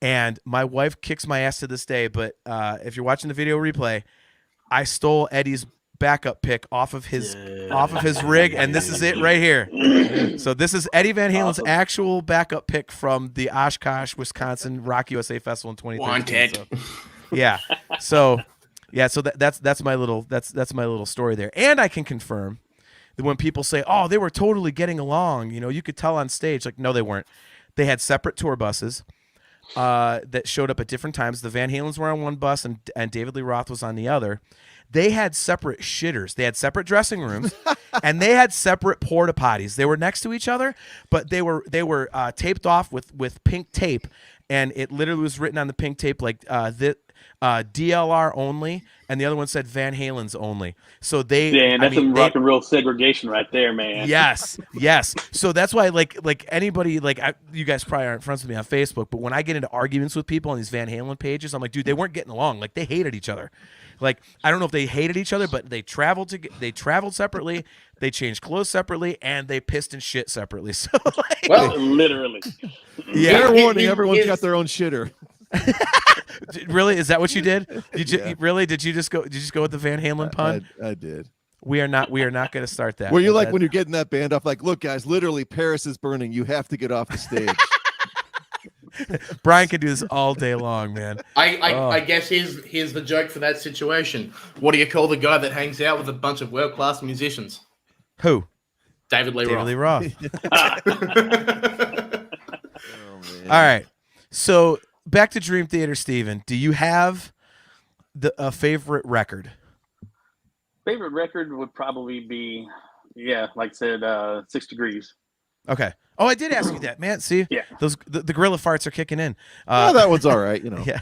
and my wife kicks my ass to this day. But if you're watching the video replay, I stole Eddie's backup pick off of his rig, and this is it right here. So this is Eddie Van Halen's actual backup pick from the Oshkosh, Wisconsin Rock USA Festival in 2013. Wanted. So, yeah. So. Yeah, so that's my little story there, and I can confirm that when people say, "Oh, they were totally getting along," you could tell on stage. Like, no, they weren't. They had separate tour buses that showed up at different times. The Van Halens were on one bus, and David Lee Roth was on the other. They had separate shitters. They had separate dressing rooms, and they had separate porta potties. They were next to each other, but they were taped off with pink tape, and it literally was written on the pink tape like DLR only, and the other one said Van Halen's only. So that's some rock and roll segregation right there, man. Yes. So that's why, like anybody, you guys probably aren't friends with me on Facebook, but when I get into arguments with people on these Van Halen pages, I'm like, dude, they weren't getting along. Like they hated each other. Like I don't know if they hated each other, but they traveled separately, they changed clothes separately, and they pissed and shit separately. So literally. Yeah. Fair warning, everyone's got their own shitter. Really? Is that what you did? Did you just go with the Van Halen pun? I did. We are not going to start that. Well, you're like when you're getting that band off, like, look, guys, literally Paris is burning. You have to get off the stage. Brian could do this all day long, man. I guess here's the joke for that situation. What do you call the guy that hangs out with a bunch of world-class musicians? Who? David Lee Roth. All right. So back to Dream Theater, Steven. Do you have a favorite record? Favorite record would probably be, like I said, 6 Degrees. Okay. Oh, I did ask you that, man. See, the gorilla farts are kicking in. That one's all right, Yeah.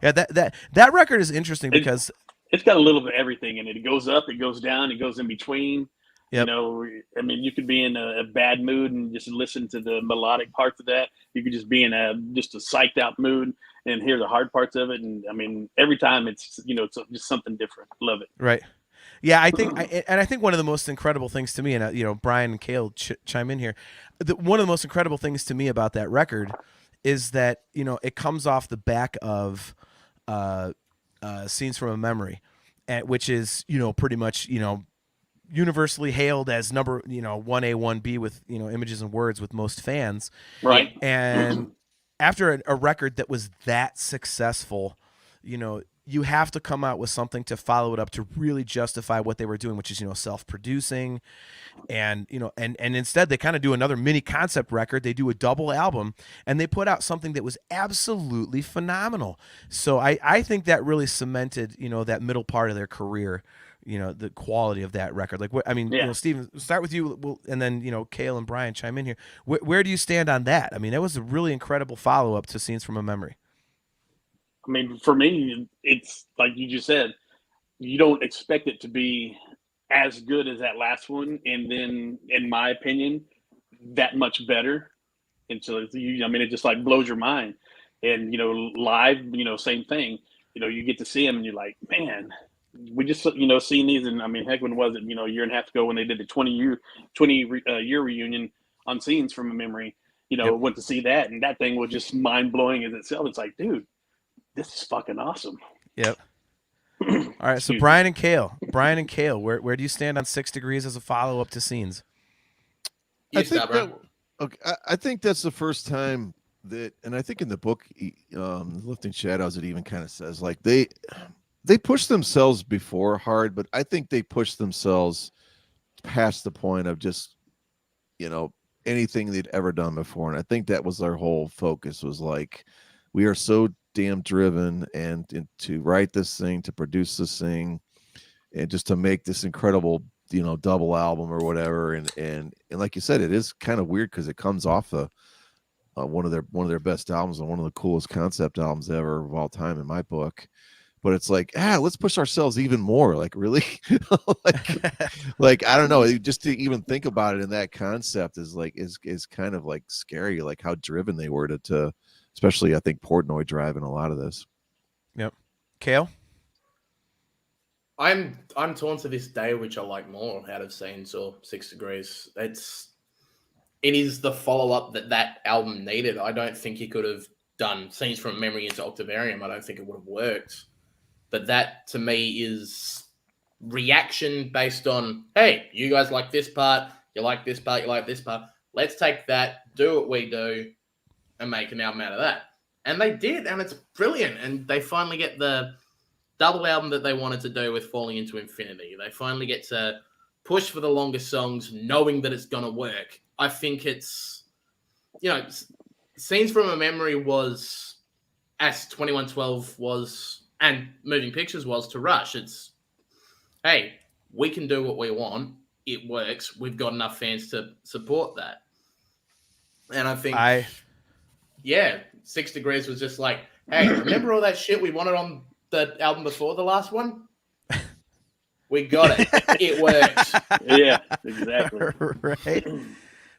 That record is interesting because it's got a little bit of everything in it. It goes up, it goes down, it goes in between. Yep. You could be in a bad mood and just listen to the melodic parts of that. You could just be in just a psyched out mood and hear the hard parts of it. And every time it's just something different. Love it. Right. Yeah, I think one of the most incredible things to me, and Brian and Cale chime in here. One of the most incredible things to me about that record is that it comes off the back of Scenes from a Memory, which is pretty much universally hailed as number 1A 1B with Images and Words with most fans. Right. And after a record that was that successful, you have to come out with something to follow it up to really justify what they were doing, which is self-producing, and instead they kind of do another mini concept record. They do a double album, and they put out something that was absolutely phenomenal. So I think that really cemented that middle part of their career. The quality of that record. Steven, start with you, and then Cale and Brian chime in here. Where do you stand on that? That was a really incredible follow-up to Scenes from a Memory. For me, it's like you just said, you don't expect it to be as good as that last one, and then, in my opinion, that much better. And so, it just like blows your mind. And live, same thing. You get to see them, and you're like, man, we just seen these, and heck, when was it? A year and a half ago when they did the 20 year reunion on Scenes from a Memory. went to see that, and that thing was just mind blowing as itself. It's like, dude, this is fucking awesome. Yep. All right, so Brian and Kale, where do you stand on 6 Degrees as a follow up to Scenes? You start, Brian. I think that's the first time that, and I think in the book, Lifting Shadows, it even kind of says like they push themselves before hard, but I think they push themselves past the point of just, anything they'd ever done before. And I think that was their whole focus, was like, we are so damn driven and to write this thing, to produce this thing, and just to make this incredible, double album or whatever. And like you said, it is kind of weird because it comes off one of their best albums and one of the coolest concept albums ever of all time in my book. But it's like, let's push ourselves even more. Like, really? like, I don't know. Just to even think about it in that concept is kind of like scary, like how driven they were to especially, I think, Portnoy driving a lot of this. Yep. Kale? I'm torn to this day, which I like more out of Scenes or 6 Degrees. It is the follow-up that album needed. I don't think he could have done Scenes from Memory into Octavarium. I don't think it would have worked. But that, to me, is reaction based on, hey, you guys like this part, you like this part, you like this part. Let's take that, do what we do, and make an album out of that. And they did, and it's brilliant. And they finally get the double album that they wanted to do with Falling Into Infinity. They finally get to push for the longest songs, knowing that it's going to work. I think it's, Scenes from a Memory was, as 2112 was, and Moving Pictures was to Rush. It's, hey, we can do what we want. It works. We've got enough fans to support that. And I think, 6 Degrees was just like, hey, remember all that shit we wanted on the album before the last one? We got it. It works. Yeah, exactly. Right.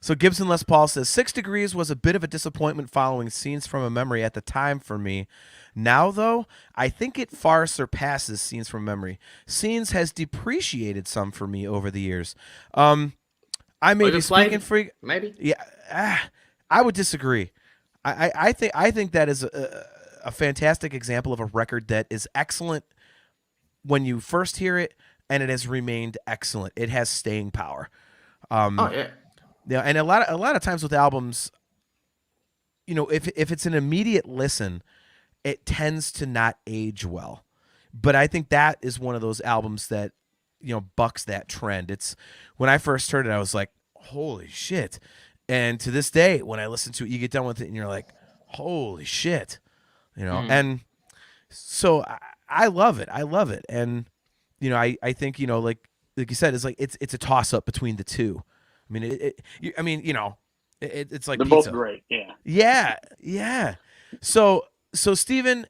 So Gibson Les Paul says, 6 Degrees was a bit of a disappointment following Scenes from a Memory at the time for me. Now, though, I think it far surpasses Scenes from Memory. Scenes has depreciated some for me over the years. I may be speaking for maybe. Yeah, I would disagree. I think that is a fantastic example of a record that is excellent when you first hear it, and it has remained excellent. It has staying power. Yeah, and a lot of times with albums, if it's an immediate listen, it tends to not age well. But I think that is one of those albums that, bucks that trend. It's when I first heard it, I was like, holy shit. And to this day, when I listen to it, you get done with it and you're like, holy shit. And so I love it. I love it. And, I think, like you said, it's like, it's a toss up between the two. I mean, it's like they're pizza. both great. Yeah. Yeah. Yeah. So Steven,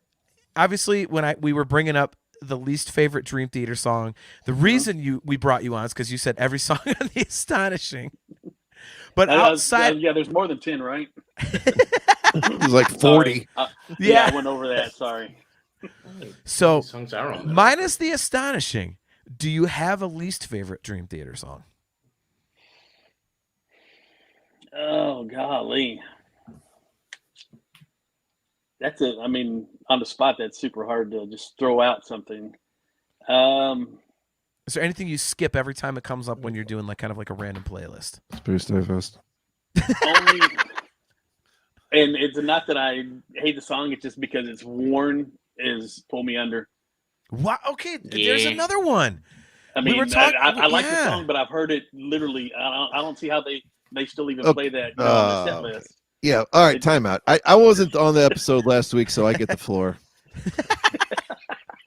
obviously when we were bringing up the least favorite Dream Theater song, the reason we brought you on is because you said every song on The Astonishing. But outside, there's more than 10, right? There's like 40. Yeah, I went over that. Sorry. So songs are on there. Minus The Astonishing, do you have a least favorite Dream Theater song? Oh, golly. On the spot, that's super hard to just throw out something. Is there anything you skip every time it comes up when you're doing kind of like a random playlist? Space Dive Fest. Only, and it's not that I hate the song, it's just because it's worn is Pull Me Under. Wow. Okay, there's another one. I mean, I like the song, but I've heard it literally. I don't see how they still even play that on the set list. Yeah. All right. Timeout. I wasn't on the episode last week, so I get the floor.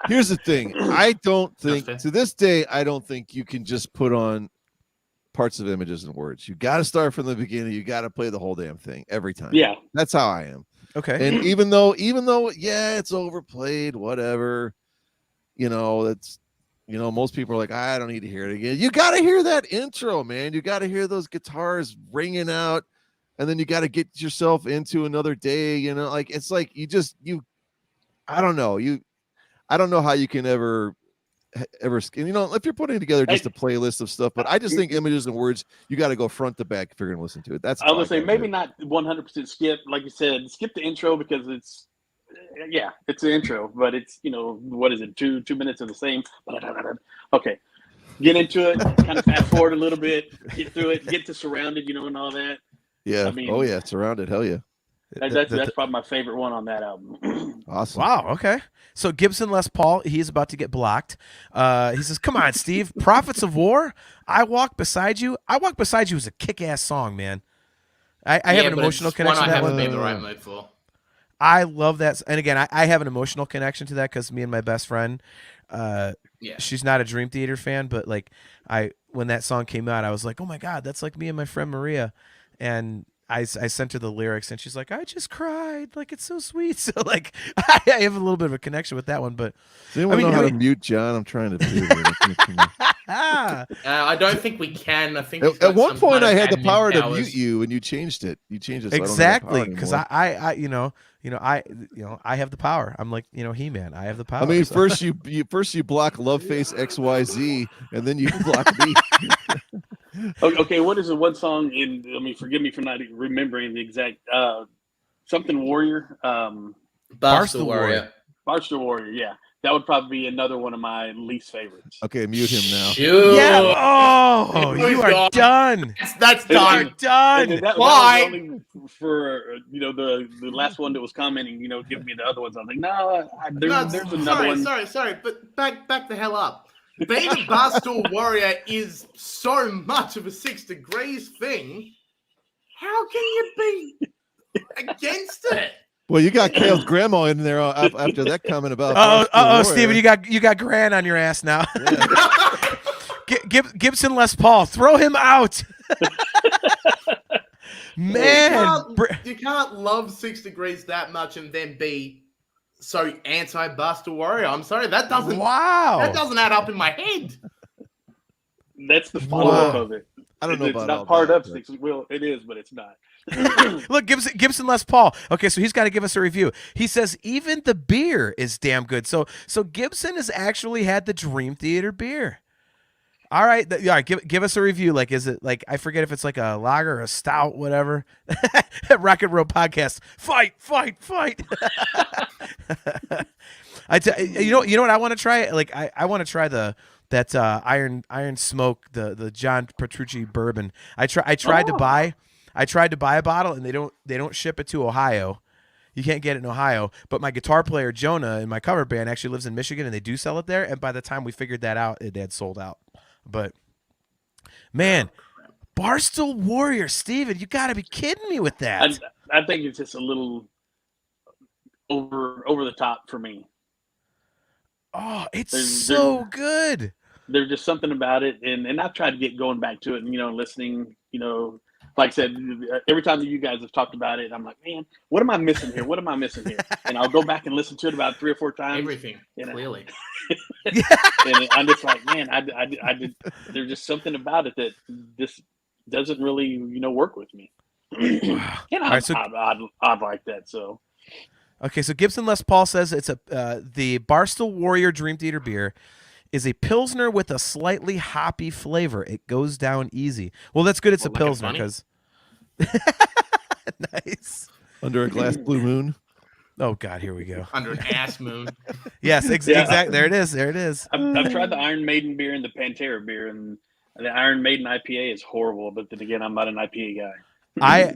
Here's the thing. I don't think to this day, I don't think you can just put on parts of Images and Words. You got to start from the beginning. You got to play the whole damn thing every time. Yeah. That's how I am. Okay. And even though, it's overplayed, whatever, that's, most people are like, I don't need to hear it again. You got to hear that intro, man. You got to hear those guitars ringing out, and then you got to get yourself into Another Day. It's like I don't know. I don't know how you can ever ever, if you're putting together just a playlist of stuff, but I just think images and words, you got to go front to back if you're going to listen to it. That's I was going to say maybe not 100% skip, like you said, skip the intro because it's an intro, but it's what is it, 2 minutes of the same. Okay, get into it, kind of fast forward a little bit, get through it, get to Surrounded, and all that. Yeah. Surrounded. Hell yeah. That's probably my favorite one on that album. Awesome. Wow. Okay. So Gibson Les Paul, he's about to get blocked. He says, "Come on, Steve. Prophets of War. I Walk Beside You. I Walk Beside You is a kick-ass song, man. I have an emotional connection to that one. I haven't been the right mood for. I love that. And again, I have an emotional connection to that because me and my best friend, she's not a Dream Theater fan, but like when that song came out, I was like, oh my God, that's like me and my friend Maria. And I sent her the lyrics and she's like, I just cried. Like, it's so sweet. So like, I have a little bit of a connection with that one, but does anyone know how to mute John? I'm trying to do it. I don't think we can. I think at one point I had the power to mute you and you changed it. You changed it. So exactly. Because I have the power. I'm like, He-Man. I have the power. I mean, first you block Loveface XYZ and then you block me. Okay, what is the one song forgive me for not remembering the exact something Warrior. Barstool Warrior. Barstool Warrior, yeah. That would probably be another one of my least favorites. Okay, mute him now. Yeah. Oh, you are done. That's done. Done. Why? That was only for the last one that was commenting, giving me the other ones. I was like, no, there's another one. Sorry, but back the hell up. Being a Barstool Warrior is so much of a 6 Degrees thing. How can you be against it? Well, you got Kale's grandma in there after that comment about. Steven, you got Gran on your ass now. Yeah. Gibson Les Paul, throw him out. Man, you can't love 6 Degrees that much and then be so anti-Barstool Warrior. I'm sorry, that doesn't add up in my head. That's the follow-up of it. I don't know it's about not all part that, of 6. Well, it is, but it's not. Look, Gibson Les Paul. Okay, so he's got to give us a review. He says even the beer is damn good. So Gibson has actually had the Dream Theater beer. All right, give us a review. Like, is it like, I forget if it's like a lager or a stout, whatever. Rock and Roll Podcast. Fight. You know what I want to try? Like, I want to try that Iron Smoke, the John Petrucci bourbon. I tried to buy a bottle and they don't ship it to Ohio. You can't get it in Ohio, but my guitar player Jonah in my cover band actually lives in Michigan and they do sell it there. And by the time we figured that out, it had sold out. But man, Barstool Warrior, Steven, you got to be kidding me with that. I think it's just a little over the top for me. Oh, it's good. There's just something about it, and I've tried to get going back to it, and listening. Like I said, every time that you guys have talked about it, I'm like, man, what am I missing here? And I'll go back and listen to it about 3 or 4 times. Everything, clearly. And I'm just like, man, there's just something about it that this doesn't really, work with me. And I'd like that, so. Okay, so Gibson Les Paul says it's the Barstool Warrior Dream Theater beer is a Pilsner with a slightly hoppy flavor. It goes down easy. Well, that's good. It's a Pilsner because nice. Under a glass blue moon. Oh God, here we go. Under an ass moon. Yes, exactly. There it is. I've tried the Iron Maiden beer and the Pantera beer, and the Iron Maiden IPA is horrible. But then again, I'm not an IPA guy.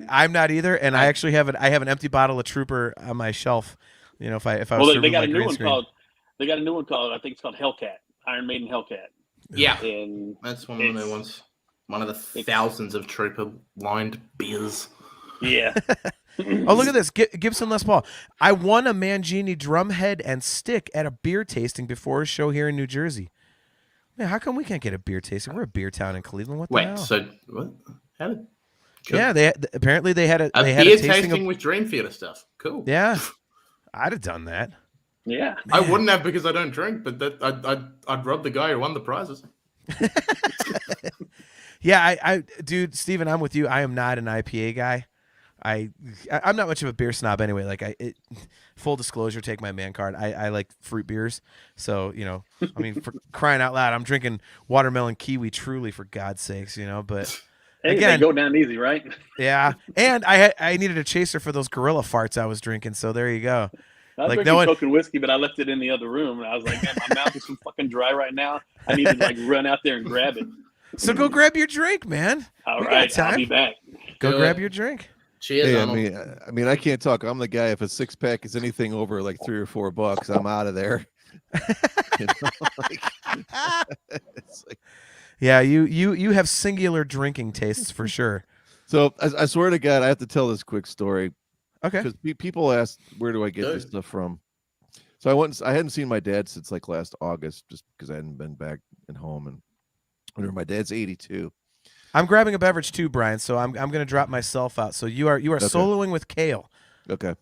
I'm not either, and I actually have an empty bottle of Trooper on my shelf. If I was they got a new one called I think it's called Hellcat. Iron Maiden Hellcat. Yeah, and that's one of the new ones. One of the thousands of Trooper lined beers. Yeah. Oh, look at this. Gibson Les Paul. I won a Mangini drum head and stick at a beer tasting before a show here in New Jersey. Man, how come we can't get a beer tasting? We're a beer town in Cleveland. What the hell? So what? How did? Yeah, apparently they had a beer tasting with Dream Theater stuff. Cool. Yeah, I'd have done that. Yeah, I wouldn't have because I don't drink, but I'd rob the guy who won the prizes. Yeah, dude, Steven, I'm with you. I am not an IPA guy. I'm not much of a beer snob anyway. Like full disclosure, take my man card. I like fruit beers. So, I mean, for crying out loud, I'm drinking watermelon kiwi Truly for God's sakes, but Hey, again, they go down easy, right? yeah. And I needed a chaser for those gorilla farts I was drinking. So there you go. I was Like drinking Coke and whiskey, but I left it in the other room. And I was like, man, my mouth is so fucking dry right now. I need to like run out there and grab it. So go grab your drink, man. All We got right, time. I'll be back. Go Do grab it. your drink. Cheers, Hey, Arnold. I mean, I can't talk. I'm the guy. If a 6-pack is anything over like $3 or $4, I'm out of there. You know, like, it's like, Yeah, you have singular drinking tastes for sure. so I swear to God, I have to tell this quick story Okay. because people ask, where do I get this Dude. stuff from? So I hadn't seen my dad since like last August, just because I hadn't been back at home. And whenever my dad's 82. I'm grabbing a beverage too, Brian. So I'm gonna drop myself out. So you are soloing with Kale. Okay.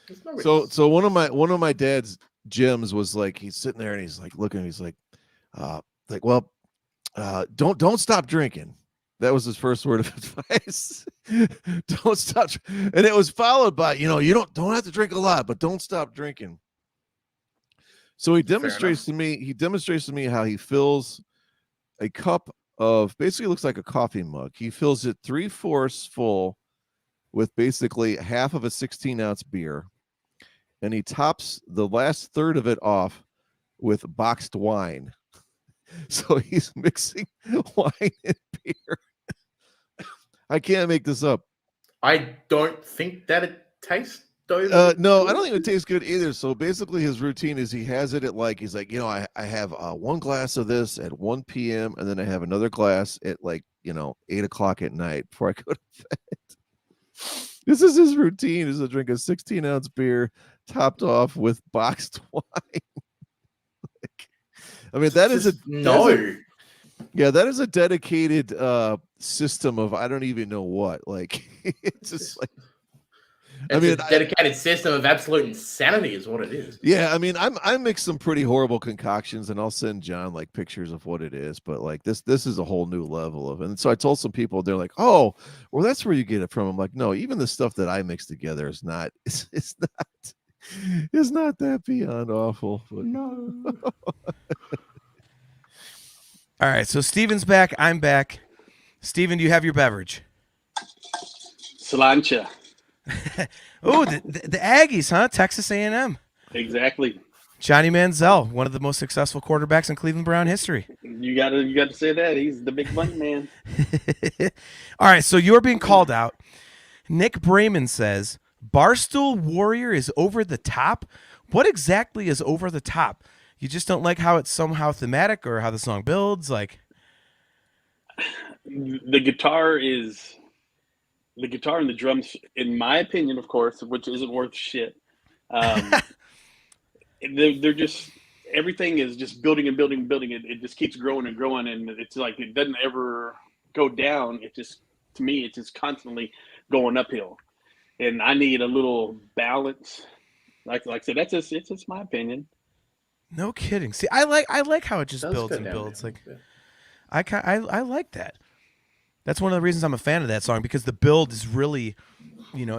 It's not really- So one of my dad's gyms was like, he's sitting there and he's like looking, he's like, don't stop drinking. That was his first word of advice. Don't stop. And it was followed by, you don't have to drink a lot, but don't stop drinking. So he demonstrates to me how he fills a cup of, basically looks like a coffee mug. He fills it 3/4 full with basically half of a 16-ounce beer. And he tops the last third of it off with boxed wine. So he's mixing wine and beer. I can't make this up. I don't think that it tastes. No, I don't think it tastes good either. So basically his routine is he has it at he's like, I have one glass of this at 1 p.m. and then I have another glass at 8 o'clock at night before I go to bed. This is his routine, is to drink a 16-ounce beer topped off with boxed wine. I mean, that is that is a dedicated system of I don't even know what. Like it's just like It's a dedicated system of absolute insanity is what it is. Yeah, I mean, I mix some pretty horrible concoctions, and I'll send John like pictures of what it is. But like this is a whole new level of. And so I told some people, they're like, "Oh, well, that's where you get it from." I'm like, "No, even the stuff that I mix together is not. It's not that beyond awful." But No. All right. So Steven's back. I'm back. Steven, do you have your beverage? Slancha. Oh, the Aggies, huh? Texas A&M. Exactly. Johnny Manziel, one of the most successful quarterbacks in Cleveland Brown history. You got to say that. He's the big money man. All right, so you're being called out. Nick Brayman says, Barstool Warrior is over the top. What exactly is over the top? You just don't like how it's somehow thematic or how the song builds? Like, the guitar and the drums, in my opinion, of course, which isn't worth shit. They're just, everything is just building and building and building. It just keeps growing and growing, and it's like it doesn't ever go down. It just, to me, it's just constantly going uphill. And I need a little balance. Like I said, it's just my opinion. no kidding. See, I like how it just Does builds go and down builds. there. Like, Yeah. I like that. That's one of the reasons I'm a fan of that song, because the build is really, I think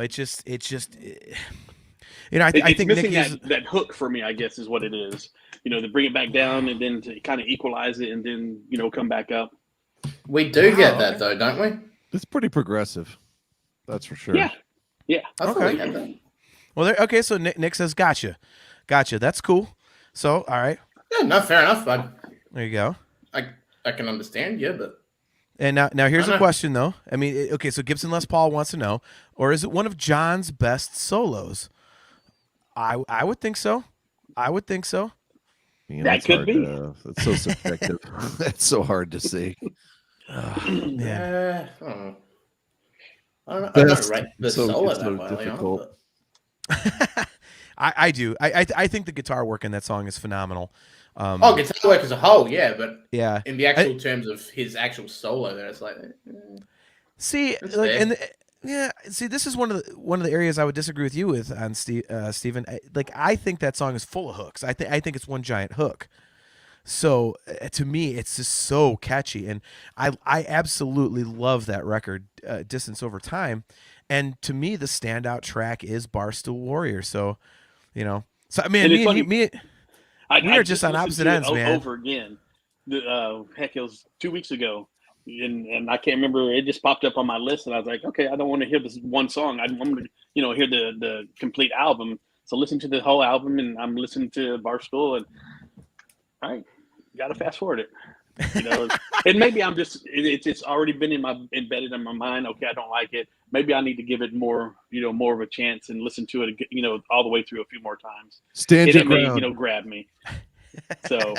It's missing Nick that hook for me, I guess, is what it is. To bring it back down and then to kind of equalize it and then, come back up. We do get that though, don't we? it's pretty progressive. That's for sure. Yeah. Yeah. I thought Okay. we had that. Well, okay, so Nick says, gotcha. That's cool. So, all right, Yeah, no, fair enough. there you go. I can understand, yeah, but And now here's I a know. question, though. I mean, okay, so Gibson Les Paul wants to know, or is it one of John's best solos? I would think so. Man, That that's could hard be. That's so subjective. That's so hard to say. Man. I don't know. I don't Best. rate the So- solo it's that so way. difficult. I do. I think the guitar work in that song is phenomenal. Guitar work as a whole, yeah, but Yeah. in the actual terms of his actual solo, there, it's like, See, It's like, fair. See, this is one of the areas I would disagree with you with on Steven. I think that song is full of hooks. I think it's one giant hook. So to me, it's just so catchy, and I absolutely love that record, Distance Over Time. And to me, the standout track is Barstool Warrior. So, so I mean, And it's me funny, and you, we are just on listened opposite to it ends, man. Over again. Heck, it was 2 weeks ago, and I can't remember. It just popped up on my list, and I was like, okay, I don't want to hear this one song. I want to, hear the complete album. So listen to the whole album, and I'm listening to Barstool, and all right, got to fast forward it. And maybe I'm just it's already been embedded in my mind. Okay, I don't like it. Maybe I need to give it more of a chance and listen to it all the way through a few more times. Stand your It may ground. grab me. So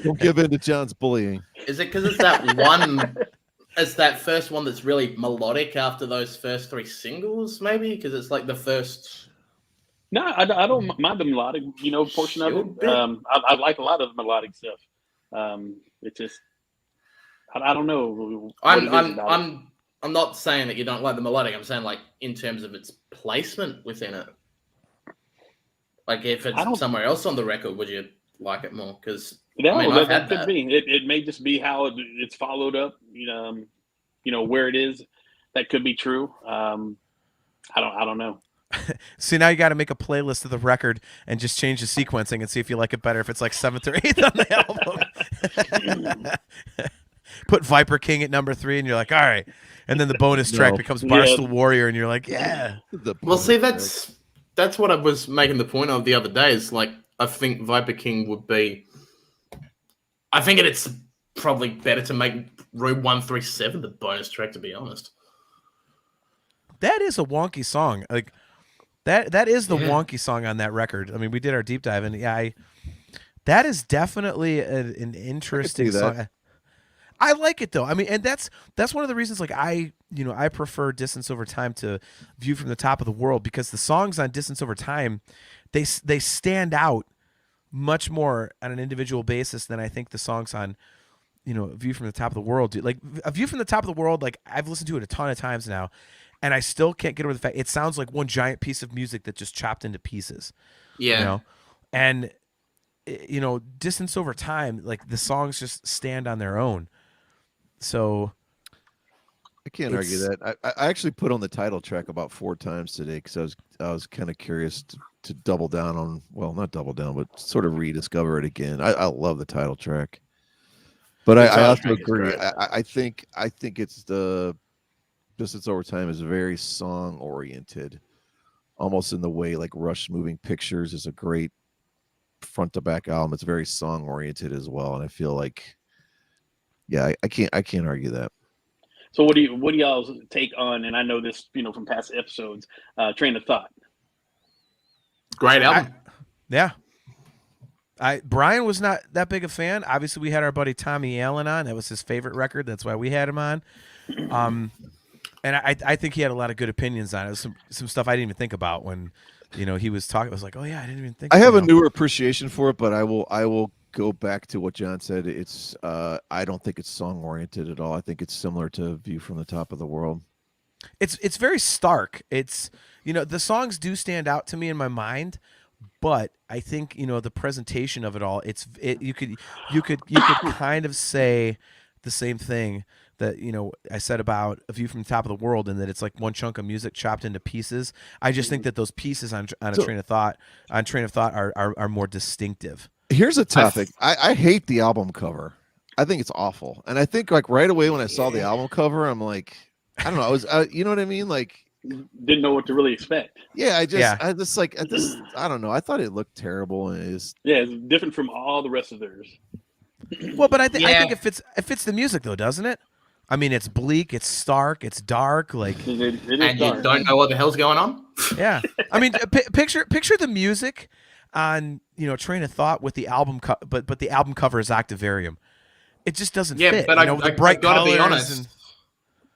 Don't give in to John's bullying. Is it because it's that one? It's that first one that's really melodic after those first 3 singles, maybe because it's like the first. No, I don't mind the melodic portion of it. I like a lot of the melodic stuff. It's just I don't know. I'm not saying that you don't like the melodic. I'm saying like in terms of its placement within it. Like if it's somewhere else on the record, would you like it more? Because that could be. It may just be how it's followed up. Where it is. That could be true. I don't know. See, now you got to make a playlist of the record and just change the sequencing and see if you like it better if it's like 7th or 8th on the album. Put Viper King at number 3 and you're like, all right. And then the bonus track becomes Barstool Warrior and you're like, yeah. Well, see, that's what I was making the point of the other day is like, I think Viper King would be, I think it's probably better to make Room 137 the bonus track, to be honest. That is a wonky song. Like that is the wonky song on that record. I mean, we did our deep dive and that is definitely an interesting song. I like it though. I mean, and that's one of the reasons like I prefer Distance Over Time to View from the Top of the World, because the songs on Distance Over Time, they stand out much more on an individual basis than I think the songs on View from the Top of the World do. Like A View from the Top of the World, like I've listened to it a ton of times now, and I still can't get over the fact it sounds like one giant piece of music that just chopped into pieces. Yeah. And Distance Over Time, like the songs just stand on their own. So I can't argue that. I actually put on the title track about 4 times today because I was kind of curious to double down on, well, not double down, but sort of rediscover it again. I love the title track, but I also agree. I think it's the Distance Over Time is very song oriented, almost in the way like Rush Moving Pictures is a great front to back album. It's very song oriented as well, and I feel like, yeah, I can't argue that. So what do y'all's take on? And I know this, from past episodes, Train of Thought. Great album. Brian was not that big a fan. Obviously, we had our buddy Tommy Allen on. That was his favorite record. That's why we had him on. And I think he had a lot of good opinions on it. Some stuff I didn't even think about when, he was talking. I was like, oh yeah, I didn't even think. I have a newer appreciation for it, but I will go back to what John said. It's I don't think it's song oriented at all. I think it's similar to View from the Top of the World. It's very stark. It's the songs do stand out to me in my mind, but I think the presentation of it all. You could kind of say the same thing that I said about A View from the Top of the World, and that it's like one chunk of music chopped into pieces. I just think that those pieces on Train of Thought are more distinctive. Here's a topic. I hate the album cover. I think it's awful, and I think like right away when I saw the album cover, I'm like, I don't know. I was, you know what I mean? Like, didn't know what to really expect. Yeah, I don't know. I thought it looked terrible, and it's different from all the rest of theirs. Well, but I think it fits the music though, doesn't it? I mean, it's bleak, it's stark, it's dark, like, and dark. You don't know what the hell's going on. Yeah, I mean, picture the music on Train of Thought with the album, but the album cover is Octavarium. It just doesn't fit. Yeah, but the bright gotta colors. Be honest.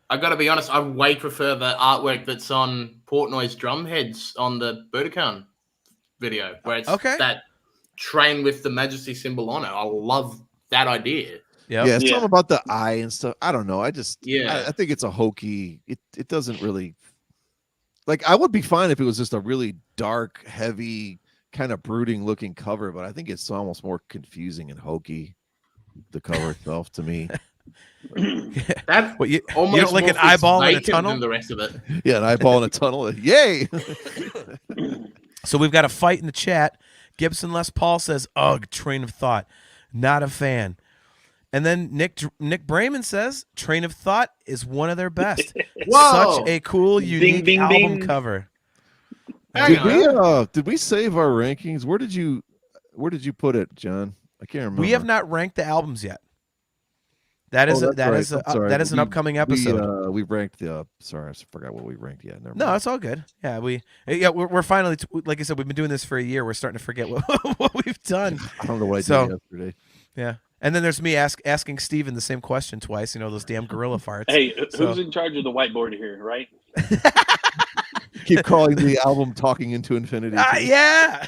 I gotta be honest. I way prefer the artwork that's on Portnoy's drum heads on the Budokan video, where it's that train with the Majesty symbol on it. I love that idea. Yeah, it's something about the eye and stuff. I don't know. I think it's a hokey. It doesn't really, like, I would be fine if it was just a really dark, heavy, kind of brooding looking cover, but I think it's almost more confusing and hokey, the cover itself, to me. That's What, you almost don't like more an eyeball in a vacant tunnel? than the rest of it. Yeah, an eyeball in a tunnel. Yay! So we've got a fight in the chat. Gibson Les Paul says, "Ugh, Train of Thought, not a fan." And then Nick Brayman says, "Train of Thought is one of their best. Whoa! Such a cool, unique ding, album ding. cover." Hang on. Did we save our rankings? Where did you put it, John? I can't remember. We have not ranked the albums yet. That is that is an upcoming episode. We ranked the. Sorry, I forgot what we ranked. Yeah, never No, mind. it's all good. Yeah, we're finally, like I said, we've been doing this for a year. We're starting to forget what we've done. I don't know what I So- did yesterday. Yeah, and then there's me asking Steven the same question twice. You know, those damn gorilla farts. Hey, So- who's in charge of the whiteboard here, right? Keep calling the album "Talking into Infinity." Yeah.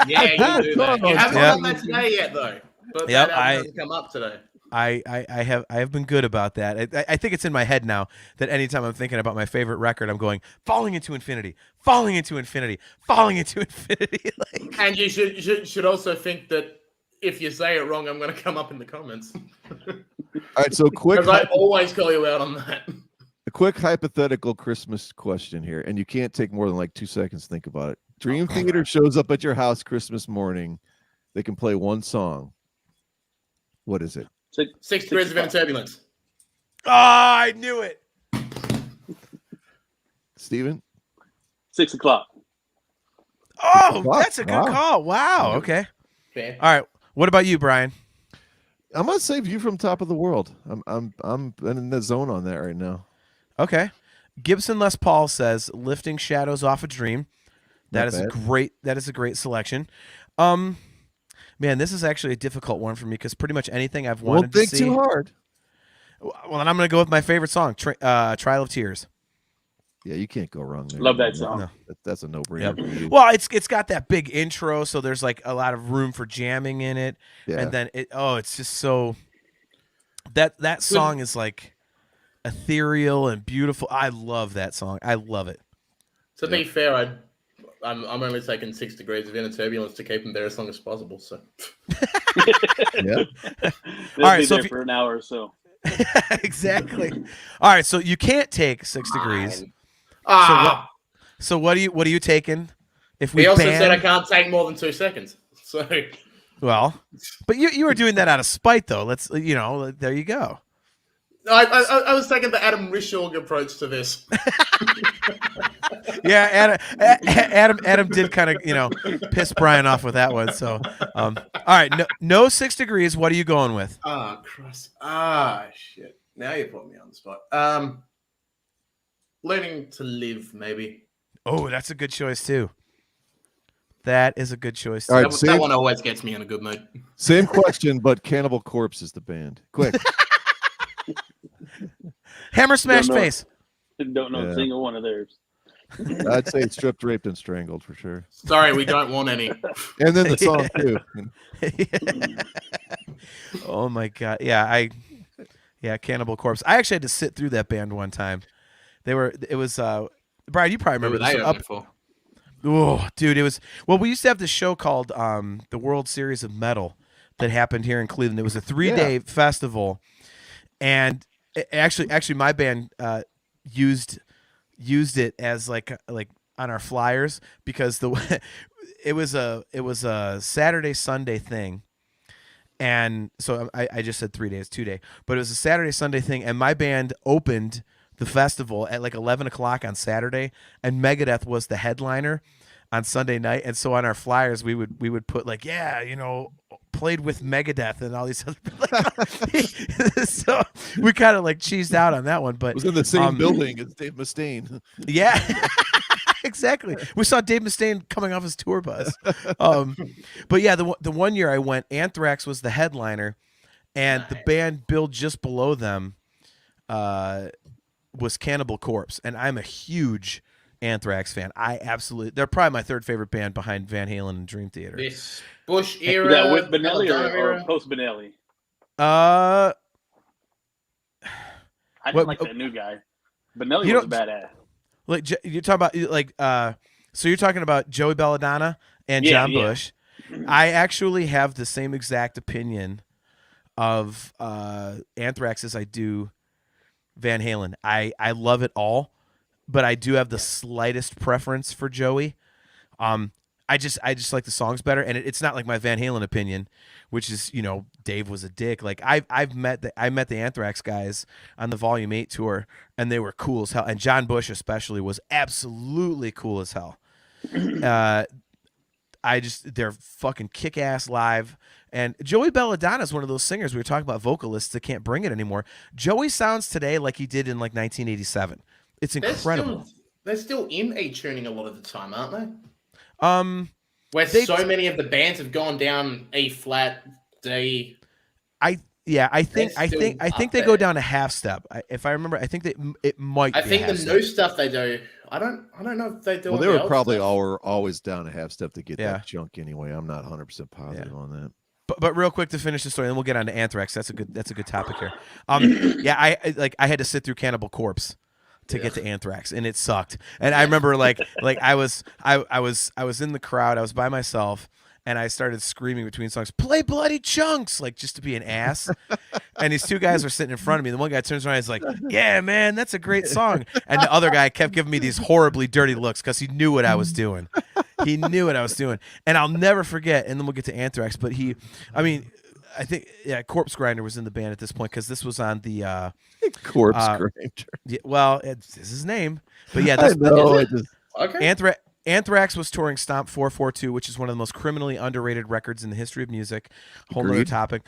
Yeah, you do that. You haven't Yeah. done that today yet, though. But Yep, that album doesn't come up today. I have been good about that. I think it's in my head now that anytime I'm thinking about my favorite record, I'm going falling into infinity, falling into infinity, falling into infinity. Like, And you should also think that if you say it wrong, I'm going to come up in the comments. All right, so Because I always call you out on that. a quick hypothetical Christmas question here, and you can't take more than like 2 seconds to think about it. Dream Theater shows up at your house Christmas morning. They can play one song. What is it? 6 degrees of inner turbulence. oh, I knew it. Steven? 6 o'clock. Oh, Wow. that's a good call. Wow. Okay. Fair. All right. What about you, Brian? I'm gonna say View from Top of the World. I'm in the zone on that right now. Okay. Gibson Les Paul says "Lifting Shadows Off a Dream." That Not is a bad. great. That is a great selection. Man, this is actually a difficult one for me because pretty much anything I've wanted Don't think to see. too hard. Well, then I'm going to go with my favorite song, "Trial of Tears." Yeah, you can't go wrong there. Love that song. No. That's a no-brainer Yep. for you. Well, it's got that big intro, so there's like a lot of room for jamming in it, Yeah. and then it's just so that song is like ethereal and beautiful. I love that song. I love it. To be fair, I'm only taking 6 degrees of inner turbulence to keep them there as long as possible. So Yeah. They'll All right, be so there if you- for an hour or so. Exactly. All right, so you can't take 6 degrees. Ah, So what are you taking? If we he also ban, said I can't take more than 2 seconds. So well, but you were doing that out of spite, though. Let's there you go. I was taking the Adam Rishorg approach to this. Yeah, Adam did kind of piss Brian off with that one. So, all right, no 6 degrees. What are you going with? Ah, Christ. Shit. Now you put me on the spot. Learning to live, maybe. Oh, that's a good choice too. That is a good choice. Too. All right, That one always gets me in a good mood. Same question, but Cannibal Corpse is the band. Quick. Hammer Smash Don't know. Face. Don't know Yeah. a single one of theirs. I'd say stripped, raped, and strangled for sure. Sorry, we don't want any. And then the song too. Oh my god. Yeah, Cannibal Corpse. I actually had to sit through that band one time. It was Brian, you probably remember Who were they this. opening for? Oh, dude, we used to have this show called the World Series of Metal that happened here in Cleveland. It was a 3-day festival, and actually my band used it as like on our flyers because it was a Saturday Sunday thing. And so I just said 3 days, 2 day, but it was a Saturday Sunday thing, and my band opened the festival at like 11 o'clock on Saturday, and Megadeth was the headliner on Sunday night. And so on our flyers, we would put like, played with Megadeth and all these other. So we kind of like cheesed out on that one, but It was in the same building as Dave Mustaine. yeah. Exactly. We saw Dave Mustaine coming off his tour bus. But yeah, the one year I went, Anthrax was the headliner, and the band billed just below them was Cannibal Corpse, and I'm a huge Anthrax fan. They're probably my third favorite band behind Van Halen and Dream Theater. This Bush era. Is that with Benelli Madonna or era? post Benelli? Uh, I didn't What- like that new guy. Benelli You was a don't- badass. like you're talking about like so you're talking about Joey Belladonna and Yeah, John yeah. Bush. I actually have the same exact opinion of Anthrax as I do Van Halen. I love it all, but I do have the slightest preference for Joey. I just like the songs better, and it's not like my Van Halen opinion, which is, you know, Dave was a dick. Like I met the Anthrax guys on the Volume 8 tour, and they were cool as hell. And John Bush especially was absolutely cool as hell. They're fucking kick ass live. And Joey Belladonna is one of those singers we were talking about, vocalists that can't bring it anymore. Joey sounds today like he did in like 1987. It's incredible. They're still in A tuning a lot of the time, aren't they? Where so many of the bands have gone down A flat, D. I think they go down a half step. If I remember, I think that it might. I think the new stuff they do. I don't know if they do. Well, they were probably always down a half step to get that junk anyway. I'm not 100% positive on that. But real quick to finish the story, and we'll get on to Anthrax. That's a good topic here. I had to sit through Cannibal Corpse to get to Anthrax, and it sucked. And I remember I was in the crowd, I was by myself, and I started screaming between songs, "Play Bloody Chunks," like just to be an ass. And these two guys were sitting in front of me. The one guy turns around and is like, "Yeah, man, that's a great song." And the other guy kept giving me these horribly dirty looks because he knew what I was doing. He knew what I was doing. And I'll never forget, and then we'll get to Anthrax, but I think Corpse Grinder was in the band at this point because this was on the Corpse Grinder. Yeah, well, it's his name, but yeah, that's okay. Anthrax was touring Stomp 442, which is one of the most criminally underrated records in the history of music. Whole nother topic.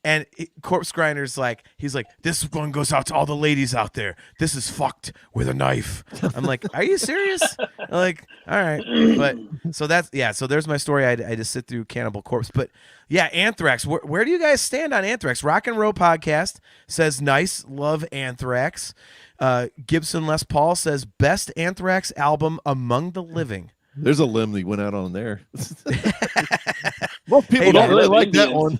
And Corpse Grinder's like, he's like, "This one goes out to all the ladies out there. This is fucked with a knife." I'm like, "Are you serious?" I'm like, all right. But so so there's my story. I just sit through Cannibal Corpse. But yeah, Anthrax. Where do you guys stand on Anthrax? Rock and Roll Podcast says nice, love Anthrax. Gibson Les Paul says best Anthrax album among the living. There's a limb that went out on there. Most people don't really like that one.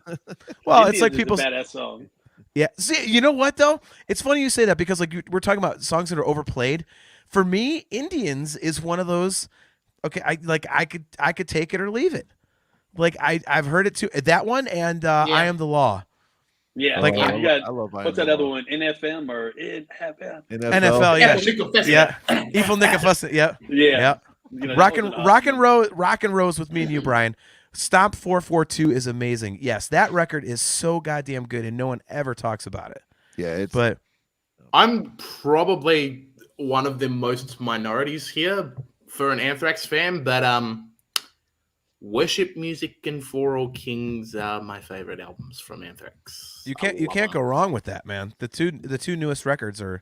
Well, it's like people's badass song. Yeah. See, you know what though? It's funny you say that because like we're talking about songs that are overplayed. For me, Indians is one of those. Okay, I could take it or leave it. Like I've heard it too. That one and I Am the Law. Yeah, like I love what's that other one? NFM or NFL? Yeah. Evil Nickelfuss. Yeah. You know, Rock and Rose with me and you, Brian. Stomp 442 is amazing. Yes, that record is so goddamn good, and no one ever talks about it. Yeah, but I'm probably one of the most minorities here for an Anthrax fan, but Worship Music and For All Kings are my favorite albums from Anthrax. You can't go wrong with that, man. The two newest records are.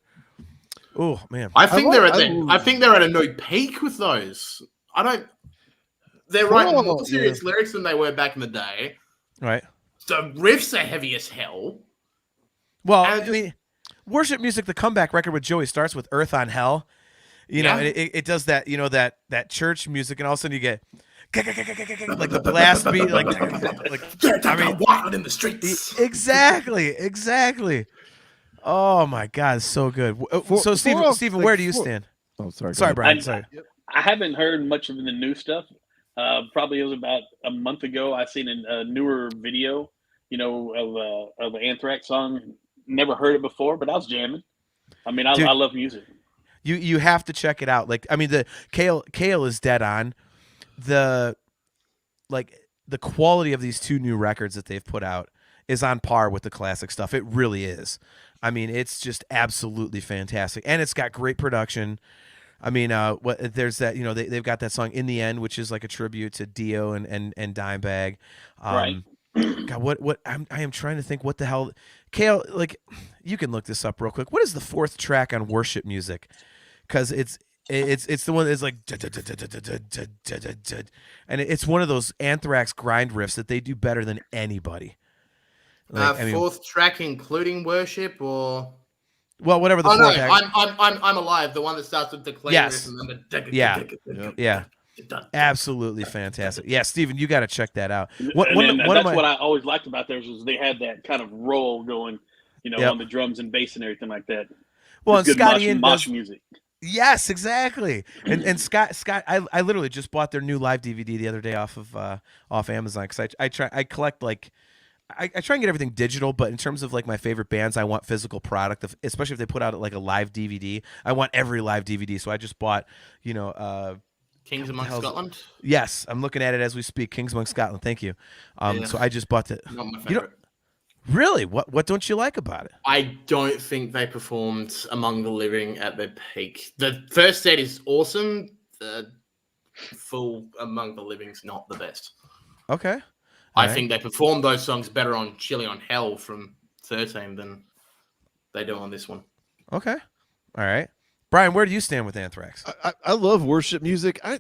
Oh man, I think they're at a new peak with those. They're writing more serious lyrics than they were back in the day. Right. The riffs are heavy as hell. Well, I mean, Worship Music, the comeback record with Joey starts with Earth on Hell. You know, it does that. You know that church music, and all of a sudden you get like the blast beat, like wild in the streets. Exactly. Oh my God, so good. So Stephen, where do you stand? Oh, sorry, Brian. Sorry. I haven't heard much of the new stuff. Probably it was about a month ago. I seen a newer video, you know, of an Anthrax song. Never heard it before, but I was jamming. I mean, I love music. You have to check it out. Like, I mean, the Kale is dead on. The quality of these two new records that they've put out is on par with the classic stuff. It really is. I mean, it's just absolutely fantastic, and it's got great production. I mean, there's that, you know, they've got that song "In the End," which is like a tribute to Dio and Dimebag. Right. God, what I am trying to think what the hell, Kale, like, you can look this up real quick. What is the fourth track on Worship Music? Because it's the one that's like, and it's one of those Anthrax grind riffs that they do better than anybody. Like, fourth track including Worship, or whatever the fourth track. I'm Alive, the one that starts with the clean riff and then the absolutely fantastic. Yeah, Steven, you got to check that out. What I always liked about theirs was they had that kind of roll going, you know, on the drums and bass and everything like that. Well, and Scotty mosh music. Yes, exactly. And Scott, I literally just bought their new live DVD the other day off Amazon because I collect like I try and get everything digital, but in terms of like my favorite bands, I want physical product, especially if they put out like a live DVD. I want every live DVD. So I just bought, Kings Among Scotland. Yes, I'm looking at it as we speak. Kings Among Scotland. Thank you. So I just bought the. Not my favorite. Really? What don't you like about it? I don't think they performed Among the Living at their peak. The first set is awesome. The full Among the Living's not the best. Okay. I think they performed those songs better on Chili on Hell from 13 than they do on this one. Okay. All right. Brian, where do you stand with Anthrax? I love worship music. I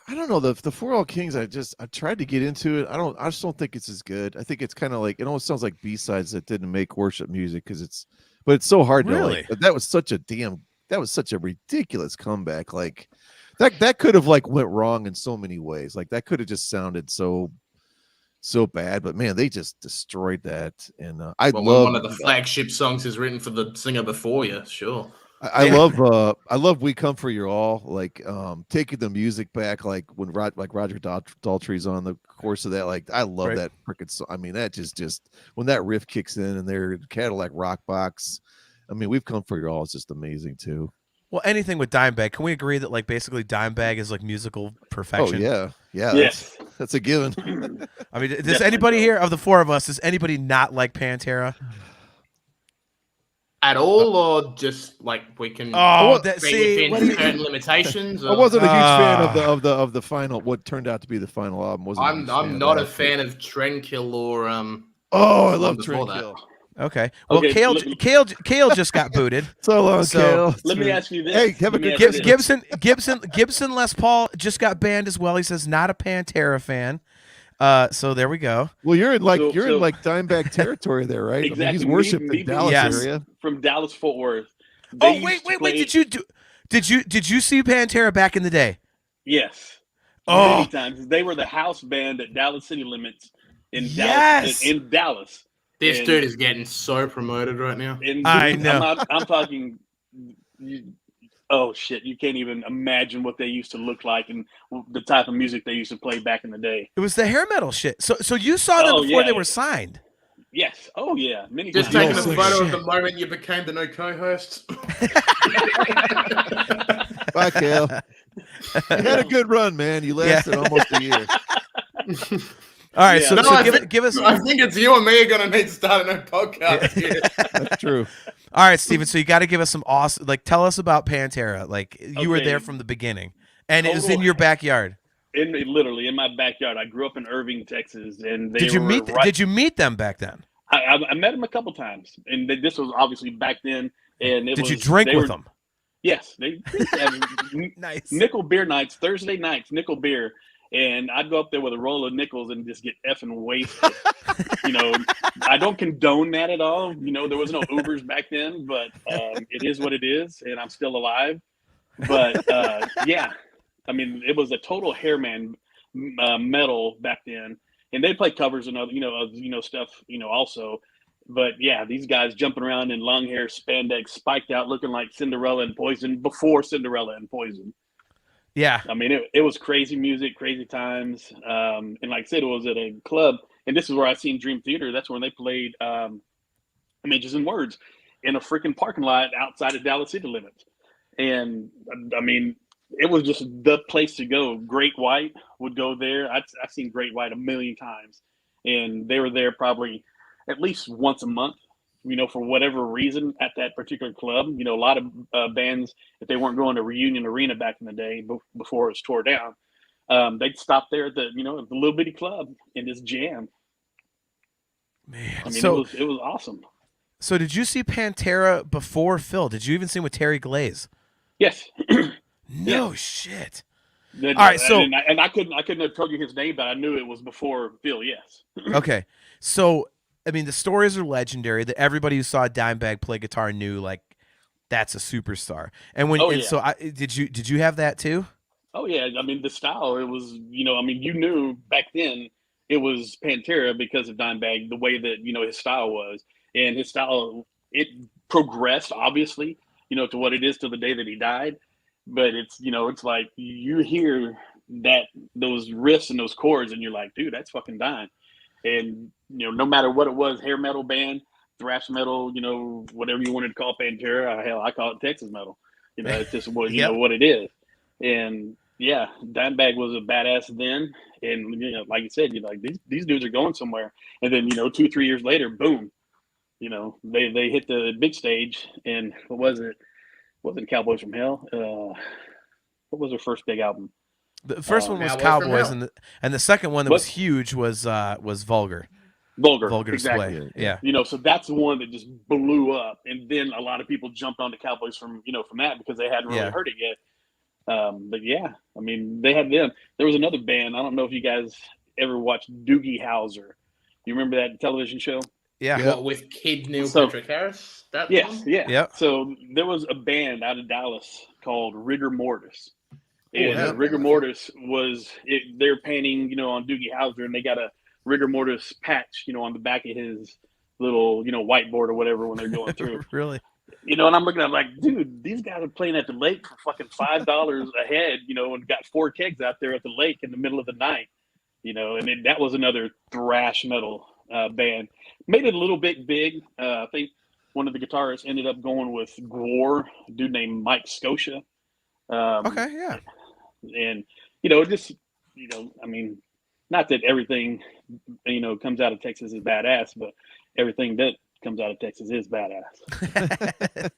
don't know, the For All Kings. I tried to get into it. I just don't think it's as good. I think it's kind of like, it almost sounds like B-sides that didn't make worship music but it's so hard to like. But that was such a ridiculous comeback. Like that could have like went wrong in so many ways. Like that could have just sounded so bad, but man, they just destroyed that. And I love one of the flagship songs is written for the singer before you. Sure. I love We Come For Your All, like taking the music back, like when Roger Daltrey's on the course of that. Like I love that freaking song. I mean, that just when that riff kicks in and their Cadillac Rock Box. I mean, We've Come For Your All is just amazing too. Well, anything with Dimebag, can we agree that like basically Dimebag is like musical perfection? Oh yeah, Yes. that's a given. I mean, does anybody here of the four of us, does anybody not like Pantera? At all, or just like we can see within certain limitations? I wasn't a huge fan of the final, what turned out to be the final album. I'm not a fan of Trendkill or I love Trendkill. Okay. Well, Okay, Kale just got booted. So long, Kale. Let me ask you this. Hey, have a good Gibson Les Paul just got banned as well. He says not a Pantera fan. So there we go. Well, you're in Dimebag territory there, right? Exactly. I mean, he's worshipped the Dallas area. From Dallas Fort Worth. Wait! Did you see Pantera back in the day? Yes. Oh, many times. They were the house band at Dallas City Limits in Dallas. This dude is getting so promoted right now. I know. I'm talking. Oh shit! You can't even imagine what they used to look like and the type of music they used to play back in the day. It was the hair metal shit. So you saw them before they were signed. Yes. Oh yeah. Many Just times. taking a photo of the moment you became the no co-host. Bye, Kale. You had a good run, man. You lasted almost a year. All right, Yeah. so give us. I think it's you and me are going to need to start a new podcast here. That's true. All right, Steven. So you got to give us some awesome. Like, tell us about Pantera. Like, you were there from the beginning, and it was in your backyard. Literally in my backyard. I grew up in Irving, Texas, and Did you meet them back then? I met them a couple times, and this was obviously back then. And did you drink with them? Yes, they had nice nickel beer nights, Thursday nights, nickel beer. And I'd go up there with a roll of nickels and just get effing wasted. I don't condone that at all. There was no Ubers back then, but it is what it is, and I'm still alive. But yeah, I mean, it was a total hairman metal back then, and they play covers and other, stuff, also. But yeah, these guys jumping around in long hair, spandex, spiked out, looking like Cinderella and Poison before Cinderella and Poison. Yeah. I mean, it was crazy music, crazy times. And like I said, it was at a club. And this is where I seen Dream Theater. That's when they played Images and Words in a freaking parking lot outside of Dallas City Limits. And I mean, it was just the place to go. Great White would go there. I've seen Great White a million times. And they were there probably at least once a month. For whatever reason at that particular club. A lot of bands, if they weren't going to Reunion Arena back in the day before it was tore down, they'd stop there at the little bitty club and just jam. Man, I mean, it was awesome. So did you see Pantera before Phil? Did you even see him with Terry Glaze? Yes. No shit. All right, so and I couldn't have told you his name, but I knew it was before Phil. Yes. Okay, so. I mean, the stories are legendary. That everybody who saw Dimebag play guitar knew, like, that's a superstar. And did you have that too? Oh yeah, I mean the style. It was, you knew back then it was Pantera because of Dimebag, the way that his style was, and his style it progressed obviously, to what it is to the day that he died. But it's it's like you hear those riffs and those chords, and you're like, dude, that's fucking Dime. And no matter what it was, hair metal band, thrash metal, whatever you wanted to call Pantera, hell, I call it Texas metal. It's just what what it is. And yeah, Dimebag was a badass then, and like you said, these dudes are going somewhere. And then 2-3 years later, boom, they hit the big stage. And what was it? Wasn't Cowboys from Hell? What was their first big album? The first one was Cowboys Cowboys, and the second one that was huge was Vulgar. Vulgar Display. exactly. Yeah. So that's the one that just blew up, and then a lot of people jumped on the Cowboys from that because they hadn't really heard it yet. But yeah, I mean, they had them. There was another band. I don't know if you guys ever watched Doogie Howser. You remember that television show? Yeah. What, with Kid Neil Patrick Harris? That one? Yeah. Yep. So there was a band out of Dallas called Rigor Mortis. And Rigor Mortis was they're painting, on Doogie Howser, and they got a Rigor Mortis patch, on the back of his little, whiteboard or whatever when they're going through. Really? And I'm looking at like, dude, these guys are playing at the lake for fucking $5 a head, and got 4 kegs out there at the lake in the middle of the night, and then that was another thrash metal band. Made it a little bit big. I think one of the guitarists ended up going with Gwar, a dude named Mike Scotia. Okay, yeah. And, just, I mean, not that everything, comes out of Texas is badass, but everything that comes out of Texas is badass.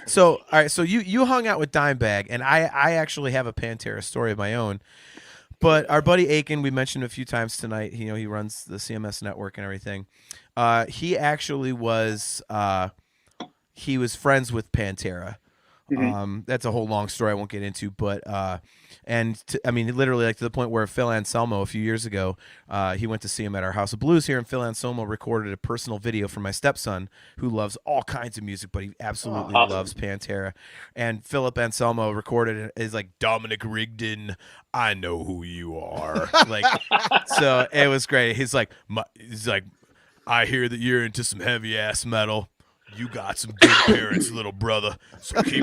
So, all right, so you hung out with Dimebag, and I actually have a Pantera story of my own. But our buddy Aiken, we mentioned a few times tonight, he runs the CMS network and everything. He actually was he was friends with Pantera. Mm-hmm. That's a whole long story I won't get into, but literally like to the point where Phil Anselmo a few years ago, he went to see him at our House of Blues here, and Phil Anselmo recorded a personal video for my stepson who loves all kinds of music, but he absolutely loves Pantera. And Philip Anselmo recorded it as like, Dominic Rigdon, I know who you are. Like, so it was great. He's like, I hear that you're into some heavy ass metal. You got some good parents, little brother. So keep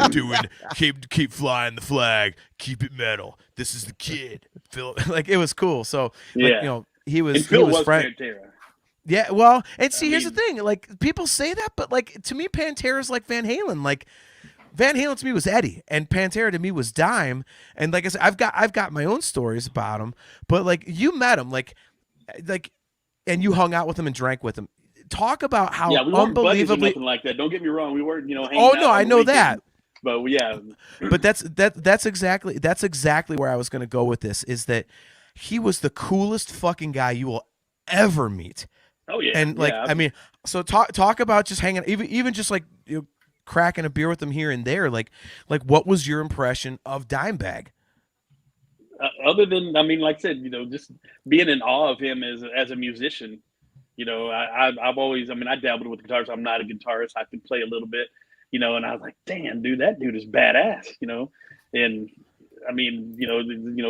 flying the flag. Keep it metal. This is the kid. Phil, like it was cool. So he was Pantera. Yeah, well, and see, here's the thing. Like people say that, but like to me, Pantera's like Van Halen. Like Van Halen to me was Eddie, and Pantera to me was Dime. And like I said, I've got my own stories about him. But like you met him, like, and you hung out with him and drank with him. Talk about how we weren't unbelievably nothing like that. Don't get me wrong, we weren't hanging no, out I know that. But yeah, but that's exactly where I was going to go with this. Is that he was the coolest fucking guy you will ever meet. Oh yeah, and like I mean, so talk about just hanging, even just like cracking a beer with him here and there. Like what was your impression of Dimebag? Other than, I mean, like I said, just being in awe of him as a musician. I've always, I dabbled with guitars. I'm not a guitarist. I can play a little bit, and I was like, damn, dude, that dude is badass, and I mean,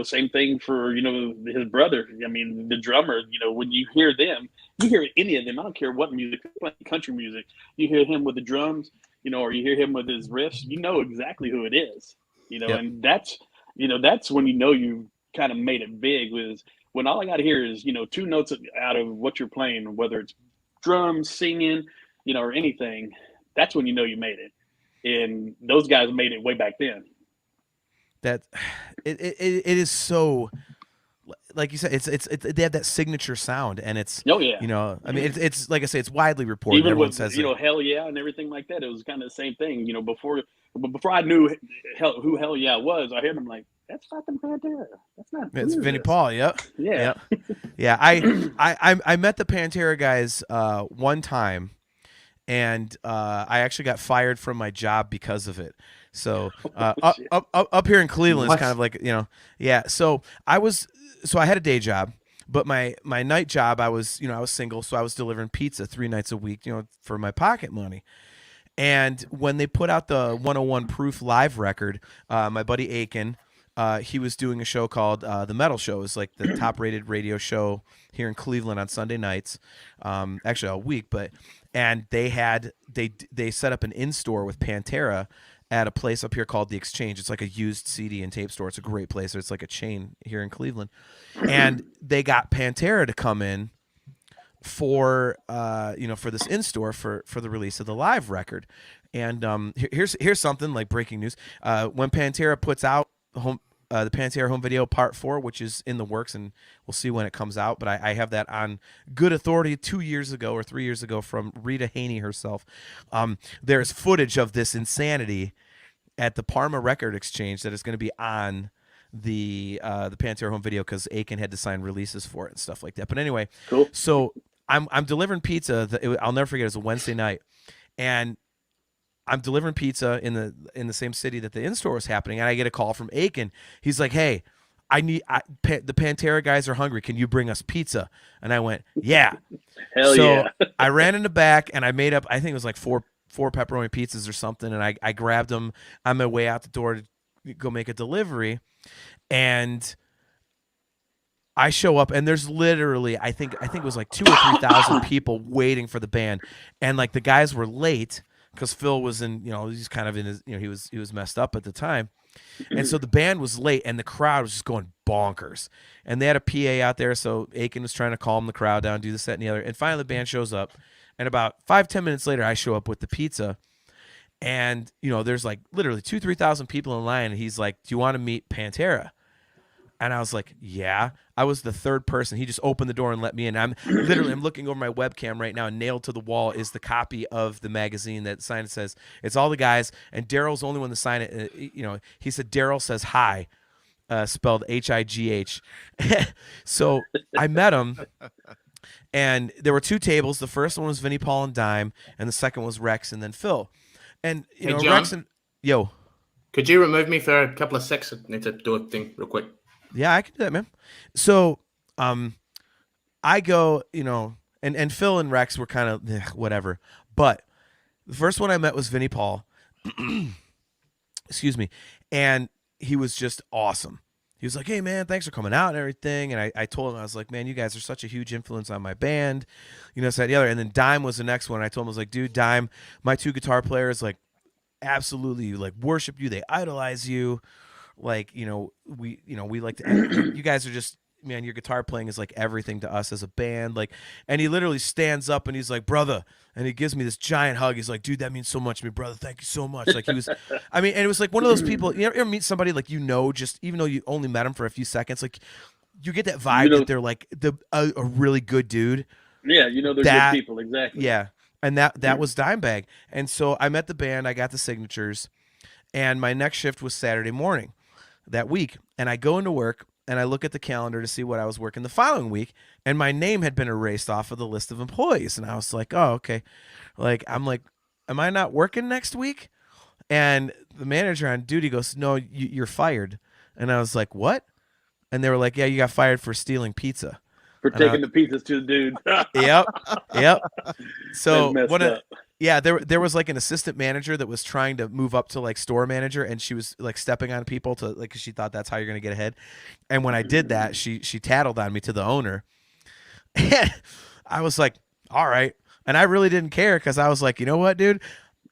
same thing for, his brother. I mean, the drummer, when you hear them, you hear any of them. I don't care what music, country music, you hear him with the drums, or you hear him with his riffs, you know exactly who it is, Yep. And that's when you kind of made it big, was when all I got to hear is, 2 notes out of what you're playing, whether it's drums, singing, or anything, that's when you made it. And those guys made it way back then. That it is so, like you said, it's they have that signature sound, and it's it's like I say, it's widely reported. Even everyone with says Hell Yeah and everything like that, it was kind of the same thing. Before I knew who Hell Yeah was, I heard them like, that's fucking Pantera. That's not. It's Vinnie Paul. Yep. Yeah. Yeah. I met the Pantera guys one time, and I actually got fired from my job because of it. So up here in Cleveland, it's kind of like yeah. So I had a day job, but my night job, I was single, so I was delivering pizza 3 nights a week, for my pocket money. And when they put out the 101 Proof live record, my buddy Aiken, he was doing a show called The Metal Show. It's like the top-rated radio show here in Cleveland on Sunday nights, actually all week. And they set up an in-store with Pantera at a place up here called The Exchange. It's like a used CD and tape store. It's a great place. It's like a chain here in Cleveland. And they got Pantera to come in for for this in-store for the release of the live record. And here's something like breaking news. When Pantera puts out the Pantera home video part 4, which is in the works, and we'll see when it comes out, but I have that on good authority 2 years ago or 3 years ago from Rita Haney herself. There's footage of this insanity at the Parma Record Exchange that is going to be on the Pantera home video, because Aiken had to sign releases for it and stuff like that. But anyway, Cool. So I'm delivering pizza. I'll never forget. It was a Wednesday night, and I'm delivering pizza in the same city that the in-store was happening, and I get a call from Aiken. He's like, "Hey, the Pantera guys are hungry. Can you bring us pizza?" And I went, "Yeah." Hell so yeah. I ran in the back and I made up, I think it was like four pepperoni pizzas or something, and I grabbed them on my way out the door to go make a delivery, and I show up, and there's literally I think it was like 2,000 or 3,000 people waiting for the band, and like the guys were late because Phil was in, he's kind of in his, he was messed up at the time. And so the band was late, and the crowd was just going bonkers. And they had a PA out there, so Aiken was trying to calm the crowd down, do this, that, and the other. And finally the band shows up, and about 5-10 minutes later, I show up with the pizza. And, there's like literally 2,000-3,000 people in line, and he's like, "Do you want to meet Pantera?" And I was like, "Yeah." I was the third person. He just opened the door and let me in. I'm looking over my webcam right now, and nailed to the wall is the copy of the magazine that sign says, it's all the guys, and Daryl's the only one to sign it. He said, "Daryl says hi," spelled H-I-G-H. So I met him, and there were 2 tables. The first one was Vinnie, Paul, and Dime, and the second was Rex and then Phil. And, Hey, John, Rex and... Yo. Could you remove me for a couple of seconds? I need to do a thing real quick. Yeah, I can do that, man. So, I go, and Phil and Rex were kind of whatever. But the first one I met was Vinnie Paul. Excuse me. And he was just awesome. He was like, "Hey, man, thanks for coming out and everything." And I told him, I was like, "Man, you guys are such a huge influence on my band." So that, the other. And then Dime was the next one. I told him, I was like, "Dude, Dime, my 2 guitar players, like, absolutely, like, worship you. They idolize you. Like, we like to, you guys are just, man, your guitar playing is like everything to us as a band." Like, and he literally stands up and he's like, "Brother," and he gives me this giant hug. He's like, "Dude, that means so much to me, brother. Thank you so much." Like, he was, and it was like one of those people, you ever meet somebody like, just even though you only met him for a few seconds, like you get that vibe that they're like a really good dude. Yeah, they're good people, exactly. Yeah. And that was Dimebag. And so I met the band, I got the signatures, and my next shift was Saturday morning that week. And I go into work and I look at the calendar to see what I was working the following week, and my name had been erased off of the list of employees. And I was like, "Oh, okay." Like, I'm like, "Am I not working next week?" And the manager on duty goes, "No, you're fired." And I was like, "What?" And they were like, "Yeah, you got fired for stealing pizza." For taking the pizzas to the dude. Yep. So up. Yeah, there was like an assistant manager that was trying to move up to like store manager, and she was like stepping on people to like, 'cause she thought that's how you're gonna get ahead. And when I did that, she tattled on me to the owner. And I was like, "All right," and I really didn't care, because I was like, "You know what, dude?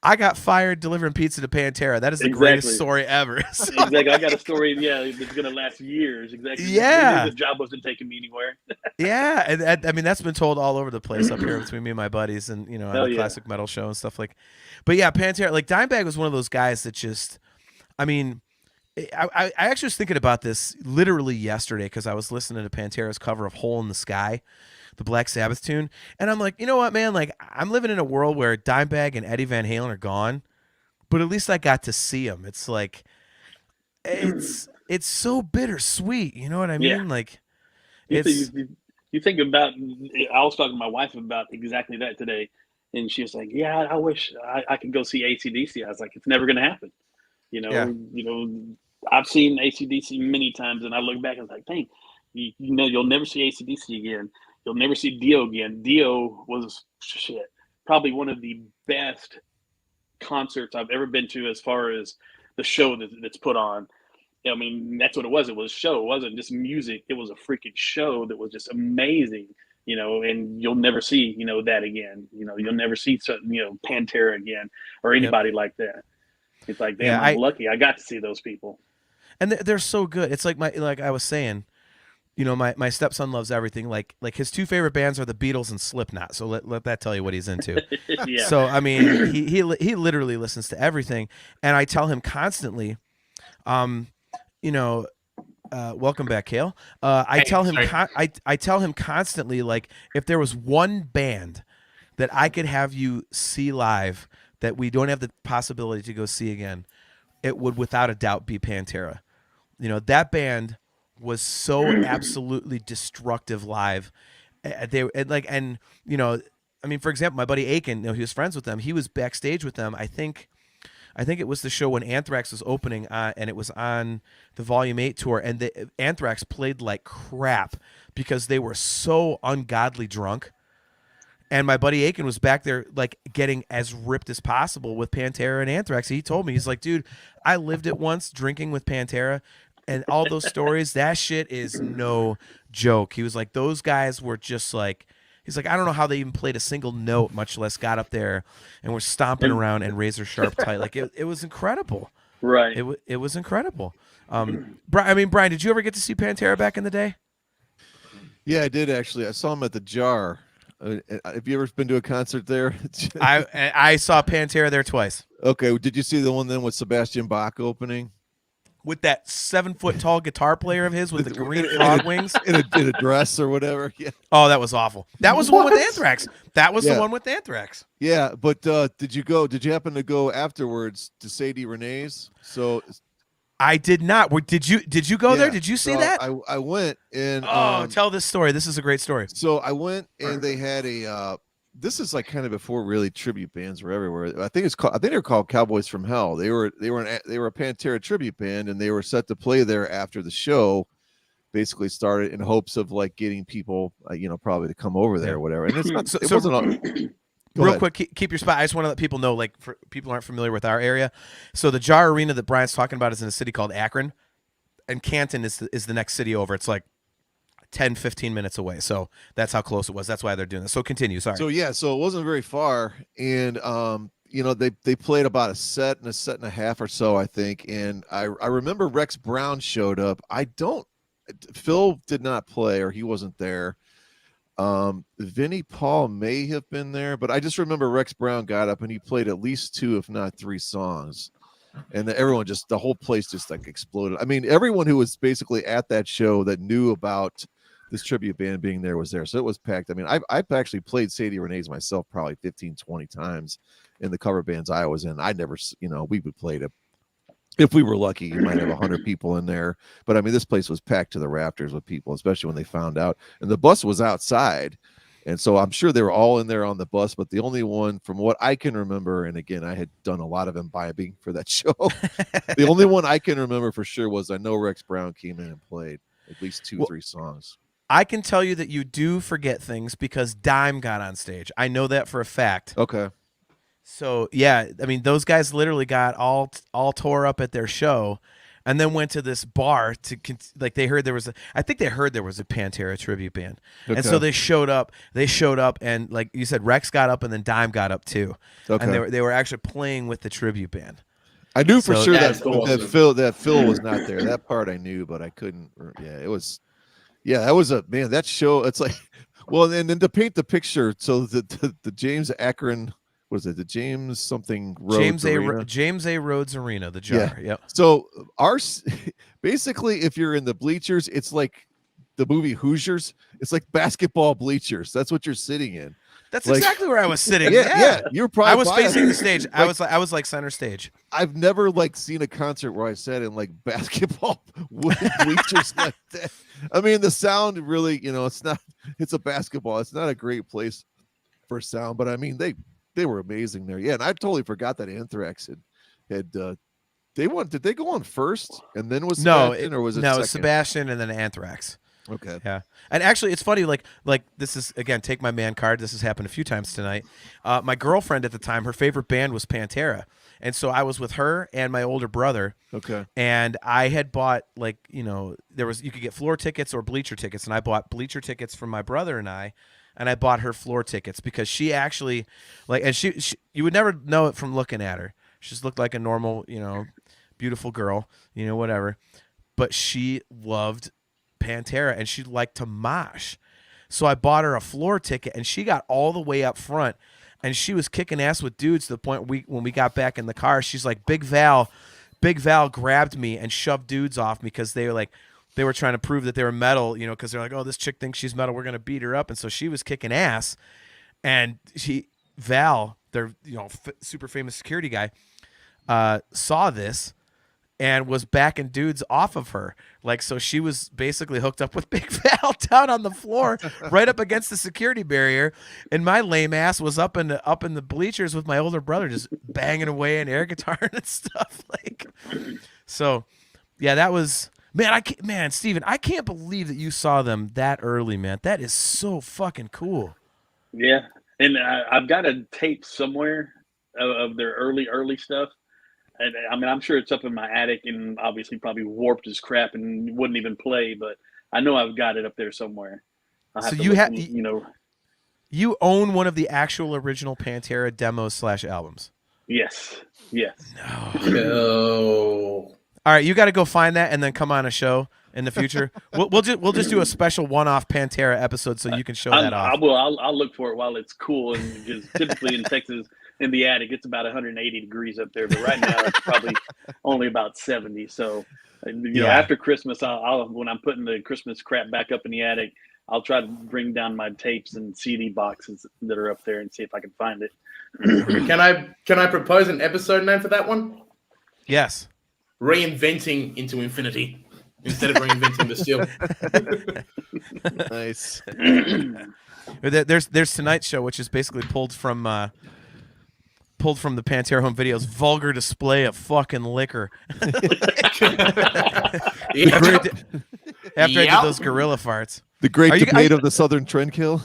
I got fired delivering pizza to Pantera. That is the greatest story ever." So, exactly. I got a story. Yeah, that's gonna last years. Exactly. Yeah. The job wasn't taking me anywhere. Yeah, and that's been told all over the place up here between me and my buddies, and at a classic metal show and stuff like. But yeah, Pantera, like Dimebag was one of those guys that just, I actually was thinking about this literally yesterday, because I was listening to Pantera's cover of "Hole in the Sky," the Black Sabbath tune, and I'm like, you know what, man? Like, I'm living in a world where Dimebag and Eddie Van Halen are gone, but at least I got to see them. It's like, it's so bittersweet. You know what I mean? Yeah. Like, you think about. I was talking to my wife about exactly that today, and she was like, "Yeah, I wish I could go see AC/DC." I was like, "It's never going to happen." I've seen AC/DC many times, and I look back and I was like, "Dang, you'll never see AC/DC again. You'll never see Dio again." Dio was probably one of the best concerts I've ever been to, as far as the show that's put on. I mean, that's what it was. It was a show. It wasn't just music. It was a freaking show that was just amazing, and you'll never see, that again. You'll never see, Pantera again, or anybody like that. It's like, damn, I'm lucky I got to see those people. And they're so good. It's like I was saying, you know, my stepson loves everything. Like his two favorite bands are the Beatles and Slipknot. So let that tell you what he's into. Yeah. So I mean, he literally listens to everything, and I tell him constantly, you know, welcome back, Kale. I Hey, tell him sorry. I tell him constantly, like, if there was one band that I could have you see live that we don't have the possibility to go see again, it would without a doubt be Pantera. You know, that band was so absolutely destructive live. And you know, I mean, for example, my buddy Aiken, you know, he was friends with them. He was backstage with them. I think it was the show when Anthrax was opening, and it was on the Volume 8 tour, and the Anthrax played like crap because they were so ungodly drunk. And my buddy Aiken was back there, like, getting as ripped as possible with Pantera and Anthrax. He told me, he's like, dude, I lived it once drinking with Pantera, and all those stories, that shit is no joke. He was like, those guys were just like, he's like, I don't know how they even played a single note, much less got up there and were stomping around and razor sharp tight. Like, it was incredible. Right. It was incredible. Brian, did you ever get to see Pantera back in the day? Yeah, I did actually. I saw him at the Jar. Have you ever been to a concert there? I saw Pantera there twice. Okay, did you see the one then with Sebastian Bach opening? With that 7-foot tall guitar player of his with the green frog wings in a dress or whatever. Yeah. Oh, that was awful. That was the one with Anthrax. That was the one with Anthrax. Yeah, but did you happen to go afterwards to Sadie Renee's? So I did not. Did you go there? Did you see that? I went and tell this story. This is a great story. So I went and they had a this is like kind of before really tribute bands were everywhere. I think they're called Cowboys from Hell. They were a Pantera tribute band, and they were set to play there after the show basically started, in hopes of like getting people probably to come over there or whatever. And it's not it wasn't all, real quick, keep your spot. I just want to let people know, like, for people who aren't familiar with our area. So the Jar Arena that Brian's talking about is in a city called Akron, and Canton is the next city over. It's like 10, 15 minutes away. So that's how close it was. That's why they're doing this. So continue. Sorry. So it wasn't very far. And, they played about a set and a half or so, I think. And I remember Rex Brown showed up. Phil did not play, or he wasn't there. Vinnie Paul may have been there, but I just remember Rex Brown got up and he played at least 2, if not 3 songs. And the whole place just like exploded. I mean, everyone who was basically at that show that knew about this tribute band being there was there. So it was packed. I mean, I've actually played Sadie Renee's myself probably 15, 20 times in the cover bands I was in. I never, we would play to, if we were lucky, you might have 100 people in there. But I mean, this place was packed to the rafters with people, especially when they found out. And the bus was outside. And so I'm sure they were all in there on the bus, but the only one from what I can remember, and again, I had done a lot of imbibing for that show. The only one I can remember for sure was I know Rex Brown came in and played at least 3 songs. I can tell you that you do forget things because Dime got on stage. I know that for a fact. Okay. So yeah, I mean, those guys literally got all tore up at their show, and then went to this bar to they heard there was a Pantera tribute band, okay. And so they showed up. And like you said, Rex got up, and then Dime got up too, okay. And they were actually playing with the tribute band. I knew for sure that awesome. Phil was not there. That part I knew, but I couldn't. Yeah, it was. Yeah, that was that show. It's like, well, and then to paint the picture, so the James Akron. Was it the James something Rhodes James A. Rhodes Arena, the Jar? Yeah. Yep. So basically, if you're in the bleachers, it's like the movie Hoosiers. It's like basketball bleachers. That's what you're sitting in. That's exactly where I was sitting. Yeah. You're probably. I was facing the stage. I was like center stage. I've never seen a concert where I sat in like basketball bleachers like that. I mean, the sound really, it's a basketball. It's not a great place for sound, but I mean, they were amazing there. Yeah, and I totally forgot that Anthrax had did they go on first and then was Sebastian, or was it second? It was Sebastian and then Anthrax. Okay. Yeah. And actually it's funny, like this is, again, take my man card. This has happened a few times tonight. My girlfriend at the time, her favorite band was Pantera. And so I was with her and my older brother. Okay. And I had bought you could get floor tickets or bleacher tickets, and I bought bleacher tickets for my brother and I bought her floor tickets because she actually and she you would never know it from looking at her. She just looked like a normal, beautiful girl, whatever. But she loved Pantera and she'd like to mosh. So I bought her a floor ticket and she got all the way up front and she was kicking ass with dudes to the point when we got back in the car, she's like, Big Val grabbed me and shoved dudes off me because they were trying to prove that they were metal, you know, because they're like, oh, this chick thinks she's metal, we're going to beat her up. And so she was kicking ass. And Val, their super famous security guy, saw this and was backing dudes off of her. Like, so she was basically hooked up with Big Val down on the floor, right up against the security barrier. And my lame ass was up in the bleachers with my older brother, just banging away on air guitar and stuff. Like, so yeah, that was, man, Steven, I can't believe that you saw them that early, man. That is so fucking cool. Yeah. And I've got a tape somewhere of their early stuff. And, I mean, I'm sure it's up in my attic and obviously probably warped as crap and wouldn't even play, but I know I've got it up there somewhere. So you own one of the actual original Pantera demos / albums? Yes. No. All right, you got to go find that and then come on a show in the future. We'll just do a special one-off Pantera episode so you can show that off. I will. I'll look for it while it's cool, and because typically in Texas, in the attic, it's about 180 degrees up there, but right now it's probably only about 70. So, you know, after Christmas, I'll when I'm putting the Christmas crap back up in the attic, I'll try to bring down my tapes and CD boxes that are up there and see if I can find it. Can I propose an episode name for that one? Yes. Reinventing into infinity instead of reinventing the steel. Nice. There's tonight's show, which is basically pulled from the Pantera home videos. Vulgar display of fucking liquor. After I did those gorilla farts. The great debate of the Southern Trendkill.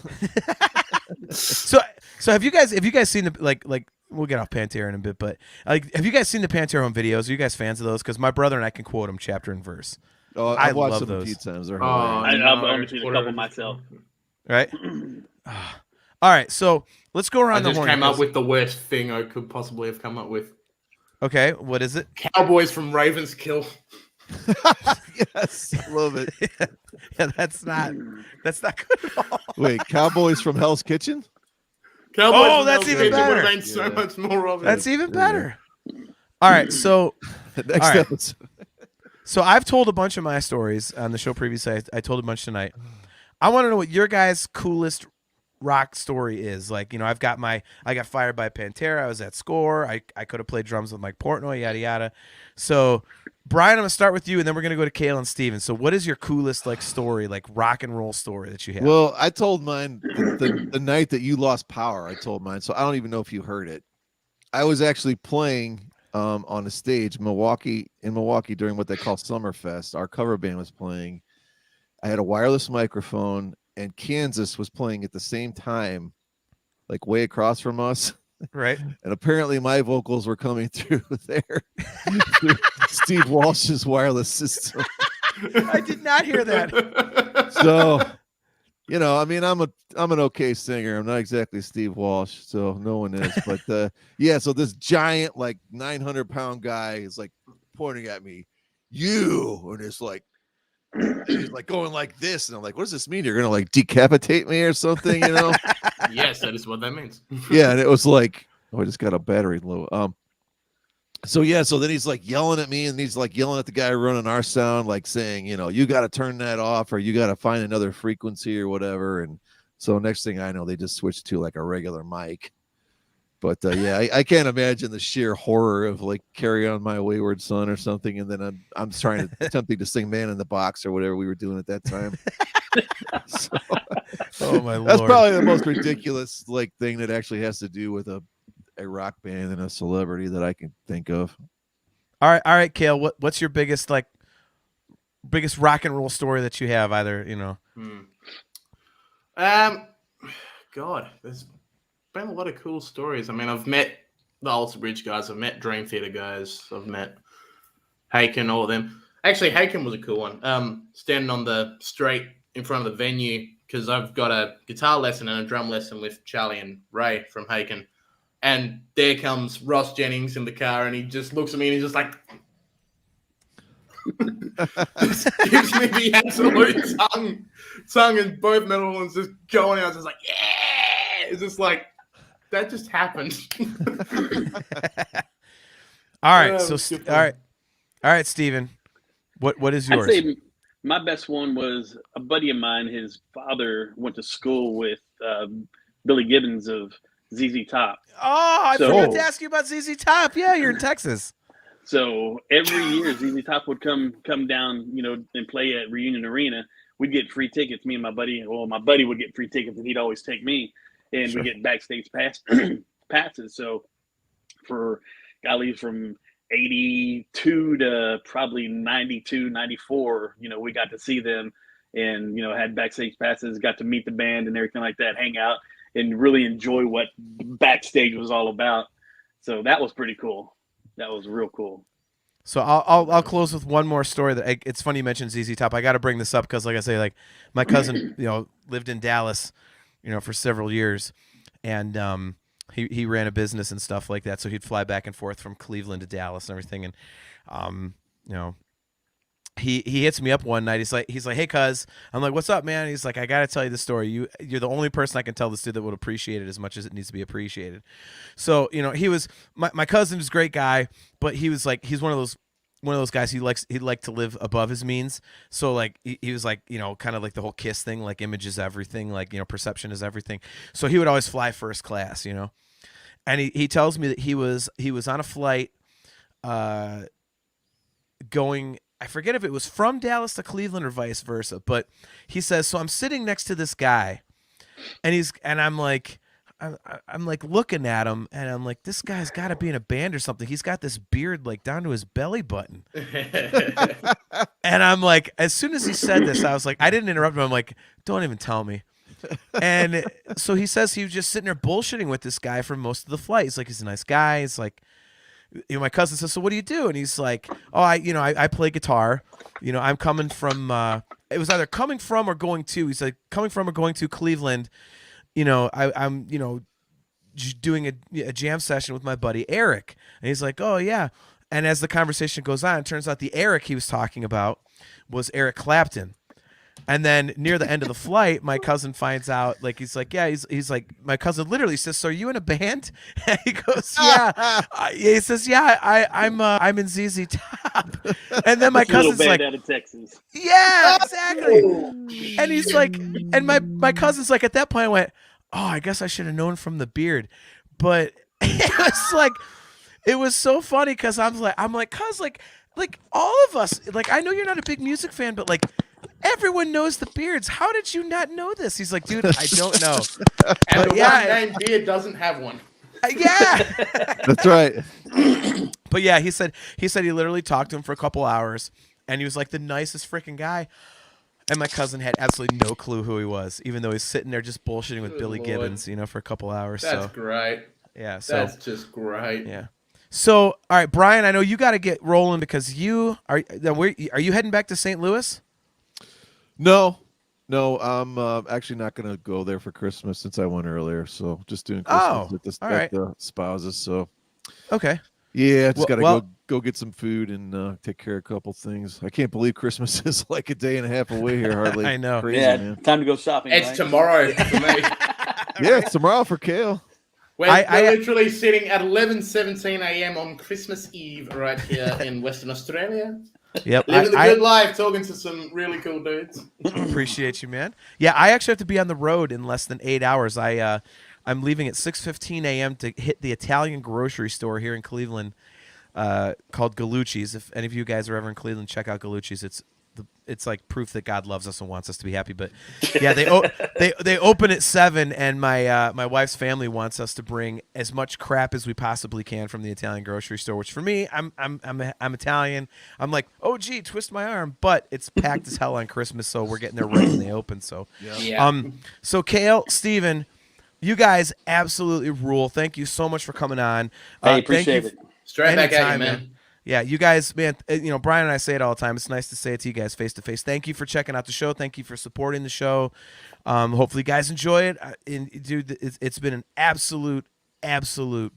So have you guys seen the like we'll get off Pantera in a bit, but like, have you guys seen the Pantera home videos? Are you guys fans of those? Because my brother and I can quote them chapter and verse. Oh, I I've watched love them those. a few times. They're I've only seen a couple myself. Right. All right, so let's go around the horn. I just came up with the worst thing I could possibly have come up with. Okay, what is it? Cowboys from Ravenskill. Yes, I love it. Yeah, that's not good at all. Wait, Cowboys from Hell's Kitchen? Cowboys that's even better. Would have so much more of it. That's even better. All right, so Next episode. So I've told a bunch of my stories on the show previously. I told a bunch tonight. I want to know what your guys' coolest rock story is. Like, you know, I got fired by Pantera. I was at Score. I could have played drums with Mike Portnoy, yada yada. So Brian, I'm gonna start with you, and then we're gonna go to Kale and Steven. So what is your coolest like story, like rock and roll story that you have? Well, I told mine the night that you lost power. I told mine, so I don't even know if you heard it. I was actually playing on a stage in Milwaukee during what they call Summerfest. Our cover band was playing. I had a wireless microphone, and Kansas was playing at the same time, like way across from us. Right. And apparently my vocals were coming through there, through Steve Walsh's wireless system. I did not hear that. So, you know, I mean, I'm an okay singer. I'm not exactly Steve Walsh, so no one is. But yeah, so this giant, like 900-pound guy is like pointing at me, and it's like, he's like going like this, and I'm like, what does this mean? You're gonna like decapitate me or something, you know? Yes, that is what that means. Yeah, and it was like, oh, I just got a battery low. So yeah, so then he's like yelling at me, and he's like yelling at the guy running our sound, like saying, you know, you got to turn that off, or you got to find another frequency or whatever. And so next thing I know, they just switched to like a regular mic. But yeah, I can't imagine the sheer horror of like Carry On My Wayward Son or something, and then I'm attempting to sing Man in the Box or whatever we were doing at that time. So, oh my Lord. That's probably the most ridiculous like thing that actually has to do with a rock band and a celebrity that I can think of. All right, Kale. What's your biggest rock and roll story that you have? Either, you know. God, there's been a lot of cool stories. I mean, I've met the Alter Bridge guys. I've met Dream Theater guys. I've met Haken, all of them. Actually, Haken was a cool one. Standing on the street in front of the venue, because I've got a guitar lesson and a drum lesson with Charlie and Ray from Haken. And there comes Ross Jennings in the car, and he just looks at me and he's just like, Just gives me the absolute tongue and both metal ones just going out, just like, yeah! It's just like, that just happened. All right, That so was good all fun. right, Steven. What is I'd yours? say my best one was a buddy of mine. His father went to school with Billy Gibbons of ZZ Top. Oh, I So- forgot to ask you about ZZ Top. Yeah, you're in Texas. So every year ZZ Top would come down, and play at Reunion Arena. We'd get free tickets. Me and my buddy. Well, my buddy would get free tickets, and he'd always take me, and we get backstage passes. So for from 82 to probably 92, 94, we got to see them and, had backstage passes, got to meet the band and everything like that, hang out and really enjoy what backstage was all about. So that was pretty cool. That was real cool. So I'll close with one more story that it's funny you mentioned ZZ Top. I got to bring this up because, like I say, like my cousin, lived in Dallas, for several years, and he ran a business and stuff like that. So he'd fly back and forth from Cleveland to Dallas and everything. And he hits me up one night. He's like, hey, cuz. I'm like, what's up, man? He's like, I got to tell you the story. You're the only person I can tell this to that would appreciate it as much as it needs to be appreciated. So, he was my cousin was a great guy, but he was like, he's one of those guys he'd like to live above his means. So like he was like, kind of like the whole KISS thing, like image is everything, like, perception is everything. So he would always fly first class, and he tells me that he was on a flight going, I forget if it was from Dallas to Cleveland or vice versa, but he says, so I'm sitting next to this guy and I'm like looking at him and I'm like, this guy's got to be in a band or something. He's got this beard like down to his belly button. And I'm like, as soon as he said this, I was like, I didn't interrupt him. I'm like, don't even tell me. And so he says he was just sitting there bullshitting with this guy for most of the flight. He's like, he's a nice guy. He's like, my cousin says, so what do you do? And he's like, oh, I play guitar. I'm coming from, it was either coming from or going to, he's like, coming from or going to Cleveland. I'm doing a jam session with my buddy Eric. And he's like, oh, yeah. And as the conversation goes on, it turns out the Eric he was talking about was Eric Clapton. And then near the end of the flight, my cousin finds out, like, he's like, yeah, he's like, my cousin literally says, so are you in a band? And he goes, yeah. He says, yeah, I'm in ZZ Top. And then my cousin's like, out of Texas. yeah, exactly. And he's like, and my cousin's like, at that point I went, oh, I guess I should have known from the beard. But it was like, it was so funny because I'm like, cuz like all of us, like, I know you're not a big music fan, but like, everyone knows the Beards. How did you not know this? He's like, dude, I don't know. And But the one named Beard doesn't have one. Yeah. That's right. But yeah, he said he literally talked to him for a couple hours, and he was like the nicest freaking guy. And my cousin had absolutely no clue who he was, even though he's sitting there just bullshitting with Good Billy Lord. Gibbons, for a couple hours. That's So great. yeah, so That's just great. yeah. So all right, Brian, I know you got to get rolling because you are you heading back to St. Louis? No, I'm actually not going to go there for Christmas since I went earlier. So just doing Christmas at the spouses. So Okay. yeah, just got to well- go get some food and take care of a couple things. I can't believe Christmas is like a day and a half away here. Hardly. I know. Crazy, Yeah, man. time to go shopping. It's right? tomorrow for me. Yeah, it's tomorrow for Kale. We're I- literally sitting at 11:17 a.m. on Christmas Eve right here in Western Australia. Yep. Living the I good life, talking to some really cool dudes. appreciate you, man. Yeah, I actually have to be on the road in less than 8 hours. I'm leaving at 6:15 a.m. to hit the Italian grocery store here in Cleveland, called Gallucci's. If any of you guys are ever in Cleveland, check out Gallucci's. It's like proof that God loves us and wants us to be happy. But yeah, they open at 7, and my wife's family wants us to bring as much crap as we possibly can from the Italian grocery store. Which for me, I'm Italian. I'm like, oh gee, twist my arm, but it's packed as hell on Christmas, so we're getting there right when they open. So Yeah. So Kale, Steven, you guys absolutely rule. Thank you so much for coming on. I Thank appreciate you it. Straight back at you, anytime, man. Yeah, you guys, man, Brian and I say it all the time. It's nice to say it to you guys face to face. Thank you for checking out the show. Thank you for supporting the show. Hopefully you guys enjoy it. Dude, it's been an absolute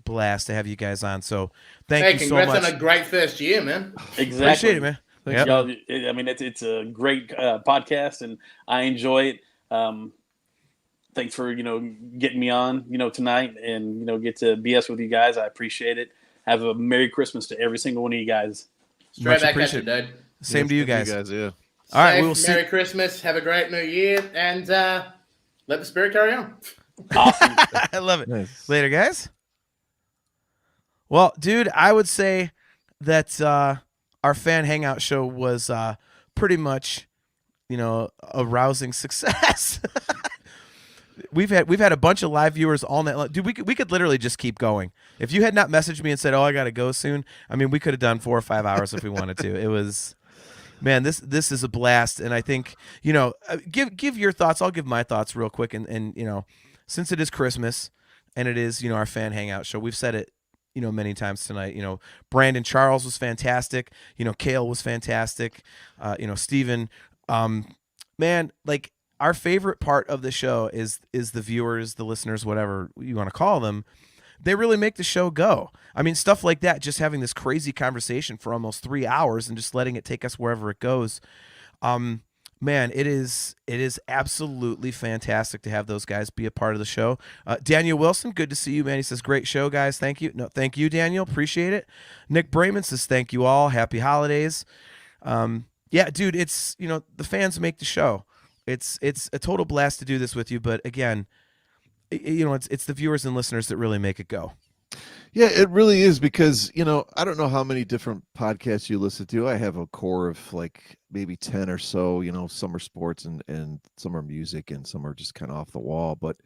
blast to have you guys on. So thank you so congrats much. on a great first year, man. Exactly. Appreciate it, man. Thanks, Y'all, man. I mean, it's a great podcast, and I enjoy it. Thanks for getting me on tonight, and get to BS with you guys. I appreciate it. Have a Merry Christmas to every single one of you guys. Straight Much back at you, appreciated. dude. Same to you guys. Yeah. All right, Safe, we will see. Merry Christmas. Have a great New Year, and let the spirit carry on. Awesome. I love it. Nice. Later, guys. Well, dude, I would say that our fan hangout show was pretty much, a rousing success. We've had a bunch of live viewers all night long. Dude, we could literally just keep going. If you had not messaged me and said, "Oh, I got to go soon," I mean, we could have done 4 or 5 hours if we wanted to. It was, man, this is a blast, and I think give your thoughts. I'll give my thoughts real quick, and since it is Christmas, and it is our fan hangout show, we've said it many times tonight. Brandon Charles was fantastic. Kale was fantastic. Steven, man, like. Our favorite part of the show is the viewers, the listeners, whatever you want to call them. They really make the show go. I mean, stuff like that, just having this crazy conversation for almost 3 hours and just letting it take us wherever it goes. Man, it is absolutely fantastic to have those guys be a part of the show. Daniel Wilson, good to see you, man. He says, great show, guys. Thank you. No, thank you, Daniel. Appreciate it. Nick Brayman says, thank you all. Happy holidays. Yeah, dude, it's, the fans make the show. It's a total blast to do this with you, but again, it's the viewers and listeners that really make it go. Yeah, it really is, because I don't know how many different podcasts you listen to. I have a core of like maybe 10 or so. Some are sports and some are music, and some are just kind of off the wall. But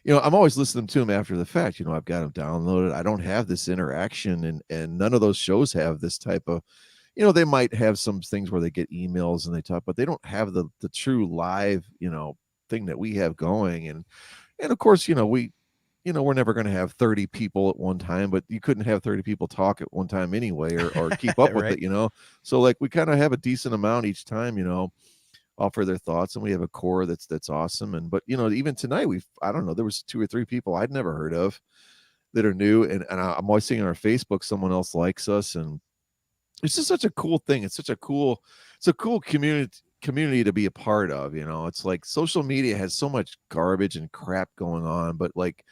I'm always listening to them after the fact. I've got them downloaded. I don't have this interaction, and none of those shows have this type of. They might have some things where they get emails and they talk, but they don't have the true live, thing that we have going. And of course, we're never going to have 30 people at one time, but you couldn't have 30 people talk at one time anyway, or keep up with Right. it, So like we kind of have a decent amount each time, offer their thoughts, and we have a core that's awesome. But even tonight I don't know, there was 2 or 3 people I'd never heard of that are new, and I'm always seeing on our Facebook someone else likes us, and it's just such a cool thing. It's a cool community to be a part of. It's like social media has so much garbage and crap going on, but like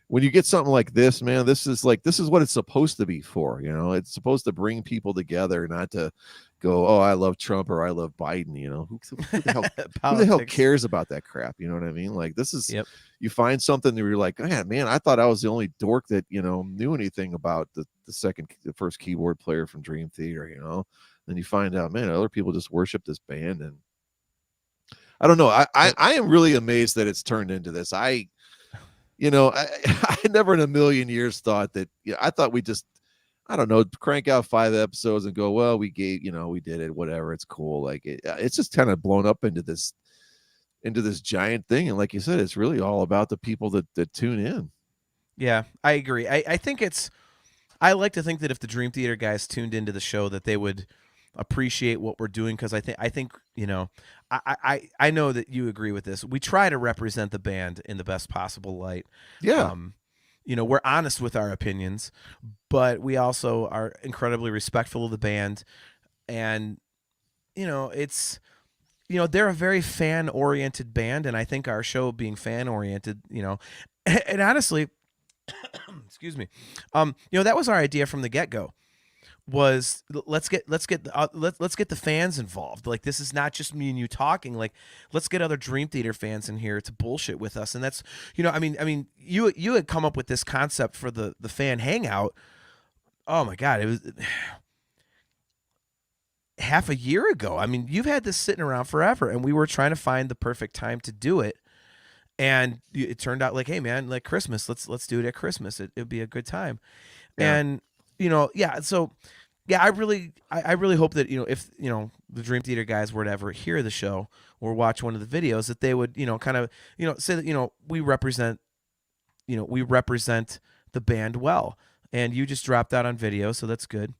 when you get something like this, man, this is what it's supposed to be for. It's supposed to bring people together, not to go, oh, I love Trump or I love Biden. Who the hell cares about that crap? You know what I mean? Like this is, Yep. You find something that you're like, man, I thought I was the only dork that knew anything about the first keyboard player from Dream Theater. Then you find out, man, other people just worship this band, and I don't know. I am really amazed that it's turned into this. I never in a million years thought that. I thought we just, I don't know, crank out 5 episodes and go, well, we gave, we did it, whatever, it's cool. Like it's just kind of blown up into this giant thing, and like you said, it's really all about the people that tune in. Yeah, I agree. I think I like to think that if the Dream Theater guys tuned into the show, that they would appreciate what we're doing, because I think I know that you agree with this. We try to represent the band in the best possible light. Yeah. We're honest with our opinions, but we also are incredibly respectful of the band, and it's they're a very fan-oriented band, and I think our show being fan-oriented, and honestly, excuse me, that was our idea from the get-go. Was let's get the fans involved. Like, this is not just me and you talking. Like, let's get other Dream Theater fans in here to bullshit with us. And that's I mean you had come up with this concept for the fan hangout. Oh my God, it was half a year ago. I mean, you've had this sitting around forever, and we were trying to find the perfect time to do it. And it turned out like, hey man, like Christmas, let's do it at Christmas. It'd be a good time. Yeah. And so I really hope that if the Dream Theater guys were to ever hear the show or watch one of the videos, that they would kind of say that we represent the band well. And you just dropped out on video, so that's good.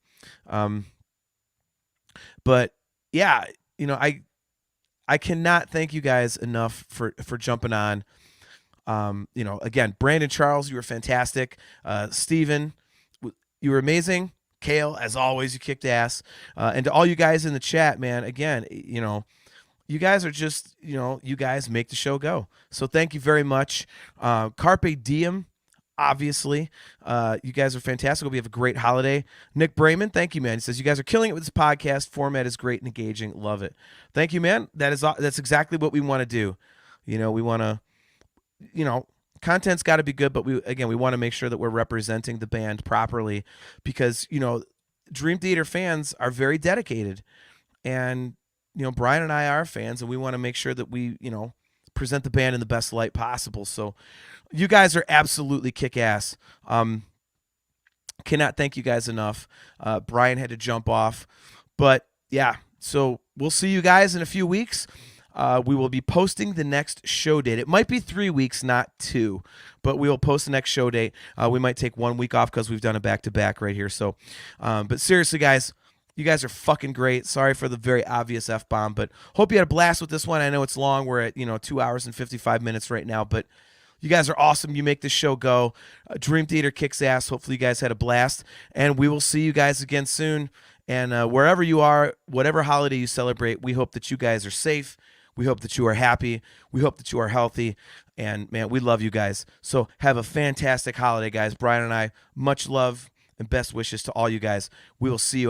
But yeah, I cannot thank you guys enough for jumping on. Again, Brandon Charles, you were fantastic. Steven, you were amazing. Kale, as always, you kicked ass. And to all you guys in the chat, man, again, you guys are just, you guys make the show go. So thank you very much. Carpe diem, obviously. You guys are fantastic. Hope you have a great holiday. Nick Brayman, thank you, man. He says, you guys are killing it with this podcast. Format is great and engaging. Love it. Thank you, man. That's exactly what we want to do. We want to, content's got to be good, but we want to make sure that we're representing the band properly because, Dream Theater fans are very dedicated. And, Brian and I are fans, and we want to make sure that we, present the band in the best light possible. So you guys are absolutely kick-ass. Cannot thank you guys enough. Brian had to jump off. But, yeah, so we'll see you guys in a few weeks. We will be posting the next show date. It might be 3 weeks, not 2, but we will post the next show date. We might take 1 week off because we've done a back-to-back right here. So, but seriously, guys, you guys are fucking great. Sorry for the very obvious F-bomb, but hope you had a blast with this one. I know it's long. We're at, 2 hours and 55 minutes right now, but you guys are awesome. You make this show go. Dream Theater kicks ass. Hopefully you guys had a blast, and we will see you guys again soon. And wherever you are, whatever holiday you celebrate, we hope that you guys are safe. We hope that you are happy. We hope that you are healthy. And, man, we love you guys. So have a fantastic holiday, guys. Brian and I, much love and best wishes to all you guys. We will see you.